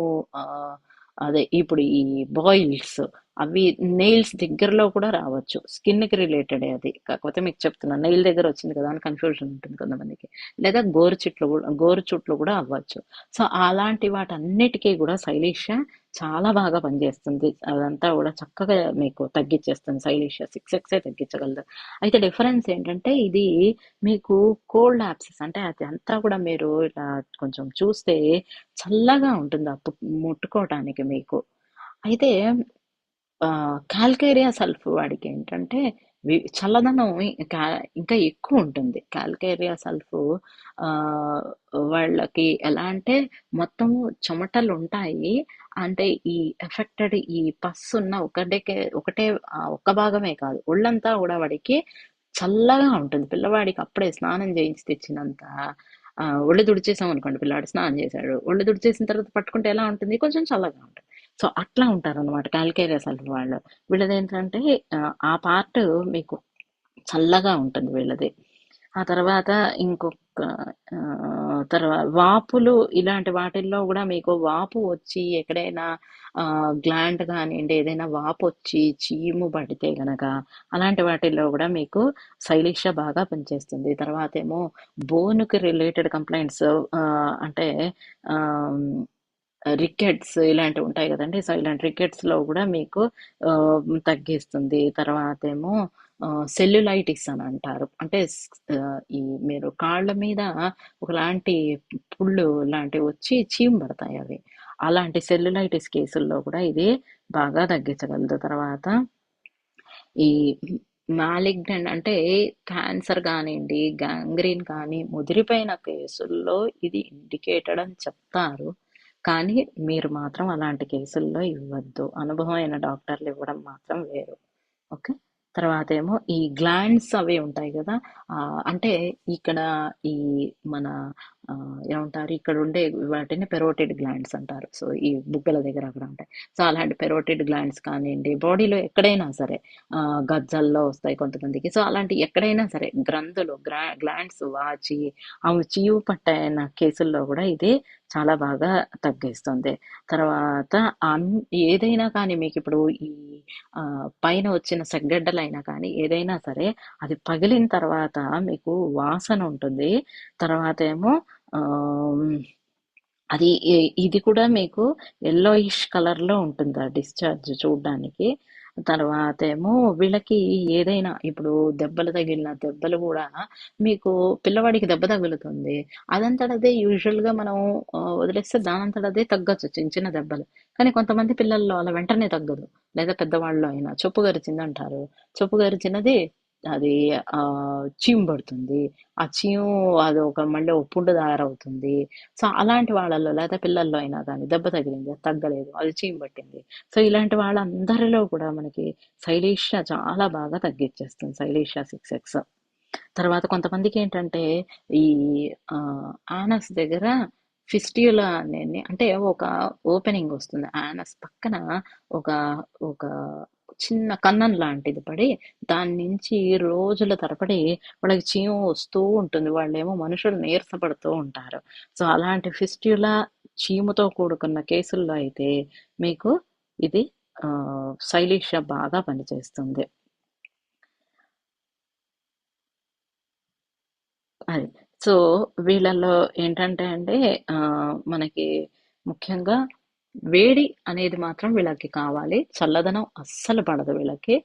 అదే ఇప్పుడు ఈ బాయిల్స్ అవి నెయిల్స్ దగ్గరలో కూడా రావచ్చు. స్కిన్కి రిలేటెడ్ అది, కాకపోతే మీకు చెప్తున్నాను నెయిల్ దగ్గర వచ్చింది కదా అని కన్ఫ్యూజన్ ఉంటుంది కొంతమందికి. లేదా గోరు చుట్లు కూడా అవ్వచ్చు. సో అలాంటి వాటన్నిటికీ కూడా శైలీష చాలా బాగా పనిచేస్తుంది. అదంతా కూడా చక్కగా మీకు తగ్గించేస్తుంది. శైలీష 6X తగ్గించగలదు. అయితే డిఫరెన్స్ ఏంటంటే ఇది మీకు కోల్డ్ యాప్సెస్ అంటే అది అంతా కూడా మీరు ఇలా కొంచెం చూస్తే చల్లగా ఉంటుంది ముట్టుకోవటానికి మీకు. అయితే కాల్కేరియా సల్ఫ్ వాడికి ఏంటంటే చల్లదనం ఇంకా ఎక్కువ ఉంటుంది. కాల్కేరియా సల్ఫ్ వాళ్ళకి ఎలా అంటే మొత్తం చెమటలు ఉంటాయి. అంటే ఈ ఎఫెక్టెడ్ ఈ పస్ ఉన్న ఒకటే ఒక్క భాగమే కాదు, ఒళ్ళంతా కూడా వాడికి చల్లగా ఉంటుంది. పిల్లవాడికి అప్పుడే స్నానం చేయించి తెచ్చినంత ఒళ్ళు తుడిచేసాం అనుకోండి, పిల్లాడు స్నానం చేశాడు, ఒళ్ళు తుడిచేసిన తర్వాత పట్టుకుంటే ఎలా ఉంటుంది, కొంచెం చల్లగా ఉంటుంది. సో అట్లా ఉంటారు అనమాట కాల్కేరియా సల్ఫ్ వాళ్ళు. వీళ్ళది ఏంటంటే ఆ పార్ట్ మీకు చల్లగా ఉంటుంది వీళ్ళది. ఆ తర్వాత ఇంకొక తర్వాత వాపులు ఇలాంటి వాటిల్లో కూడా మీకు వాపు వచ్చి ఎక్కడైనా గ్లాండ్ కానివ్వండి ఏదైనా వాపు వచ్చి చీము పడితే గనక అలాంటి వాటిల్లో కూడా మీకు శైలీష బాగా పనిచేస్తుంది. తర్వాత ఏమో బోన్కి రిలేటెడ్ కంప్లైంట్స్ అంటే రికెట్స్ ఇలాంటివి ఉంటాయి కదండి. సో ఇలాంటి రికెట్స్లో కూడా మీకు తగ్గిస్తుంది. తర్వాత ఏమో సెల్యులైటిస్ అని అంటారు. అంటే ఈ మీరు కాళ్ళ మీద ఒకలాంటి పుళ్ళు లాంటివి వచ్చి చీము పడతాయి అవి. అలాంటి సెల్యులైటిస్ కేసుల్లో కూడా ఇది బాగా తగ్గించగలదు. తర్వాత ఈ మాలిగ్నెంట్ అంటే క్యాన్సర్ కానివ్వండి, గ్యాంగ్రీన్ కానీ ముదిరిపోయిన కేసుల్లో ఇది ఇండికేటెడ్ అని చెప్తారు. కానీ మీరు మాత్రం అలాంటి కేసుల్లో ఇవ్వద్దు. అనుభవమైన డాక్టర్లు ఇవ్వడం మాత్రం వేరు. ఓకే. తర్వాత ఏమో ఈ గ్లాండ్స్ అవి ఉంటాయి కదా, అంటే ఇక్కడ ఈ మన ఏమంటారు ఇక్కడ ఉండే వాటిని పెరోటిడ్ గ్లాండ్స్ అంటారు. సో ఈ బుగ్గల దగ్గర అక్కడ ఉంటాయి. సో అలాంటి పెరోటిడ్ గ్లాండ్స్ కానివ్వండి, బాడీలో ఎక్కడైనా సరే గజ్జల్లో వస్తాయి కొంతమందికి. సో అలాంటి ఎక్కడైనా సరే గ్రంథులు గ్లాండ్స్ వాచి అవి చీవు పట్టైన కేసుల్లో కూడా ఇది చాలా బాగా తగ్గిస్తుంది. తర్వాత ఏదైనా కానీ మీకు ఇప్పుడు ఈ పైన వచ్చిన సెగ్గడ్డలైనా కానీ ఏదైనా సరే అది పగిలిన తర్వాత మీకు వాసన ఉంటుంది. తర్వాత ఏమో అది ఇది కూడా మీకు ఎల్లోయిష్ కలర్లో ఉంటుంది ఆ డిశ్చార్జ్ చూడడానికి. తర్వాత ఏమో వీళ్ళకి ఏదైనా ఇప్పుడు దెబ్బలు తగిలిన దెబ్బలు కూడా మీకు పిల్లవాడికి దెబ్బ తగులుతుంది, అదంతటదే యూజువల్గా మనం వదిలేస్తే దానంతటదే తగ్గచ్చు చిన్న చిన్న దెబ్బలు. కానీ కొంతమంది పిల్లల్లో అలా వెంటనే తగ్గదు. లేదా పెద్దవాళ్ళు అయినా చొప్పు గరిచింది అంటారు, చొప్పు గరిచినది అది చీము పడుతుంది, ఆ చీము అది మళ్ళీ ఒక పుండు తయారవుతుంది. సో అలాంటి వాళ్ళల్లో లేదా పిల్లల్లో అయినా కానీ దెబ్బ తగిలింది, తగ్గలేదు, అది చీము పట్టింది. సో ఇలాంటి వాళ్ళందరిలో కూడా మనకి శైలీష చాలా బాగా తగ్గించేస్తుంది, శైలీష 6X. తర్వాత కొంతమందికి ఏంటంటే ఈ ఆనస్ దగ్గర ఫిస్ట్యులా అనేది అంటే ఒక ఓపెనింగ్ వస్తుంది ఆనస్ పక్కన, ఒక ఒక చిన్న కన్నం లాంటిది పడి దాని నుంచి రోజుల తరబడి వాళ్ళకి చీము వస్తూ ఉంటుంది. వాళ్ళేమో మనుషులు నీరసపడుతూ ఉంటారు. సో అలాంటి ఫిస్ట్యులా చీముతో కూడుకున్న కేసుల్లో అయితే మీకు ఇది శైలీష బాగా పనిచేస్తుంది. అది. సో వీళ్ళల్లో ఏంటంటే అండి మనకి ముఖ్యంగా వేడి అనేది మాత్రం వీళ్ళకి కావాలి, చల్లదనం అస్సలు పడదు వీళ్ళకి.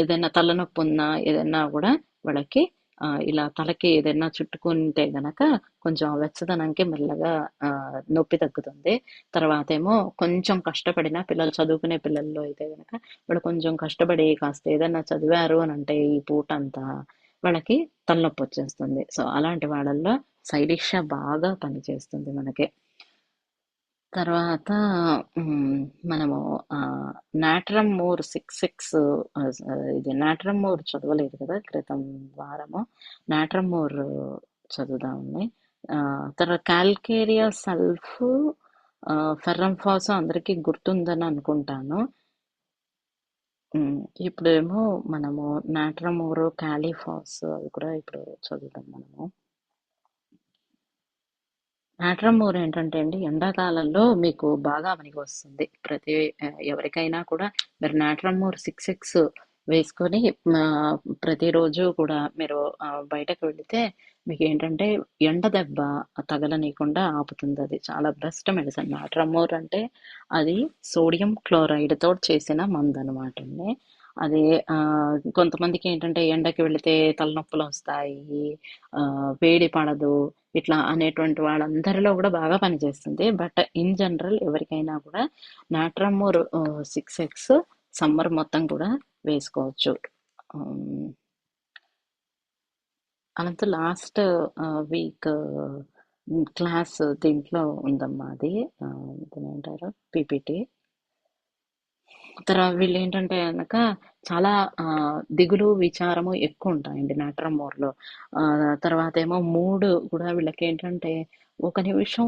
ఏదైనా తలనొప్పి ఉన్నా ఏదైనా కూడా వాళ్ళకి ఇలా తలకి ఏదైనా చుట్టుకుంటే గనక కొంచెం ఆ వెచ్చదనంకి మెల్లగా నొప్పి తగ్గుతుంది. తర్వాత ఏమో కొంచెం కష్టపడిన పిల్లలు చదువుకునే పిల్లల్లో అయితే గనక వాళ్ళు కొంచెం కష్టపడి కాస్త ఏదైనా చదివారు అని అంటే ఈ పూటంతా వాళ్ళకి తలనొప్పి వచ్చేస్తుంది. సో అలాంటి వాళ్ళల్లో సైడిషా బాగా పనిచేస్తుంది మనకి. తర్వాత మనము నాట్రమ్ మోర్ 66 ఇది నాట్రమ్ మోర్ చదవలేదు కదా క్రితం వారము. నాట్రమ్ మోర్ చదువుదామండి. తర్వాత కాల్కేరియా సల్ఫ్, ఫెర్రం ఫాస్ అందరికీ గుర్తుందని అనుకుంటాను. ఇప్పుడేమో మనము నాట్రమోర్, కాలిఫాస్ అవి కూడా ఇప్పుడు చదువుదాం మనము. నాట్రమోర్ ఏంటంటే అండి ఎండాకాలంలో మీకు బాగా పనికి వస్తుంది. ఎవరికైనా కూడా మీరు నాట్రమోర్ 66 వేసుకొని ప్రతిరోజు కూడా మీరు బయటకు వెళితే మీకు ఏంటంటే ఎండ దెబ్బ తగలనీయకుండా ఆపుతుంది. అది చాలా బెస్ట్ మెడిసిన్. నాట్రమోర్ అంటే అది సోడియం క్లోరైడ్ తోటి చేసిన మందు అనమాట అండి. అది కొంతమందికి ఏంటంటే ఎండకి వెళితే తలనొప్పులు వస్తాయి, వేడి పడదు ఇట్లా అనేటువంటి వాళ్ళందరిలో కూడా బాగా పనిచేస్తుంది. బట్ ఇన్ జనరల్ ఎవరికైనా కూడా నాట్రమోర్ 6X సమ్మర్ మొత్తం కూడా వేసుకోవచ్చు. అనంత లాస్ట్ వీక్ క్లాస్ దీంట్లో ఉందమ్మా. అది ఏమంటారు పీపీటీ. తర్వాత వీళ్ళు ఏంటంటే కనుక చాలా దిగులు విచారము ఎక్కువ ఉంటాయండి నాట్రమోర్లో. తర్వాత ఏమో మూడ్ కూడా వీళ్ళకి ఏంటంటే ఒక నిమిషం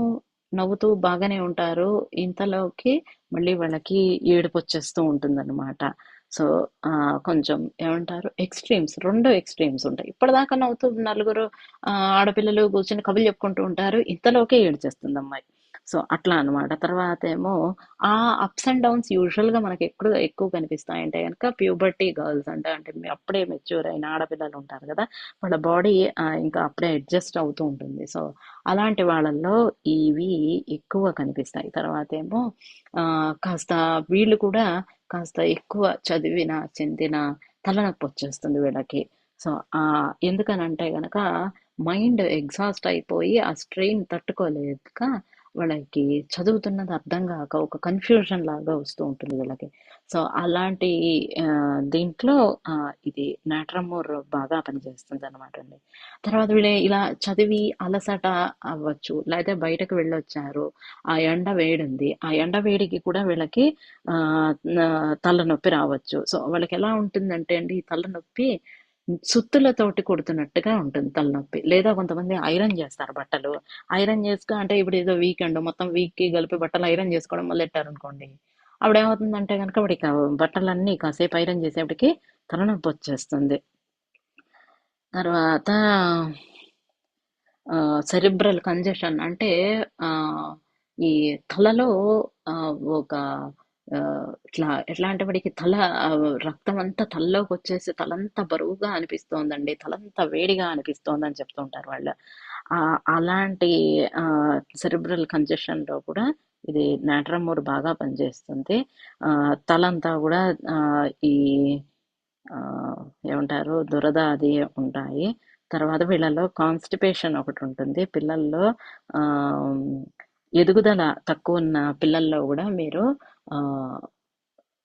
నవ్వుతూ బాగానే ఉంటారు, ఇంతలోకి మళ్ళీ వాళ్ళకి ఏడుపు వచ్చేస్తూ ఉంటుందన్నమాట. సో కొంచెం ఏమంటారు రెండు ఎక్స్ట్రీమ్స్ ఉంటాయి. ఇప్పటిదాకా నవ్వుతూ నలుగురు ఆడపిల్లలు కూర్చొని కబుర్లు చెప్పుకుంటూ ఉంటారు, ఇంతలోకే ఏడ్చేస్తుంది అమ్మాయి. సో అట్లా అన్నమాట. తర్వాత ఏమో ఆ అప్స్ అండ్ డౌన్స్ యూజువల్ గా మనకి ఎక్కువ కనిపిస్తాయంటే కనుక ప్యూబర్టీ గర్ల్స్ అంటే అప్పుడే మెచ్యూర్ అయిన ఆడపిల్లలు ఉంటారు కదా, వాళ్ళ బాడీ ఇంకా అప్పుడే అడ్జస్ట్ అవుతూ ఉంటుంది. సో అలాంటి వాళ్ళల్లో ఇవి ఎక్కువ కనిపిస్తాయి. తర్వాత ఏమో కాస్త వీళ్ళు కూడా కాస్త ఎక్కువ చదివిన చెందిన తలనొప్పి వచ్చేస్తుంది వీళ్ళకి. సో ఎందుకనంటే గనక మైండ్ ఎగ్జాస్ట్ అయిపోయి ఆ స్ట్రెయిన్ తట్టుకోలేక వాళ్ళకి చదువుతున్నది అర్థం కాక ఒక కన్ఫ్యూజన్ లాగా వస్తూ ఉంటుంది వీళ్ళకి. సో అలాంటి దీంట్లో ఇది నాట్రమోర్ బాగా పనిచేస్తుంది అనమాట అండి. తర్వాత వీళ్ళు ఇలా చదివి అలసట అవ్వచ్చు, లేకపోతే బయటకు వెళ్ళొచ్చారు, ఆ ఎండ వేడింది, ఆ ఎండ వేడికి కూడా వీళ్ళకి తలనొప్పి రావచ్చు. సో వాళ్ళకి ఎలా ఉంటుందంటే అండి ఈ తలనొప్పి సుత్తులతోటి కొడుతున్నట్టుగా ఉంటుంది తలనొప్పి. లేదా కొంతమంది ఐరన్ చేస్తారు బట్టలు, ఐరన్ చేసుకో అంటే ఇప్పుడు ఏదో వీకెండ్ మొత్తం వీక్ కి కలిపి బట్టలు ఐరన్ చేసుకోవడం మొదలెట్టారు అనుకోండి, అప్పుడు ఏమవుతుందంటే కనుక వాడికి బట్టలన్నీ కాసేపు ఐరన్ చేసేప్పటికి తలనొప్పి వచ్చేస్తుంది. తర్వాత సెరిబ్రల్ కంజెషన్ అంటే ఈ తలలో ఒక ఎట్లా అంటే వాడికి రక్తం అంతా తలలోకి వచ్చేసి తలంతా బరువుగా అనిపిస్తోందండి, తలంతా వేడిగా అనిపిస్తోంది అని చెప్తూ ఉంటారు వాళ్ళు. అలాంటి సెరిబ్రల్ కంజెషన్ లో కూడా ఇది నాట్రమోర్ బాగా పనిచేస్తుంది. తలంతా కూడా ఈ ఏమంటారు దురద అది ఉంటాయి. తర్వాత వీళ్ళలో కాన్స్టిపేషన్ ఒకటి ఉంటుంది పిల్లల్లో. ఎదుగుదల తక్కువ ఉన్న పిల్లల్లో కూడా మీరు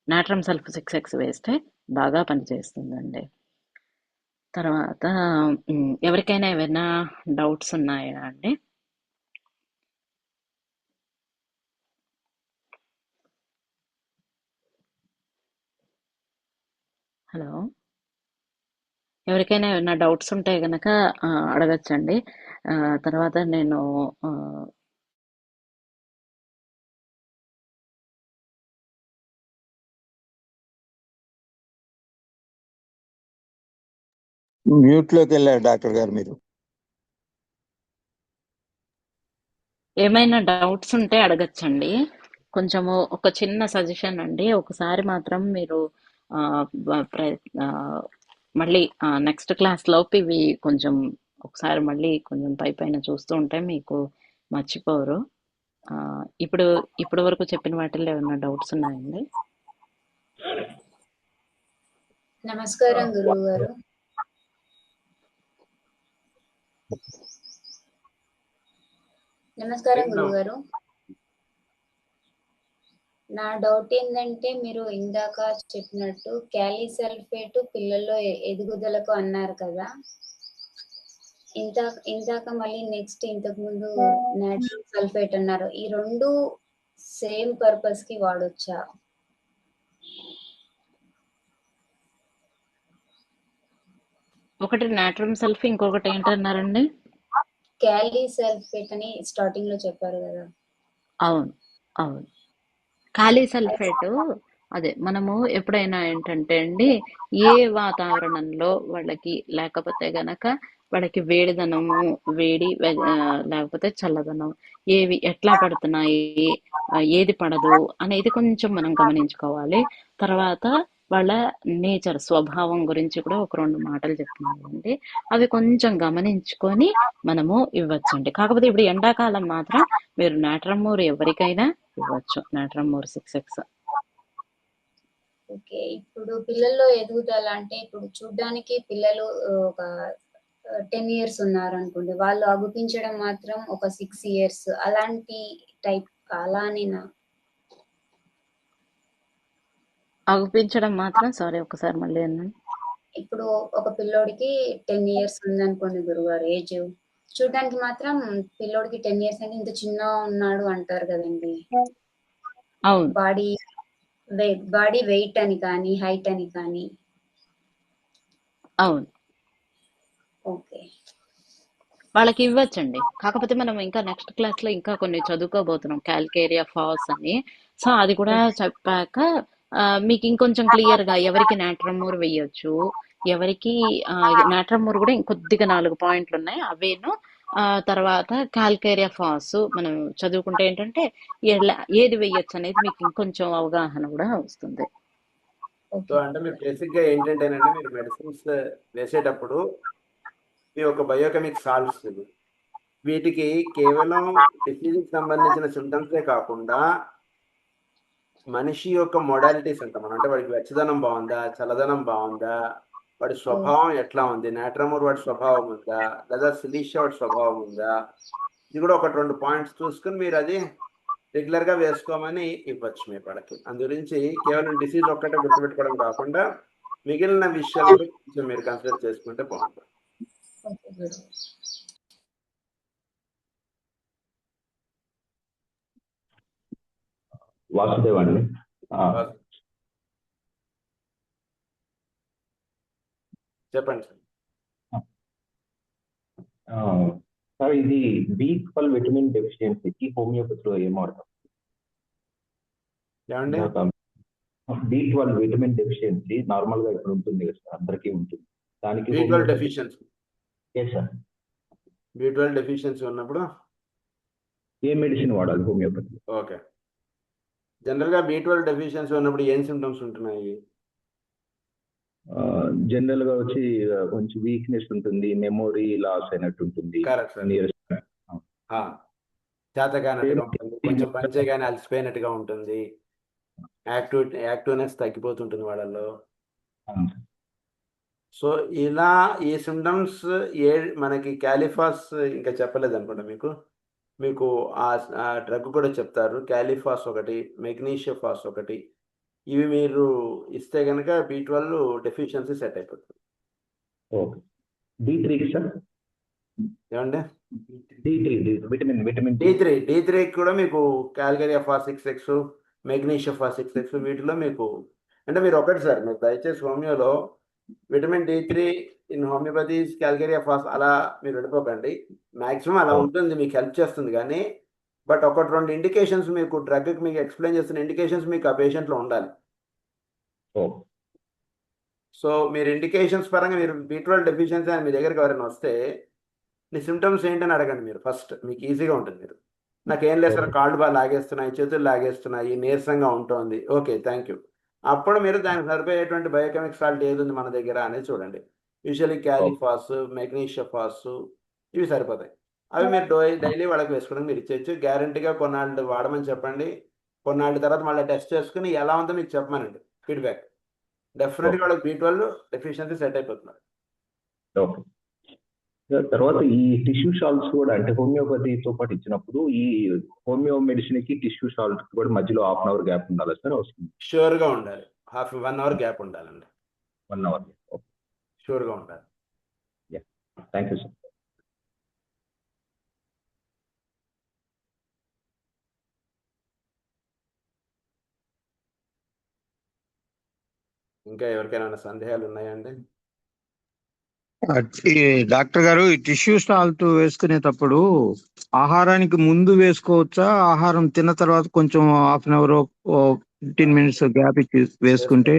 నాట్రమ్ సల్ఫ్ 6X వేస్తే బాగా పనిచేస్తుందండి. తర్వాత ఎవరికైనా ఏమైనా డౌట్స్ ఉన్నాయా అండి? హలో, ఎవరికైనా ఏమైనా డౌట్స్ ఉంటే గనక అడగచ్చండి. తర్వాత నేను మ్యూట్ లోకి వెళ్ళారు డాక్టర్ గారు మీరు. ఏమైనా డౌట్స్ ఉంటే అడగచ్చండి. కొంచెము ఒక చిన్న సజెషన్ అండి, ఒకసారి మాత్రం మీరు మళ్ళీ నెక్స్ట్ క్లాస్ లోపు ఇవి కొంచెం ఒకసారి మళ్ళీ కొంచెం పైన చూస్తూ ఉంటే మీకు మర్చిపోరు. ఇప్పుడు వరకు చెప్పిన వాటిల్లో ఏమైనా డౌట్స్ ఉన్నాయండి? నమస్కారం గురువు గారు. నమస్కారం Right now. గురుగారు. నా డౌట్ ఏంటంటే మీరు ఇందాక చెప్పినట్టు క్యాలిసల్ఫేట్ పిల్లల్లో ఎదుగుదలకు అన్నారు కదా, ఇందాక మళ్ళీ నెక్స్ట్ ఇంతకు ముందు నాట్రియం సల్ఫేట్ అన్నారు. ఈ రెండు సేమ్ పర్పస్ కి వాడొచ్చా? ఒకటి నాట్రియం సల్ఫ్, ఇంకొకటి ఏంటన్నారండి? క్యాలిసల్ఫేట్ అని స్టార్టింగ్ లో చెప్పారు కదా. అవును, అవును. ఖాళీ సల్ఫేట్ అదే మనము ఎప్పుడైనా ఏంటంటే అండి, ఏ వాతావరణంలో వాళ్ళకి లేకపోతే గనక వాళ్ళకి వేడిదనము, లేకపోతే చల్లదనం ఏవి ఎట్లా పడుతున్నాయి, ఏది పడదు అనేది కొంచెం మనం గమనించుకోవాలి. తర్వాత వాళ్ళ నేచర్, స్వభావం గురించి కూడా ఒక 2 మాటలు చెప్తున్నానండి. అవి కొంచెం గమనించుకొని మనము ఇవ్వచ్చండి. కాకపోతే ఇప్పుడు ఎండాకాలం మాత్రం మీరు నాట్రమూర్ ఎవరికైనా ఇవ్వచ్చు, నాట్రమూర్ 6X. ఓకే, ఇప్పుడు పిల్లల్లో ఎదుగుదల అంటే ఇప్పుడు చూడ్డానికి పిల్లలు ఒక 10 years ఉన్నారు అనుకోండి, వాళ్ళు అగుపించడం మాత్రం ఒక 6 years అలాంటి టైప్ అలానేనా? అగుపించడం మాత్రం, సారీ ఒకసారి మళ్ళీ అన్నాను. ఇప్పుడు ఒక పిల్లోడికి 10 years ఉందనుకోండి గురుగారు, ఏజ్ చూడడానికి మాత్రం పిల్లోడికి 10 years అంటే ఇంత చిన్న ఉన్నాడు అంటారు కదండి. అవును, బాడీ వెయిట్ అని కానీ హైట్ అని కానీ. అవును, ఓకే, వాళ్ళకి ఇవ్వచ్చండి. కాకపోతే మనం ఇంకా నెక్స్ట్ క్లాస్ లో ఇంకా కొన్ని చదువుకోబోతున్నాం, క్యాల్కేరియా ఫాస్ అని. సో అది కూడా చెప్పాక మీకు ఇంకొంచెం క్లియర్ గా ఎవరికి నాట్రమూర్ వేయొచ్చు, ఎవరికి నాట్రమూర్ కూడా ఇంకొద్దిగా 4 పాయింట్లు ఉన్నాయి అవేను. తర్వాత కాల్కేరియా ఫాస్ మనం చదువుకుంటే ఏంటంటే ఏది వేయొచ్చు అనేది మీకు ఇంకొంచెం అవగాహన కూడా వస్తుంది. సో అంటే మీరు బేసిక్ గా ఏంటంటేనండి, మీరు మెడిసిన్స్ వేసేటప్పుడు మీ ఒక బయోకెమిక్ సాల్ట్స్ వీటికి కేవలం డిసీజ్కి సంబంధించిన సిమ్టమ్సే కాకుండా మనిషి యొక్క మొడాలిటీస్ అంటాం మనం. అంటే వాడికి వెచ్చదనం బాగుందా, చల్లదనం బాగుందా, వాడి స్వభావం ఎట్లా ఉంది, నాట్రమూర్ వాడి స్వభావం ఉందా, లేదా సిలీషియా వాడి స్వభావం ఉందా, ఇది కూడా 1-2 పాయింట్స్ చూసుకుని మీరు అది రెగ్యులర్ గా వేసుకోమని ఇవ్వచ్చు మీ వాళ్ళకి. అందు గురించి కేవలం డిసీజ్ ఒక్కటే గుర్తుపెట్టుకోవడం కాకుండా మిగిలిన విషయాలు కూడా కొంచెం మీరు కన్సిడర్ చేసుకుంటే బాగుంటుంది. వాసుదేవ్ అండి. చెప్పండి సార్, ఇది B12 విటమిన్ డెఫిషియన్సీకి హోమియోపతిలో ఏం వాడతాం? ఏమండి? B12 విటమిన్ డెఫిషియన్సీ నార్మల్ గా ఇప్పుడు ఉంటుంది కదా సార్, అందరికీ ఉంటుంది. దానికి B12 deficiency sir, B12 deficiency ఉన్నప్పుడు ఏ మెడిసిన్ వాడాలి హోమియోపతి? ఓకే, జనరల్ గా B12 డెఫిషియన్సీ ఉన్నప్పుడు ఏం సిమ్టమ్స్ ఉంటున్నాయి? జనరల్ గా వచ్చి కొంచెం వీక్నెస్ ఉంటుంది, మెమొరీ లాస్ అయినట్టు ఉంటుంది, చేతగానట్టుగా ఉంటుంది, కొంచెం పంచేగానే అలసిపోయినట్టుగా ఉంటుంది, యాక్టివ్నెస్ తగ్గిపోతుంటుంది వాళ్ళలో. సో ఇలా ఈ సిమ్టమ్స్ మనకి క్యాలిఫాస్ ఇంకా చెప్పలేదు అనుకుంటా మీకు ఆ డ్రగ్ కూడా చెప్తారు. క్యాలిఫాస్ ఒకటి, మెగ్నీషియా ఫాస్ ఒకటి, ఇవి మీరు ఇస్తే కనుక B12 డెఫిషియన్సీ సెట్ అయిపోతుంది. D3 సార్, ఏమండి? విటమిన్ D3 కూడా మీకు కాల్కేరియా ఫాస్ 6X, మెగ్నీషియా ఫాస్ 6X వీటిలో మీకు అంటే మీరు ఒకటి సార్, మీరు దయచేసి హోమియోలో vitamin D3 in homeopathy calcarea phos అలా మీరు వెళ్ళిపోకండి. మాక్సిమం అలా ఉంటుంది, మీకు హెల్ప్ చేస్తుంది. కానీ బట్ 1-2 ఇండికేషన్స్ మీకు డ్రగ్కి మీకు ఎక్స్ప్లెయిన్ చేస్తున్న ఇండికేషన్స్ మీకు ఆ పేషెంట్లో ఉండాలి. సో మీరు ఇండికేషన్స్ పరంగా మీరు B12 డెఫిషియన్సీ అని మీ దగ్గరికి ఎవరైనా వస్తే నీ సిమ్టమ్స్ ఏంటని అడగండి మీరు ఫస్ట్, మీకు ఈజీగా ఉంటుంది. మీరు నాకేం లేదు సార్, కాళ్ళు బాగా లాగేస్తున్నాయి, చేతులు లాగేస్తున్నాయి, నీరసంగా ఉంటుంది, ఓకే థ్యాంక్ యూ. అప్పుడు మీరు దానికి సరిపోయేటువంటి బయోకెమిక్ సాల్ట్ ఏది ఉంది మన దగ్గర అనేది చూడండి. యూజువల్లీ క్యాలిఫాస్, మెగ్నీషియా ఫాస్ ఇవి సరిపోతాయి. అవి మీరు డైలీ వాళ్ళకి వేసుకోవడం మీరు ఇచ్చేయచ్చు. గ్యారంటీగా కొన్నాళ్ళు వాడమని చెప్పండి. కొన్నాళ్ళ తర్వాత మళ్ళీ టెస్ట్ చేసుకుని ఎలా ఉందో మీకు చెప్పమనండి ఫీడ్బ్యాక్. డెఫినెట్గా వాళ్ళకి B12 డెఫిషియన్సీ సెట్ అయిపోతున్నారు. తర్వాత ఈ టిష్యూ సాల్ట్స్ కూడా అంటే హోమియోపతితో పాటు ఇచ్చినప్పుడు ఈ హోమియో మెడిసిన్ కి టిష్యూ సాల్ట్ కూడా మధ్యలో హాఫ్ అన్ అవర్ గ్యాప్ ఉండాలి సార్ వస్తుంది షూర్గా ఉండాలి. 1 hour గ్యాప్ ఉండాలండి. 1 hour. షూర్గా ఉండాలి. Thank you sir. ఇంకా ఎవరికైనా సందేహాలు ఉన్నాయండి? ఈ డాక్టర్ గారు ఈ టిష్యూ సాల్ట్ వేసుకునేటప్పుడు ఆహారానికి ముందు వేసుకోవచ్చా, ఆహారం తిన్న తర్వాత కొంచెం half an hour 15 minutes gap ఇచ్చి వేసుకుంటే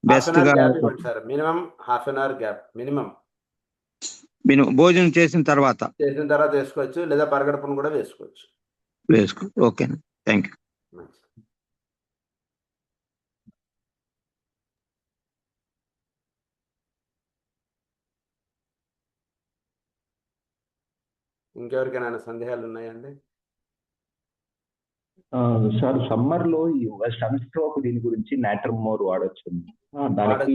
బెస్ట్ గా? గ్యాప్ ఇవ్వండి sir. Minimum 1/2 hour gap minimum. భోజనం చేసిన తర్వాత వేసుకోవచ్చు, లేదా పరగడపును కూడా వేసుకోవచ్చు. ఓకేనా, థ్యాంక్ యూ. ఇంకెవరికైనా సందేహాలు ఉన్నాయండి? సార్ సమ్మర్ లో ఈ సన్ స్ట్రోక్ దీని గురించి నాట్రమోర్ వాడచ్చు. దానికి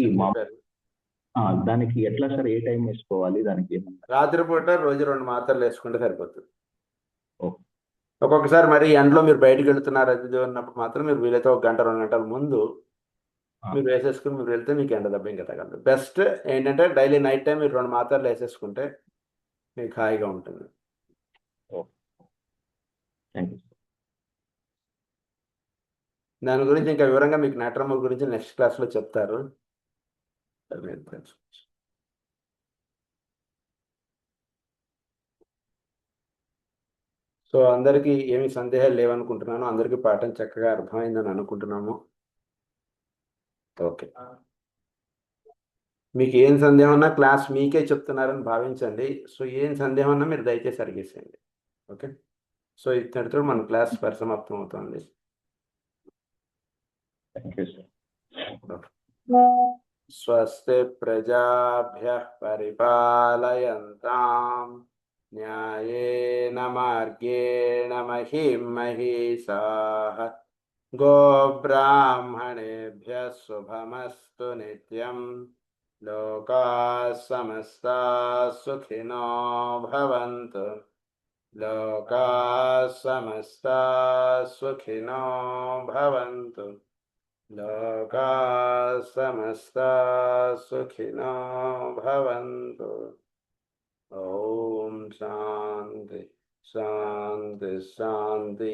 దానికి ఎట్లా సార్, ఏ టైం వేసుకోవాలి దానికి? ఏమన్నా రాత్రిపూట రోజు 2 మాత్రలు వేసుకుంటే సరిపోతుంది. ఓకే. ఒక్కొక్కసారి మరి ఎండలో మీరు బయటకు వెళ్తున్నారు అది ఉన్నప్పుడు మాత్రం మీరు వీలైతే 1 గంట 2 గంటల ముందు మీరు వేసేసుకుని మీరు వెళ్తే మీకు ఎండ దెబ్బ ఇంకా తగలదు. బెస్ట్ ఏంటంటే డైలీ నైట్ టైం మీరు 2 మాత్రలు వేసేసుకుంటే మీకు హాయిగా ఉంటుంది. దాని గురించి ఇంకా వివరంగా మీకు నాట్రమోర్ గురించి నెక్స్ట్ క్లాస్లో చెప్తారు. సో అందరికీ ఏమి సందేహాలు లేవనుకుంటున్నాను. అందరికీ పాఠం చక్కగా అర్థమైందని అనుకుంటున్నాము. ఓకే, మీకు ఏం సందేహం ఉన్నా క్లాస్ మీకే చెప్తున్నారని భావించండి. సో ఏం సందేహం ఉన్నా మీరు దయచేసి అడిగేసేయండి. ఓకే, సో ఇతడితో మన క్లాస్ పరిసమాప్తం అవుతుంది. స్వస్తి ప్రజాభ్యః పరిపాలయంతాం న్యాయేన మార్గేణ మహిం మహీషాః గోబ్రాహ్మణేభ్యः శుభమస్తు నిత్యం. లోకాః సమస్తాః సుఖినో భవంతు. లోకాః సమస్తాః సుఖినో భవంతు. లోకాః సమస్తాః సుఖినో భవంతు. ఓం శాంతి శాంతి శాంతి.